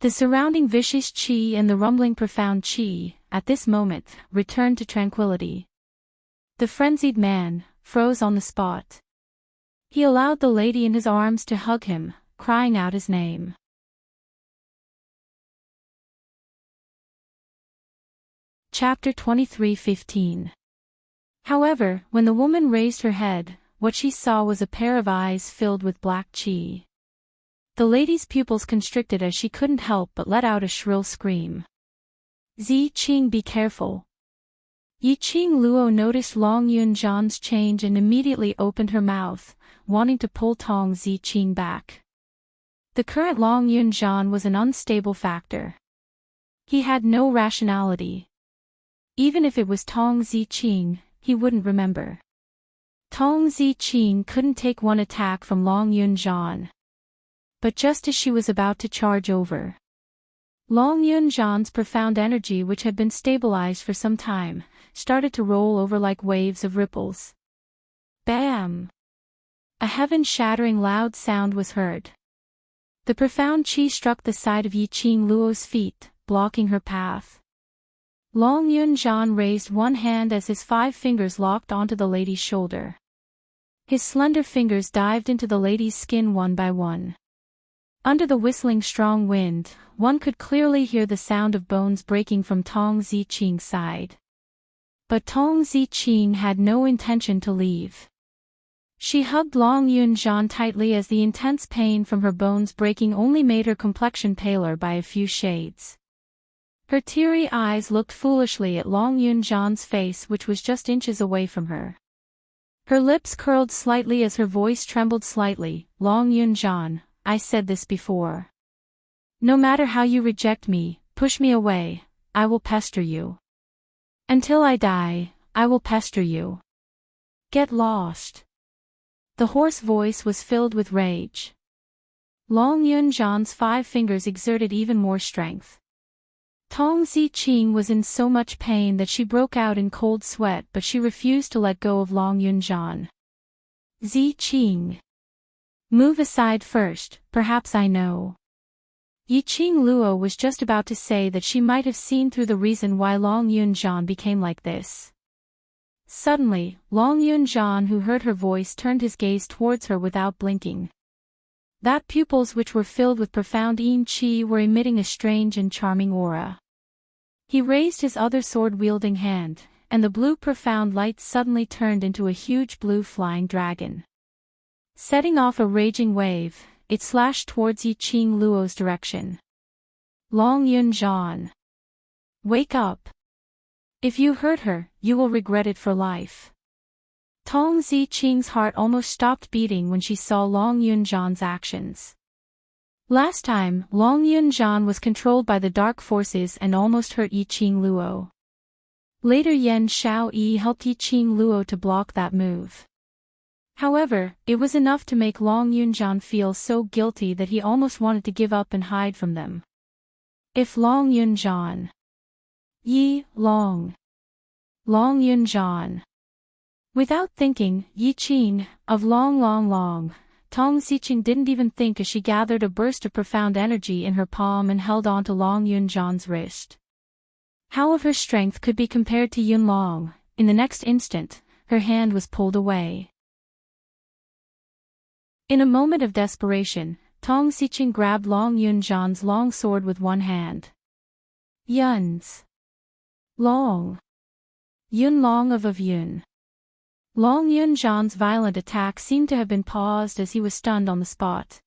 The surrounding vicious qi and the rumbling profound qi, at this moment, returned to tranquility. The frenzied man froze on the spot. He allowed the lady in his arms to hug him, crying out his name. Chapter 23:15. However, when the woman raised her head, what she saw was a pair of eyes filled with black qi. The lady's pupils constricted as she couldn't help but let out a shrill scream. Zi Qing, be careful. Yi Qing Luo noticed Long Yunjian's change and immediately opened her mouth, wanting to pull Tong Zi Qing back. The current Long Yunjian was an unstable factor. He had no rationality. Even if it was Tong Zi Qing, he wouldn't remember. Tong Zi Qing couldn't take one attack from Long Yunjian. But just as she was about to charge over, Long Yunjian's profound energy, which had been stabilized for some time, started to roll over like waves of ripples. Bam! A heaven-shattering loud sound was heard. The profound qi struck the side of Yi Qing Luo's feet, blocking her path. Long Yunjian raised one hand as his 5 fingers locked onto the lady's shoulder. His slender fingers dived into the lady's skin one by one. Under the whistling strong wind, one could clearly hear the sound of bones breaking from Tong Zi Qing's side. But Tong Zi Qing had no intention to leave. She hugged Long Yunjian tightly as the intense pain from her bones breaking only made her complexion paler by a few shades. Her teary eyes looked foolishly at Long Yunjian's face, which was just inches away from her. Her lips curled slightly as her voice trembled slightly. Long Yunjian, I said this before. No matter how you reject me, push me away, I will pester you. Until I die, I will pester you. Get lost. The hoarse voice was filled with rage. Long Yunjian's 5 fingers exerted even more strength. Tong Zi Qing was in so much pain that she broke out in cold sweat, but she refused to let go of Long Yunjian. Zi Qing. Move aside first, perhaps I know. Yi Qing Luo was just about to say that she might have seen through the reason why Long Yunjian became like this. Suddenly, Long Yunjian, who heard her voice, turned his gaze towards her without blinking. That pupils which were filled with profound yin qi were emitting a strange and charming aura. He raised his other sword-wielding hand, and the blue profound light suddenly turned into a huge blue flying dragon. Setting off a raging wave, it slashed towards Yi Qing Luo's direction. Long Yunjian. Wake up. If you hurt her, you will regret it for life. Tong Zi Qing's heart almost stopped beating when she saw Long Yunjian's actions. Last time, Long Yunjian was controlled by the dark forces and almost hurt Yi Qing Luo. Later Yan Xiao Yi helped Yi Qing Luo to block that move. However, it was enough to make Long Yunjian feel so guilty that he almost wanted to give up and hide from them. If Long Yunjian. Yi, Long. Long Yunjian. Without thinking, Yi Qing, of Long, Tong Zi Qing didn't even think as she gathered a burst of profound energy in her palm and held on to Long Yunjian's wrist. How of her strength could be compared to Yun Long? In the next instant, her hand was pulled away. In a moment of desperation, Tong Zi Qing grabbed Long Yunjian's long sword with one hand. Yun's. Long. Yun Long of Yun. Long Yunjian's violent attack seemed to have been paused as he was stunned on the spot.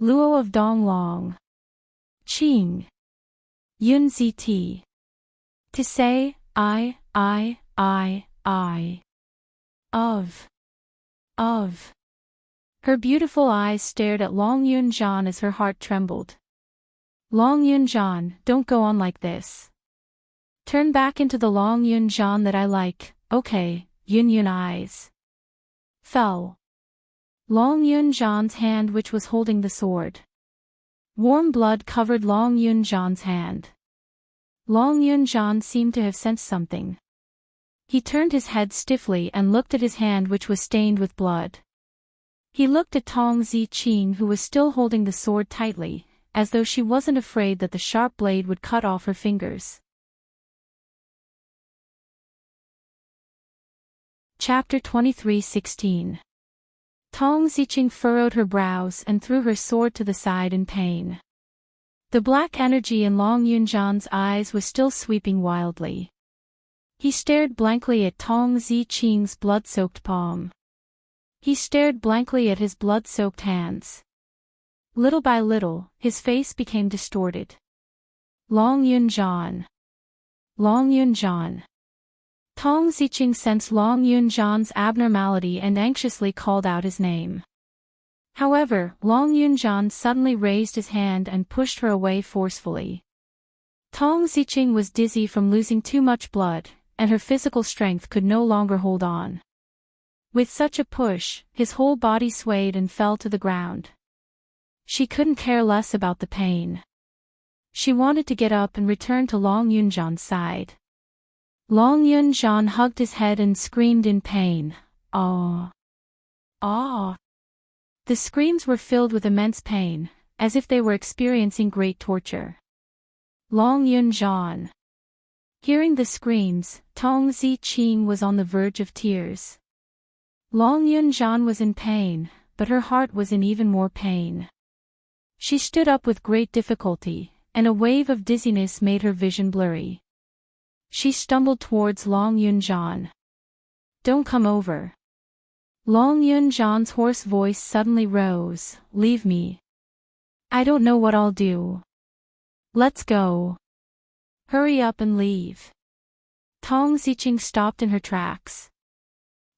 Luo of Dong Long. Qing. Yun Zt. To say, I. Of. Her beautiful eyes stared at Long Yunjian as her heart trembled. Long Yunjan, don't go on like this. Turn back into the Long Yunjan that I like, okay, Yun eyes. Fell. Long Yunjan's hand which was holding the sword. Warm blood covered Long Yunjan's hand. Long Yunjan seemed to have sensed something. He turned his head stiffly and looked at his hand which was stained with blood. He looked at Tong Ziqing who was still holding the sword tightly, as though she wasn't afraid that the sharp blade would cut off her fingers. Chapter 23:16. Tong Ziqing furrowed her brows and threw her sword to the side in pain. The black energy in Long Yunjan's eyes was still sweeping wildly. He stared blankly at Tong Ziqing's blood-soaked palm. He stared blankly at his blood-soaked hands. Little by little, his face became distorted. Long Yunjan. Long Yunjan. Tong Ziqing sensed Long Yunjan's abnormality and anxiously called out his name. However, Long Yunjan suddenly raised his hand and pushed her away forcefully. Tong Ziqing was dizzy from losing too much blood, and her physical strength could no longer hold on. With such a push, his whole body swayed and fell to the ground. She couldn't care less about the pain. She wanted to get up and return to Long Yunjan's side. Long Yunjan hugged his head and screamed in pain, "Ah! Ah!" The screams were filled with immense pain, as if they were experiencing great torture. Long Yunjan. Hearing the screams, Tong Ziqing was on the verge of tears. Long Yunjan was in pain, but her heart was in even more pain. She stood up with great difficulty, and a wave of dizziness made her vision blurry. She stumbled towards Long Yunjan. "Don't come over." Long Yunjan's hoarse voice suddenly rose, "Leave me. I don't know what I'll do. Let's go. Hurry up and leave." Tong Ziqing stopped in her tracks.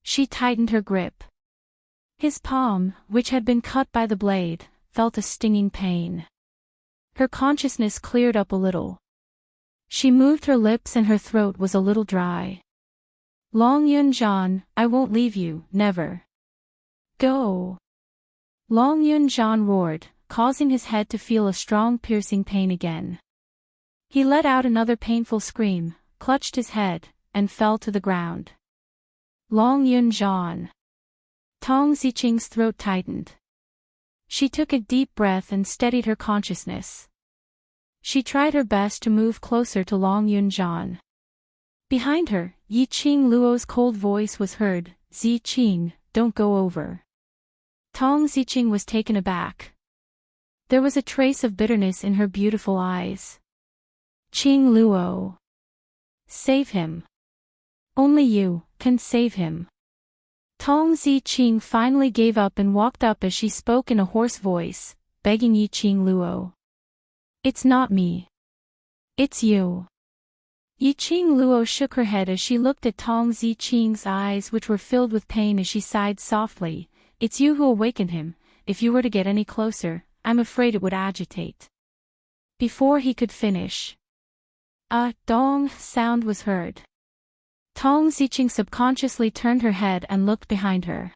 She tightened her grip. His palm, which had been cut by the blade, felt a stinging pain. Her consciousness cleared up a little. She moved her lips and her throat was a little dry. "Long Yunjan, I won't leave you, never. Go." Long Yunjan roared, causing his head to feel a strong piercing pain again. He let out another painful scream, clutched his head, and fell to the ground. Long Yunjan. Tong Ziqing's throat tightened. She took a deep breath and steadied her consciousness. She tried her best to move closer to Long Yunjan. Behind her, Yiqing Luo's cold voice was heard, "Ziqing, don't go over." Tong Ziqing was taken aback. There was a trace of bitterness in her beautiful eyes. "Qing Luo. Save him. Only you can save him." Tong Ziqing finally gave up and walked up as she spoke in a hoarse voice, begging Yiqing Luo. "It's not me. It's you." Yiqing Luo shook her head as she looked at Tong Ziqing's eyes which were filled with pain as she sighed softly, "It's you who awakened him. If you were to get any closer, I'm afraid it would agitate." Before he could finish, a dong sound was heard. Tong Ziqing subconsciously turned her head and looked behind her.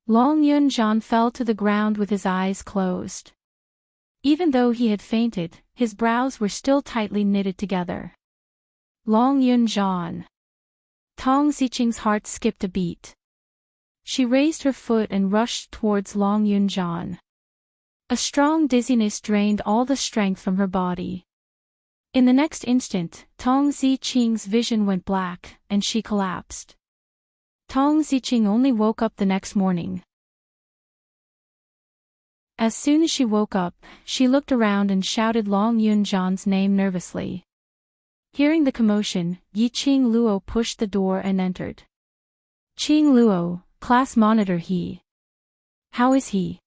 Long Yunjan fell to the ground with his eyes closed. Even though he had fainted, his brows were still tightly knitted together. Long Yunjan. Tong Ziqing's heart skipped a beat. She raised her foot and rushed towards Long Yunjan. A strong dizziness drained all the strength from her body. In the next instant, Tong Ziqing's vision went black, and she collapsed. Tong Ziqing only woke up the next morning. As soon as she woke up, she looked around and shouted Long Yunjan's name nervously. Hearing the commotion, Yiqing Luo pushed the door and entered. "Qing Luo, class monitor he. How is he?"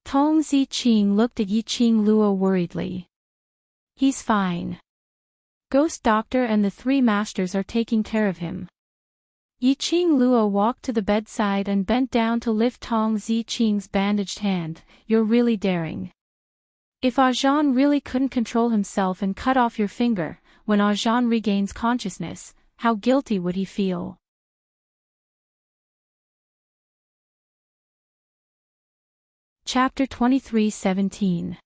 Tong Ziqing looked at Yiqing Luo worriedly. "He's fine. Ghost Doctor and the 3 masters are taking care of him." Yiqing Luo walked to the bedside and bent down to lift Tong Ziqing's bandaged hand. "You're really daring." If Ajahn really couldn't control himself and cut off your finger, when Ajahn regains consciousness, how guilty would he feel? Chapter 23:17.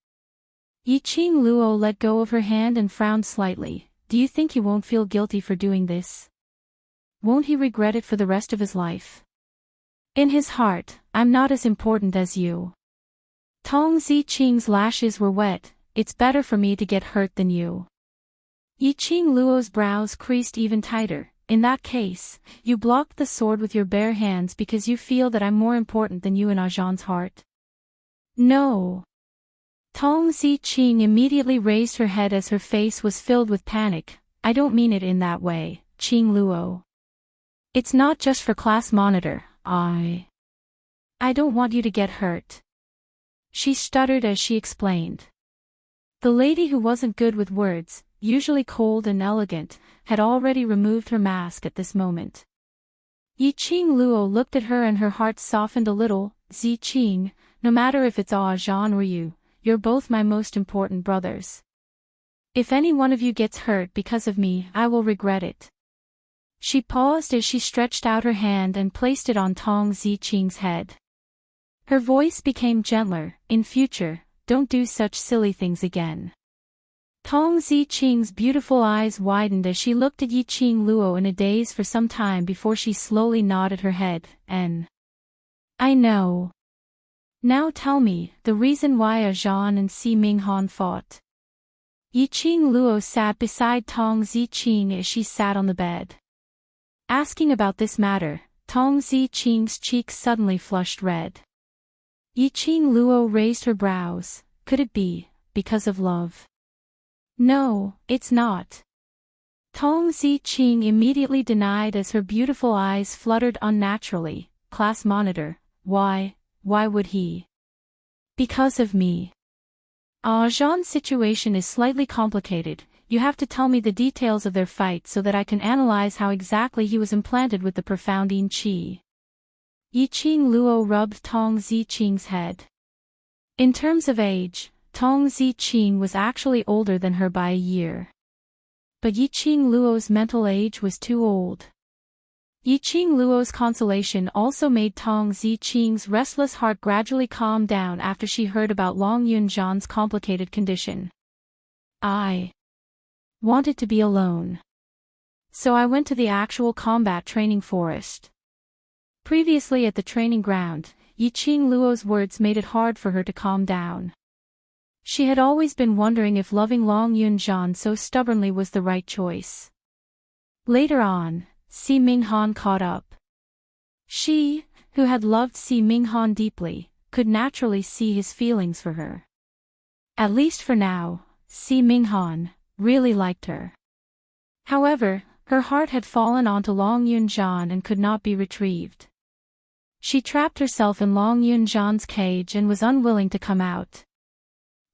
Yiqing Luo let go of her hand and frowned slightly. Do you think he won't feel guilty for doing this? Won't he regret it for the rest of his life? In his heart, I'm not as important as you. Tong Ziqing's lashes were wet. It's better for me to get hurt than you. Yiqing Luo's brows creased even tighter. In that case, you blocked the sword with your bare hands because you feel that I'm more important than you in Ajahn's heart? No. Tong Ziqing immediately raised her head as her face was filled with panic. I don't mean it in that way, Qing Luo. It's not just for class monitor. I don't want you to get hurt. She stuttered as she explained. The lady who wasn't good with words, usually cold and elegant, had already removed her mask at this moment. Yiqing Luo looked at her and her heart softened a little. Ziqing, no matter if it's Ajahn or you, you're both my most important brothers. If any one of you gets hurt because of me, I will regret it. She paused as she stretched out her hand and placed it on Tong Ziqing's head. Her voice became gentler. In future, don't do such silly things again. Tong Ziqing's beautiful eyes widened as she looked at Yiqing Luo in a daze for some time before she slowly nodded her head. I know. Now tell me, the reason why Ajahn and Si Minghan fought. Yiqing Luo sat beside Tong Ziqing as she sat on the bed. Asking about this matter, Tong Ziqing's cheeks suddenly flushed red. Yiqing Luo raised her brows. Could it be because of love? No, it's not. Tong Ziqing immediately denied as her beautiful eyes fluttered unnaturally. Class monitor, why would he? Because of me. Ajah's situation is slightly complicated. You have to tell me the details of their fight so that I can analyze how exactly he was implanted with the profound yin qi. Yiqing Luo rubbed Tong Ziqing's head. In terms of age, Tong Ziqing was actually older than her by a year. But Yiqing Luo's mental age was too old. Yiqing Luo's consolation also made Tong Ziqing's restless heart gradually calm down after she heard about Long Yunzhan's complicated condition. I wanted to be alone. So I went to the actual combat training forest. Previously at the training ground, Yiqing Luo's words made it hard for her to calm down. She had always been wondering if loving Long Yunzhan so stubbornly was the right choice. Later on, Si Minghan caught up. She, who had loved Si Minghan deeply, could naturally see his feelings for her. At least for now, Si Minghan really liked her. However, her heart had fallen onto Long Yunzhan and could not be retrieved. She trapped herself in Long Yunzhan's cage and was unwilling to come out.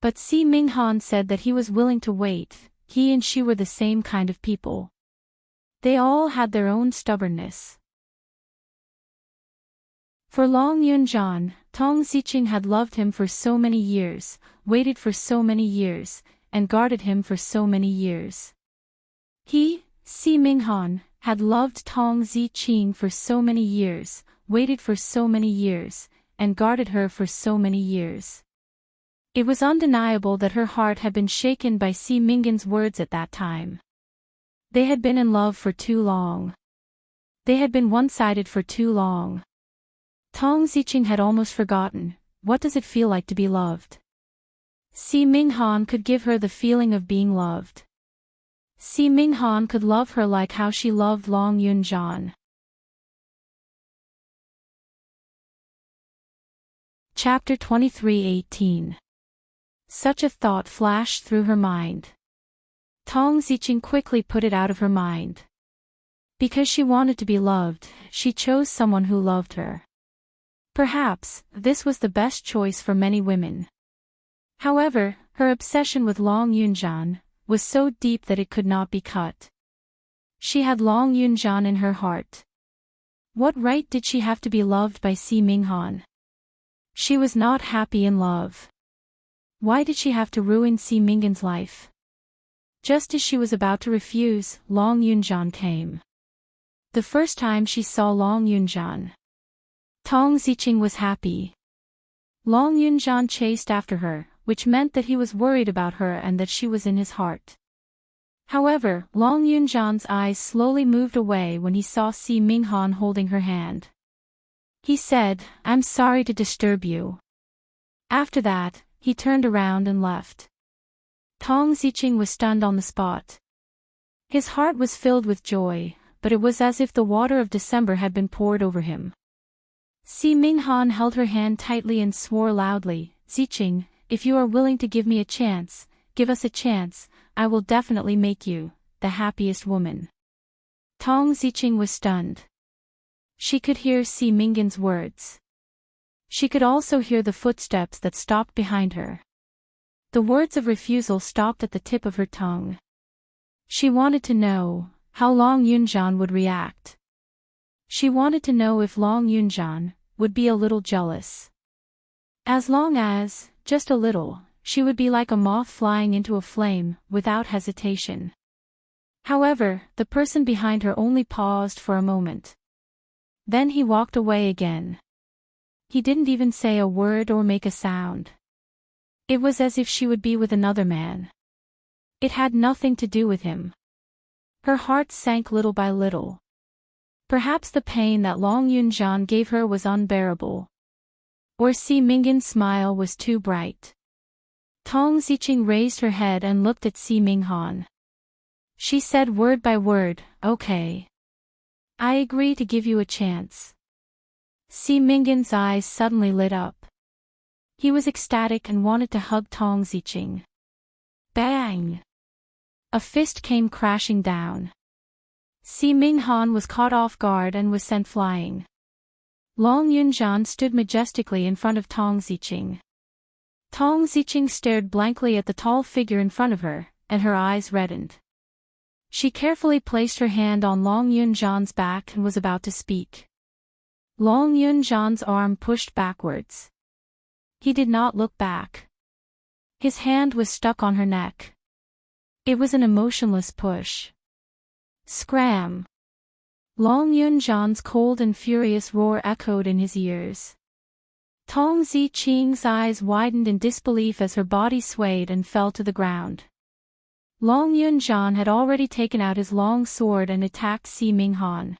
But Si Minghan said that he was willing to wait. He and she were the same kind of people. They all had their own stubbornness. For Long Yunzhan, Tong Ziqing had loved him for so many years, waited for so many years, and guarded him for so many years. He, Si Minghan, had loved Tong Ziqing for so many years, waited for so many years, and guarded her for so many years. It was undeniable that her heart had been shaken by Si Minghan's words at that time. They had been in love for too long. They had been one-sided for too long. Tong Ziqing had almost forgotten, what does it feel like to be loved? Si Minghan could give her the feeling of being loved. Si Minghan could love her like how she loved Long Yunzhan. Chapter 23:18. Such a thought flashed through her mind. Tong Ziqing quickly put it out of her mind. Because she wanted to be loved, she chose someone who loved her. Perhaps, this was the best choice for many women. However, her obsession with Long Yunzhan was so deep that it could not be cut. She had Long Yunzhan in her heart. What right did she have to be loved by Si Minghan? She was not happy in love. Why did she have to ruin Si Mingan's life? Just as she was about to refuse, Long Yunjian came. The first time she saw Long Yunjian, Tong Ziqing was happy. Long Yunjian chased after her, which meant that he was worried about her and that she was in his heart. However, Long Yunjian's eyes slowly moved away when he saw Si Minghan holding her hand. He said, "I'm sorry to disturb you." After that, he turned around and left. Tong Ziqing was stunned on the spot. His heart was filled with joy, but it was as if the water of December had been poured over him. Si Minghan held her hand tightly and swore loudly, "Ziqing, if you are willing to give me a chance, give us a chance, I will definitely make you the happiest woman." Tong Ziqing was stunned. She could hear Si Mingan's words. She could also hear the footsteps that stopped behind her. The words of refusal stopped at the tip of her tongue. She wanted to know how Long Yunjian would react. She wanted to know if Long Yunjian would be a little jealous. As long as, just a little, she would be like a moth flying into a flame, without hesitation. However, the person behind her only paused for a moment. Then he walked away again. He didn't even say a word or make a sound. It was as if she would be with another man. It had nothing to do with him. Her heart sank little by little. Perhaps the pain that Long Yunjian gave her was unbearable. Or Si Mingan's smile was too bright. Tong Ziqing raised her head and looked at Si Minghan. She said word by word, "Okay. I agree to give you a chance." Si Mingan's eyes suddenly lit up. He was ecstatic and wanted to hug Tong Ziqing. Bang! A fist came crashing down. Si Minghan was caught off guard and was sent flying. Long Yunjian stood majestically in front of Tong Ziqing. Tong Ziqing stared blankly at the tall figure in front of her, and her eyes reddened. She carefully placed her hand on Long Yunjian's back and was about to speak. Long Yunjian's arm pushed backwards. He did not look back. His hand was stuck on her neck. It was an emotionless push. Scram! Long Yunjian's cold and furious roar echoed in his ears. Tong Ziqing's eyes widened in disbelief as her body swayed and fell to the ground. Long Yunjian had already taken out his long sword and attacked Si Minghan.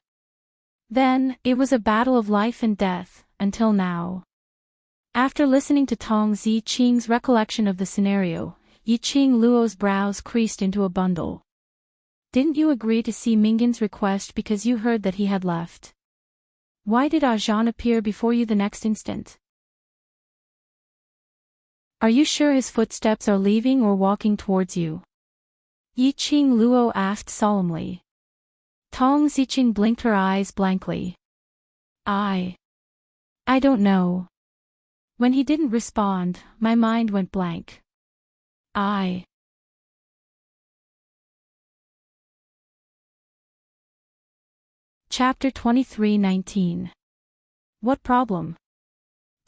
Then, it was a battle of life and death, until now. After listening to Tong Ziqing's recollection of the scenario, Yiqing Luo's brows creased into a bundle. "Didn't you agree to Si Mingan's request because you heard that he had left? Why did Zhan appear before you the next instant? Are you sure his footsteps are leaving or walking towards you?" Yiqing Luo asked solemnly. Tong Ziqing blinked her eyes blankly. I don't know. When he didn't respond, my mind went blank. Chapter 23:19. What problem?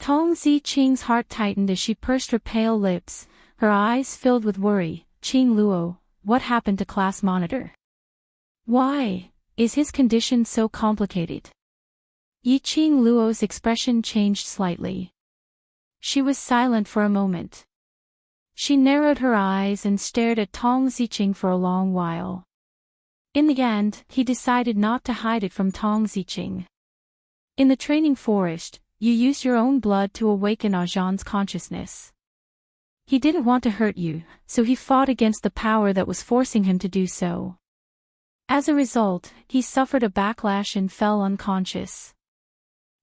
Tong Ziqing's heart tightened as she pursed her pale lips, her eyes filled with worry. "Qing Luo, what happened to class monitor? Why is his condition so complicated?" Yiqing Luo's expression changed slightly. She was silent for a moment. She narrowed her eyes and stared at Tong Ziqing for a long while. In the end, he decided not to hide it from Tong Ziqing. "In the training forest, you used your own blood to awaken Zhan's consciousness. He didn't want to hurt you, so he fought against the power that was forcing him to do so. As a result, he suffered a backlash and fell unconscious."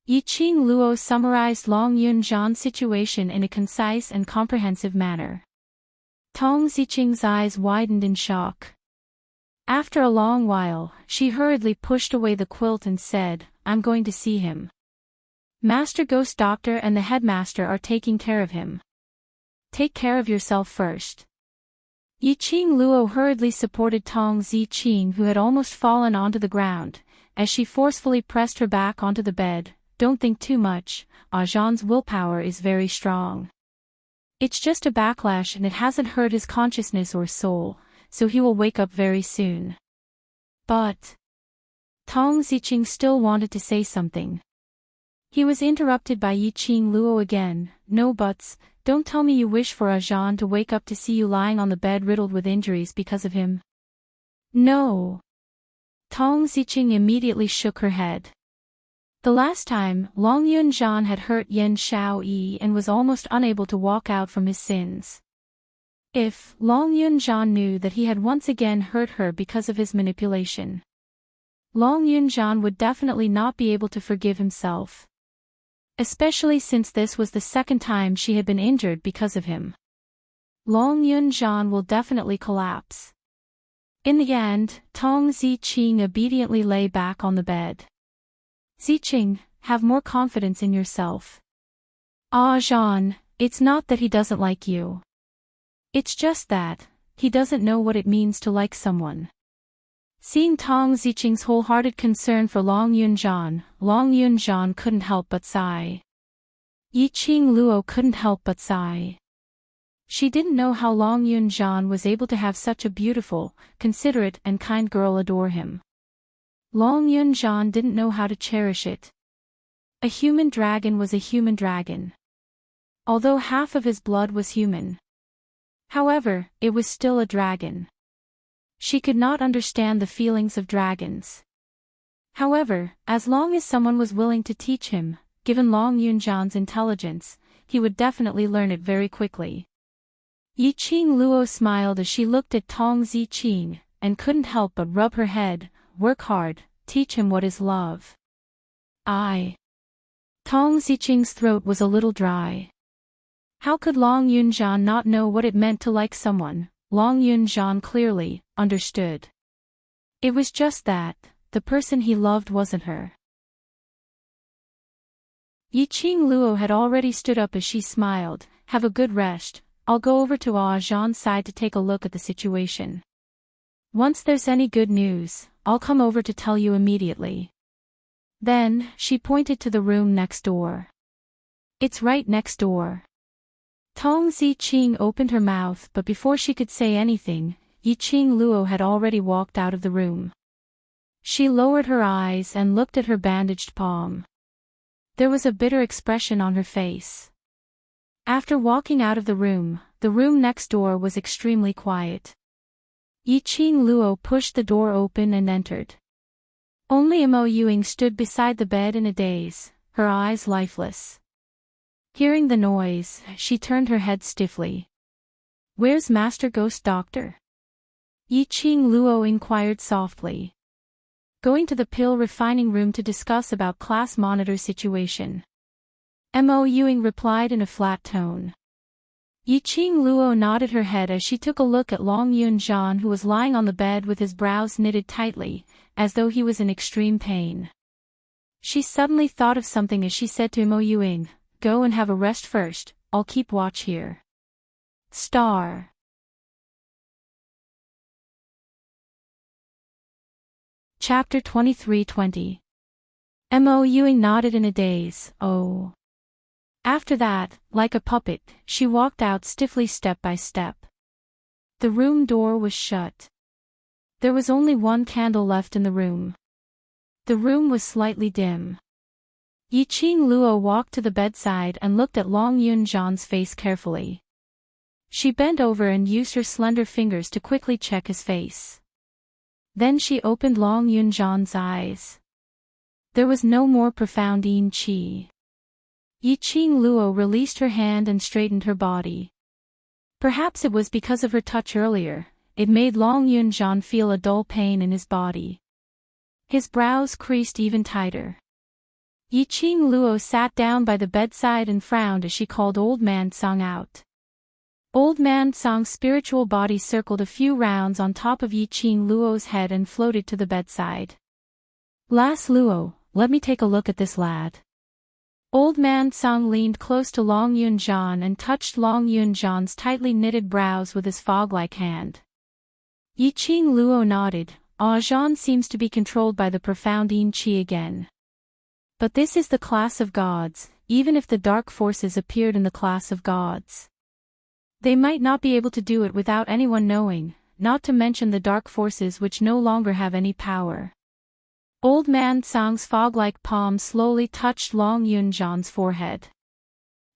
Yiqing Luo summarized Long Yunjian's situation in a concise and comprehensive manner. Tong Ziqing's eyes widened in shock. After a long while, she hurriedly pushed away the quilt and said, "I'm going to see him. Master Ghost Doctor and the headmaster are taking care of him. Take care of yourself first." Yiqing Luo hurriedly supported Tong Ziqing, who had almost fallen onto the ground, as she forcefully pressed her back onto the bed. "Don't think too much, Zhan's willpower is very strong. It's just a backlash and it hasn't hurt his consciousness or soul, so he will wake up very soon. But Tong Ziqing still wanted to say something. He was interrupted by Yiqing Luo again. No buts, don't tell me you wish for Ajahn to wake up to see you lying on the bed riddled with injuries because of him. No. Tong Ziqing immediately shook her head. The last time, Long Yunzhan had hurt Yen Xiaoyi and was almost unable to walk out from his sins. If Long Yunzhan knew that he had once again hurt her because of his manipulation, Long Yunzhan would definitely not be able to forgive himself. Especially since this was the second time she had been injured because of him. Long Yunzhan will definitely collapse. In the end, Tong Ziqing obediently lay back on the bed. Ziqing, have more confidence in yourself. Ajahn, it's not that he doesn't like you. It's just that he doesn't know what it means to like someone. Seeing Tong Ziqing's wholehearted concern for Long Yunzhan couldn't help but sigh. Yiqing Luo couldn't help but sigh. She didn't know how Long Yunzhan was able to have such a beautiful, considerate and kind girl adore him. Long Yunzhan didn't know how to cherish it. A human dragon was a human dragon. Although half of his blood was human. However, it was still a dragon. She could not understand the feelings of dragons. However, as long as someone was willing to teach him, given Long Yunzhan's intelligence, he would definitely learn it very quickly. Yiqing Luo smiled as she looked at Tong Ziqing, and couldn't help but rub her head. Work hard, teach him what is love. Tong Ziqing's throat was a little dry. How could Long Yunzhan not know what it meant to like someone? Long Yunzhan clearly understood. It was just that the person he loved wasn't her. Yiqing Luo had already stood up as she smiled. Have a good rest. I'll go over to Ajah's side to take a look at the situation. Once there's any good news, I'll come over to tell you immediately. Then, she pointed to the room next door. It's right next door. Tong Ziqing opened her mouth, but before she could say anything, Yiqing Luo had already walked out of the room. She lowered her eyes and looked at her bandaged palm. There was a bitter expression on her face. After walking out of the room next door was extremely quiet. Yiqing Luo pushed the door open and entered. Only Mo Yuing stood beside the bed in a daze, her eyes lifeless. Hearing the noise, she turned her head stiffly. Where's Master Ghost Doctor? Yiqing Luo inquired softly. Going to the pill refining room to discuss about class monitor situation. Mo Yuing replied in a flat tone. Yiqing Luo nodded her head as she took a look at Long Yunzhan, who was lying on the bed with his brows knitted tightly, as though he was in extreme pain. She suddenly thought of something as she said to Mo Yuing, go and have a rest first, I'll keep watch here. Star. Chapter 23:20. Mo Yuing nodded in a daze. Oh. After that, like a puppet, she walked out stiffly step by step. The room door was shut. There was only one candle left in the room. The room was slightly dim. Yiqing Luo walked to the bedside and looked at Long Yunzhan's face carefully. She bent over and used her slender fingers to quickly check his face. Then she opened Long Yunzhan's eyes. There was no more profound yin qi. Yiqing Luo released her hand and straightened her body. Perhaps it was because of her touch earlier, it made Long Yunzhan feel a dull pain in his body. His brows creased even tighter. Yiqing Luo sat down by the bedside and frowned as she called Old Man Tsang out. Old Man Tsang's spiritual body circled a few rounds on top of Yiqing Luo's head and floated to the bedside. Las Luo, let me take a look at this lad. Old Man Tsang leaned close to Long Yunzhan and touched Long Yunzhan's tightly knitted brows with his fog-like hand. Yiqing Luo nodded. Ajahn seems to be controlled by the profound yin qi again. But this is the class of gods, even if the dark forces appeared in the class of gods. They might not be able to do it without anyone knowing, not to mention the dark forces which no longer have any power. Old Man Sang's fog-like palm slowly touched Long Yunjan's forehead.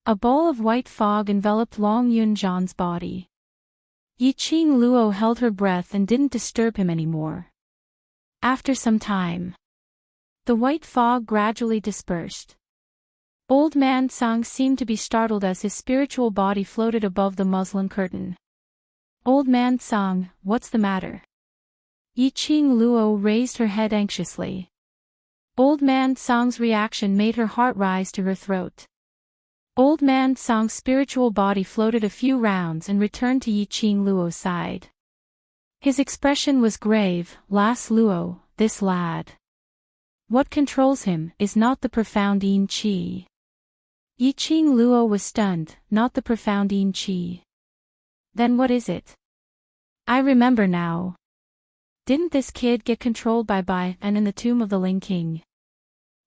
A ball of white fog enveloped Long Yunjan's body. Yiqing Luo held her breath and didn't disturb him anymore. After some time, the white fog gradually dispersed. Old Man Sang seemed to be startled as his spiritual body floated above the muslin curtain. Old Man Sang, what's the matter? Yiqing Luo raised her head anxiously. Old Man Sang's reaction made her heart rise to her throat. Old Man Sang's spiritual body floated a few rounds and returned to Yiqing Luo's side. His expression was grave. Las Luo, this lad. What controls him is not the profound yin qi. Yiqing Luo was stunned, not the profound yin qi. Then what is it? I remember now. Didn't this kid get controlled by Bai and in the tomb of the Ling King?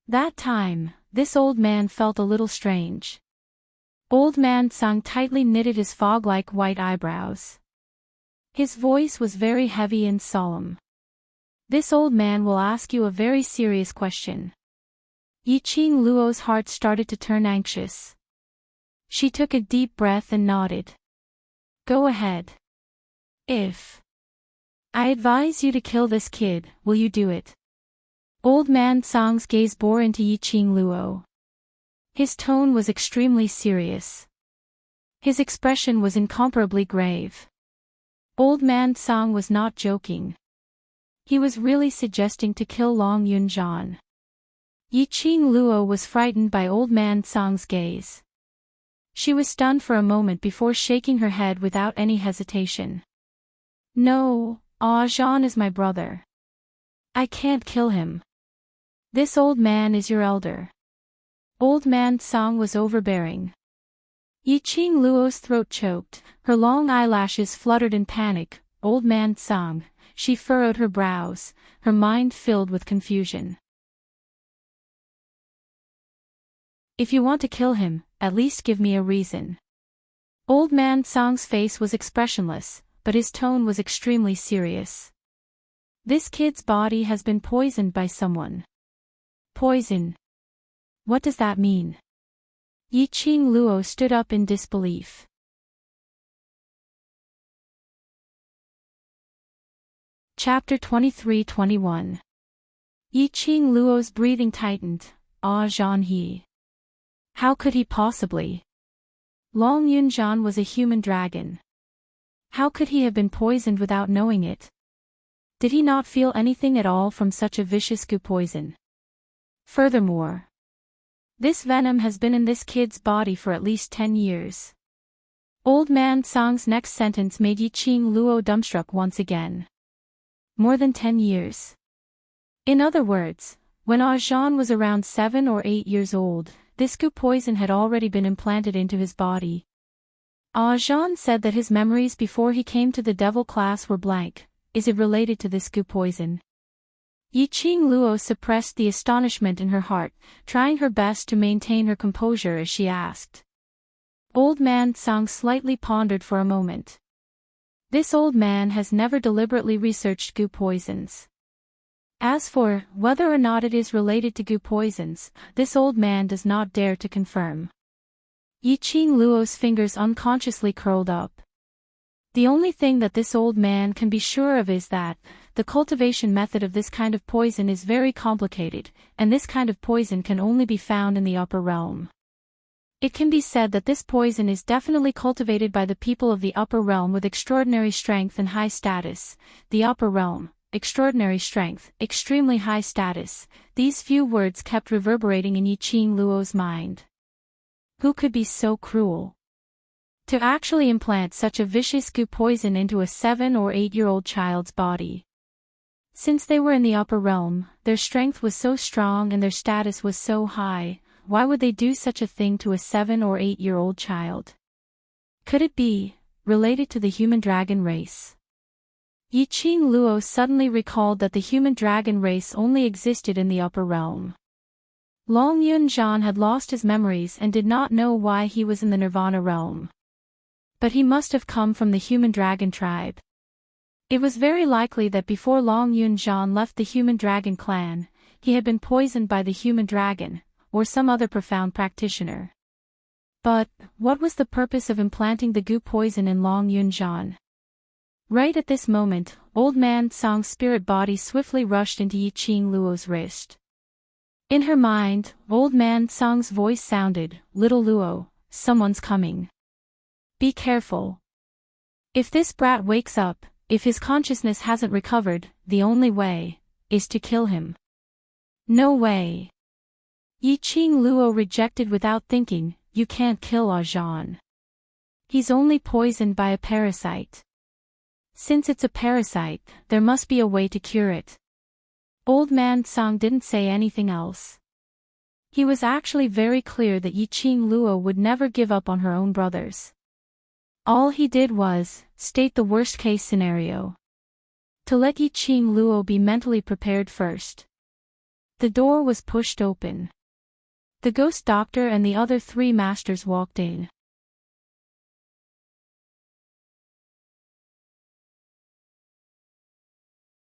That time, this old man felt a little strange. Old Man Sang tightly knitted his fog-like white eyebrows. His voice was very heavy and solemn. This old man will ask you a very serious question. Yiqing Luo's heart started to turn anxious. She took a deep breath and nodded. Go ahead. If I advise you to kill this kid, will you do it? Old Man Sang's gaze bore into Yiqing Luo. His tone was extremely serious. His expression was incomparably grave. Old Man Sang was not joking. He was really suggesting to kill Long Yunjan. Yiqing Luo was frightened by Old Man Sang's gaze. She was stunned for a moment before shaking her head without any hesitation. No, Zhan is my brother. I can't kill him. This old man is your elder. Old Man Sang was overbearing. Yiqing Luo's throat choked, her long eyelashes fluttered in panic. Old Man Sang, she furrowed her brows, her mind filled with confusion. If you want to kill him, at least give me a reason. Old Man Sang's face was expressionless, but his tone was extremely serious. This kid's body has been poisoned by someone. Poison. What does that mean? Yiqing Luo stood up in disbelief. Chapter 23-21. Yiqing Luo's breathing tightened. Zhan he. How could he possibly? Long Yunjan was a human dragon. How could he have been poisoned without knowing it? Did he not feel anything at all from such a vicious goo poison? Furthermore, this venom has been in this kid's body for at least 10 years. Old Man Sang's next sentence made Yiqing Luo dumbstruck once again. More than 10 years. In other words, when Zhan was around 7 or 8 years old, this goo poison had already been implanted into his body. Zhan said that his memories before he came to the devil class were blank. Is it related to this goo poison? Yiqing Luo suppressed the astonishment in her heart, trying her best to maintain her composure as she asked. Old Man Sang slightly pondered for a moment. This old man has never deliberately researched goo poisons. As for whether or not it is related to goo poisons, this old man does not dare to confirm. Yiqing Luo's fingers unconsciously curled up. The only thing that this old man can be sure of is that the cultivation method of this kind of poison is very complicated, and this kind of poison can only be found in the upper realm. It can be said that this poison is definitely cultivated by the people of the upper realm with extraordinary strength and high status. The upper realm, extraordinary strength, extremely high status. These few words kept reverberating in Yiqing Luo's mind. Who could be so cruel? To actually implant such a vicious goo poison into a 7 or 8-year-old child's body. Since they were in the upper realm, their strength was so strong and their status was so high, why would they do such a thing to a 7 or 8-year-old child? Could it be related to the human dragon race? Yiqing Luo suddenly recalled that the human dragon race only existed in the upper realm. Long Yunjan had lost his memories and did not know why he was in the nirvana realm. But he must have come from the human dragon tribe. It was very likely that before long Yun Zhan left the human dragon clan, he had been poisoned by the human dragon, or some other profound practitioner. But, what was the purpose of implanting the goo poison in Long Yun Zhan? Right at this moment, Old Man Tsang's spirit body swiftly rushed into Yi Qing Luo's wrist. In her mind, Old Man Tsang's voice sounded, "Little Luo, someone's coming. Be careful. If this brat wakes up, if his consciousness hasn't recovered, the only way is to kill him." No way. Yi Qing Luo rejected without thinking, "You can't kill Zhan. He's only poisoned by a parasite. Since it's a parasite, there must be a way to cure it." Old Man Tsang didn't say anything else. He was actually very clear that Yi Qing Luo would never give up on her own brothers. All he did was state the worst-case scenario. To let Yi Qing Luo be mentally prepared first. The door was pushed open. The ghost doctor and the other three masters walked in.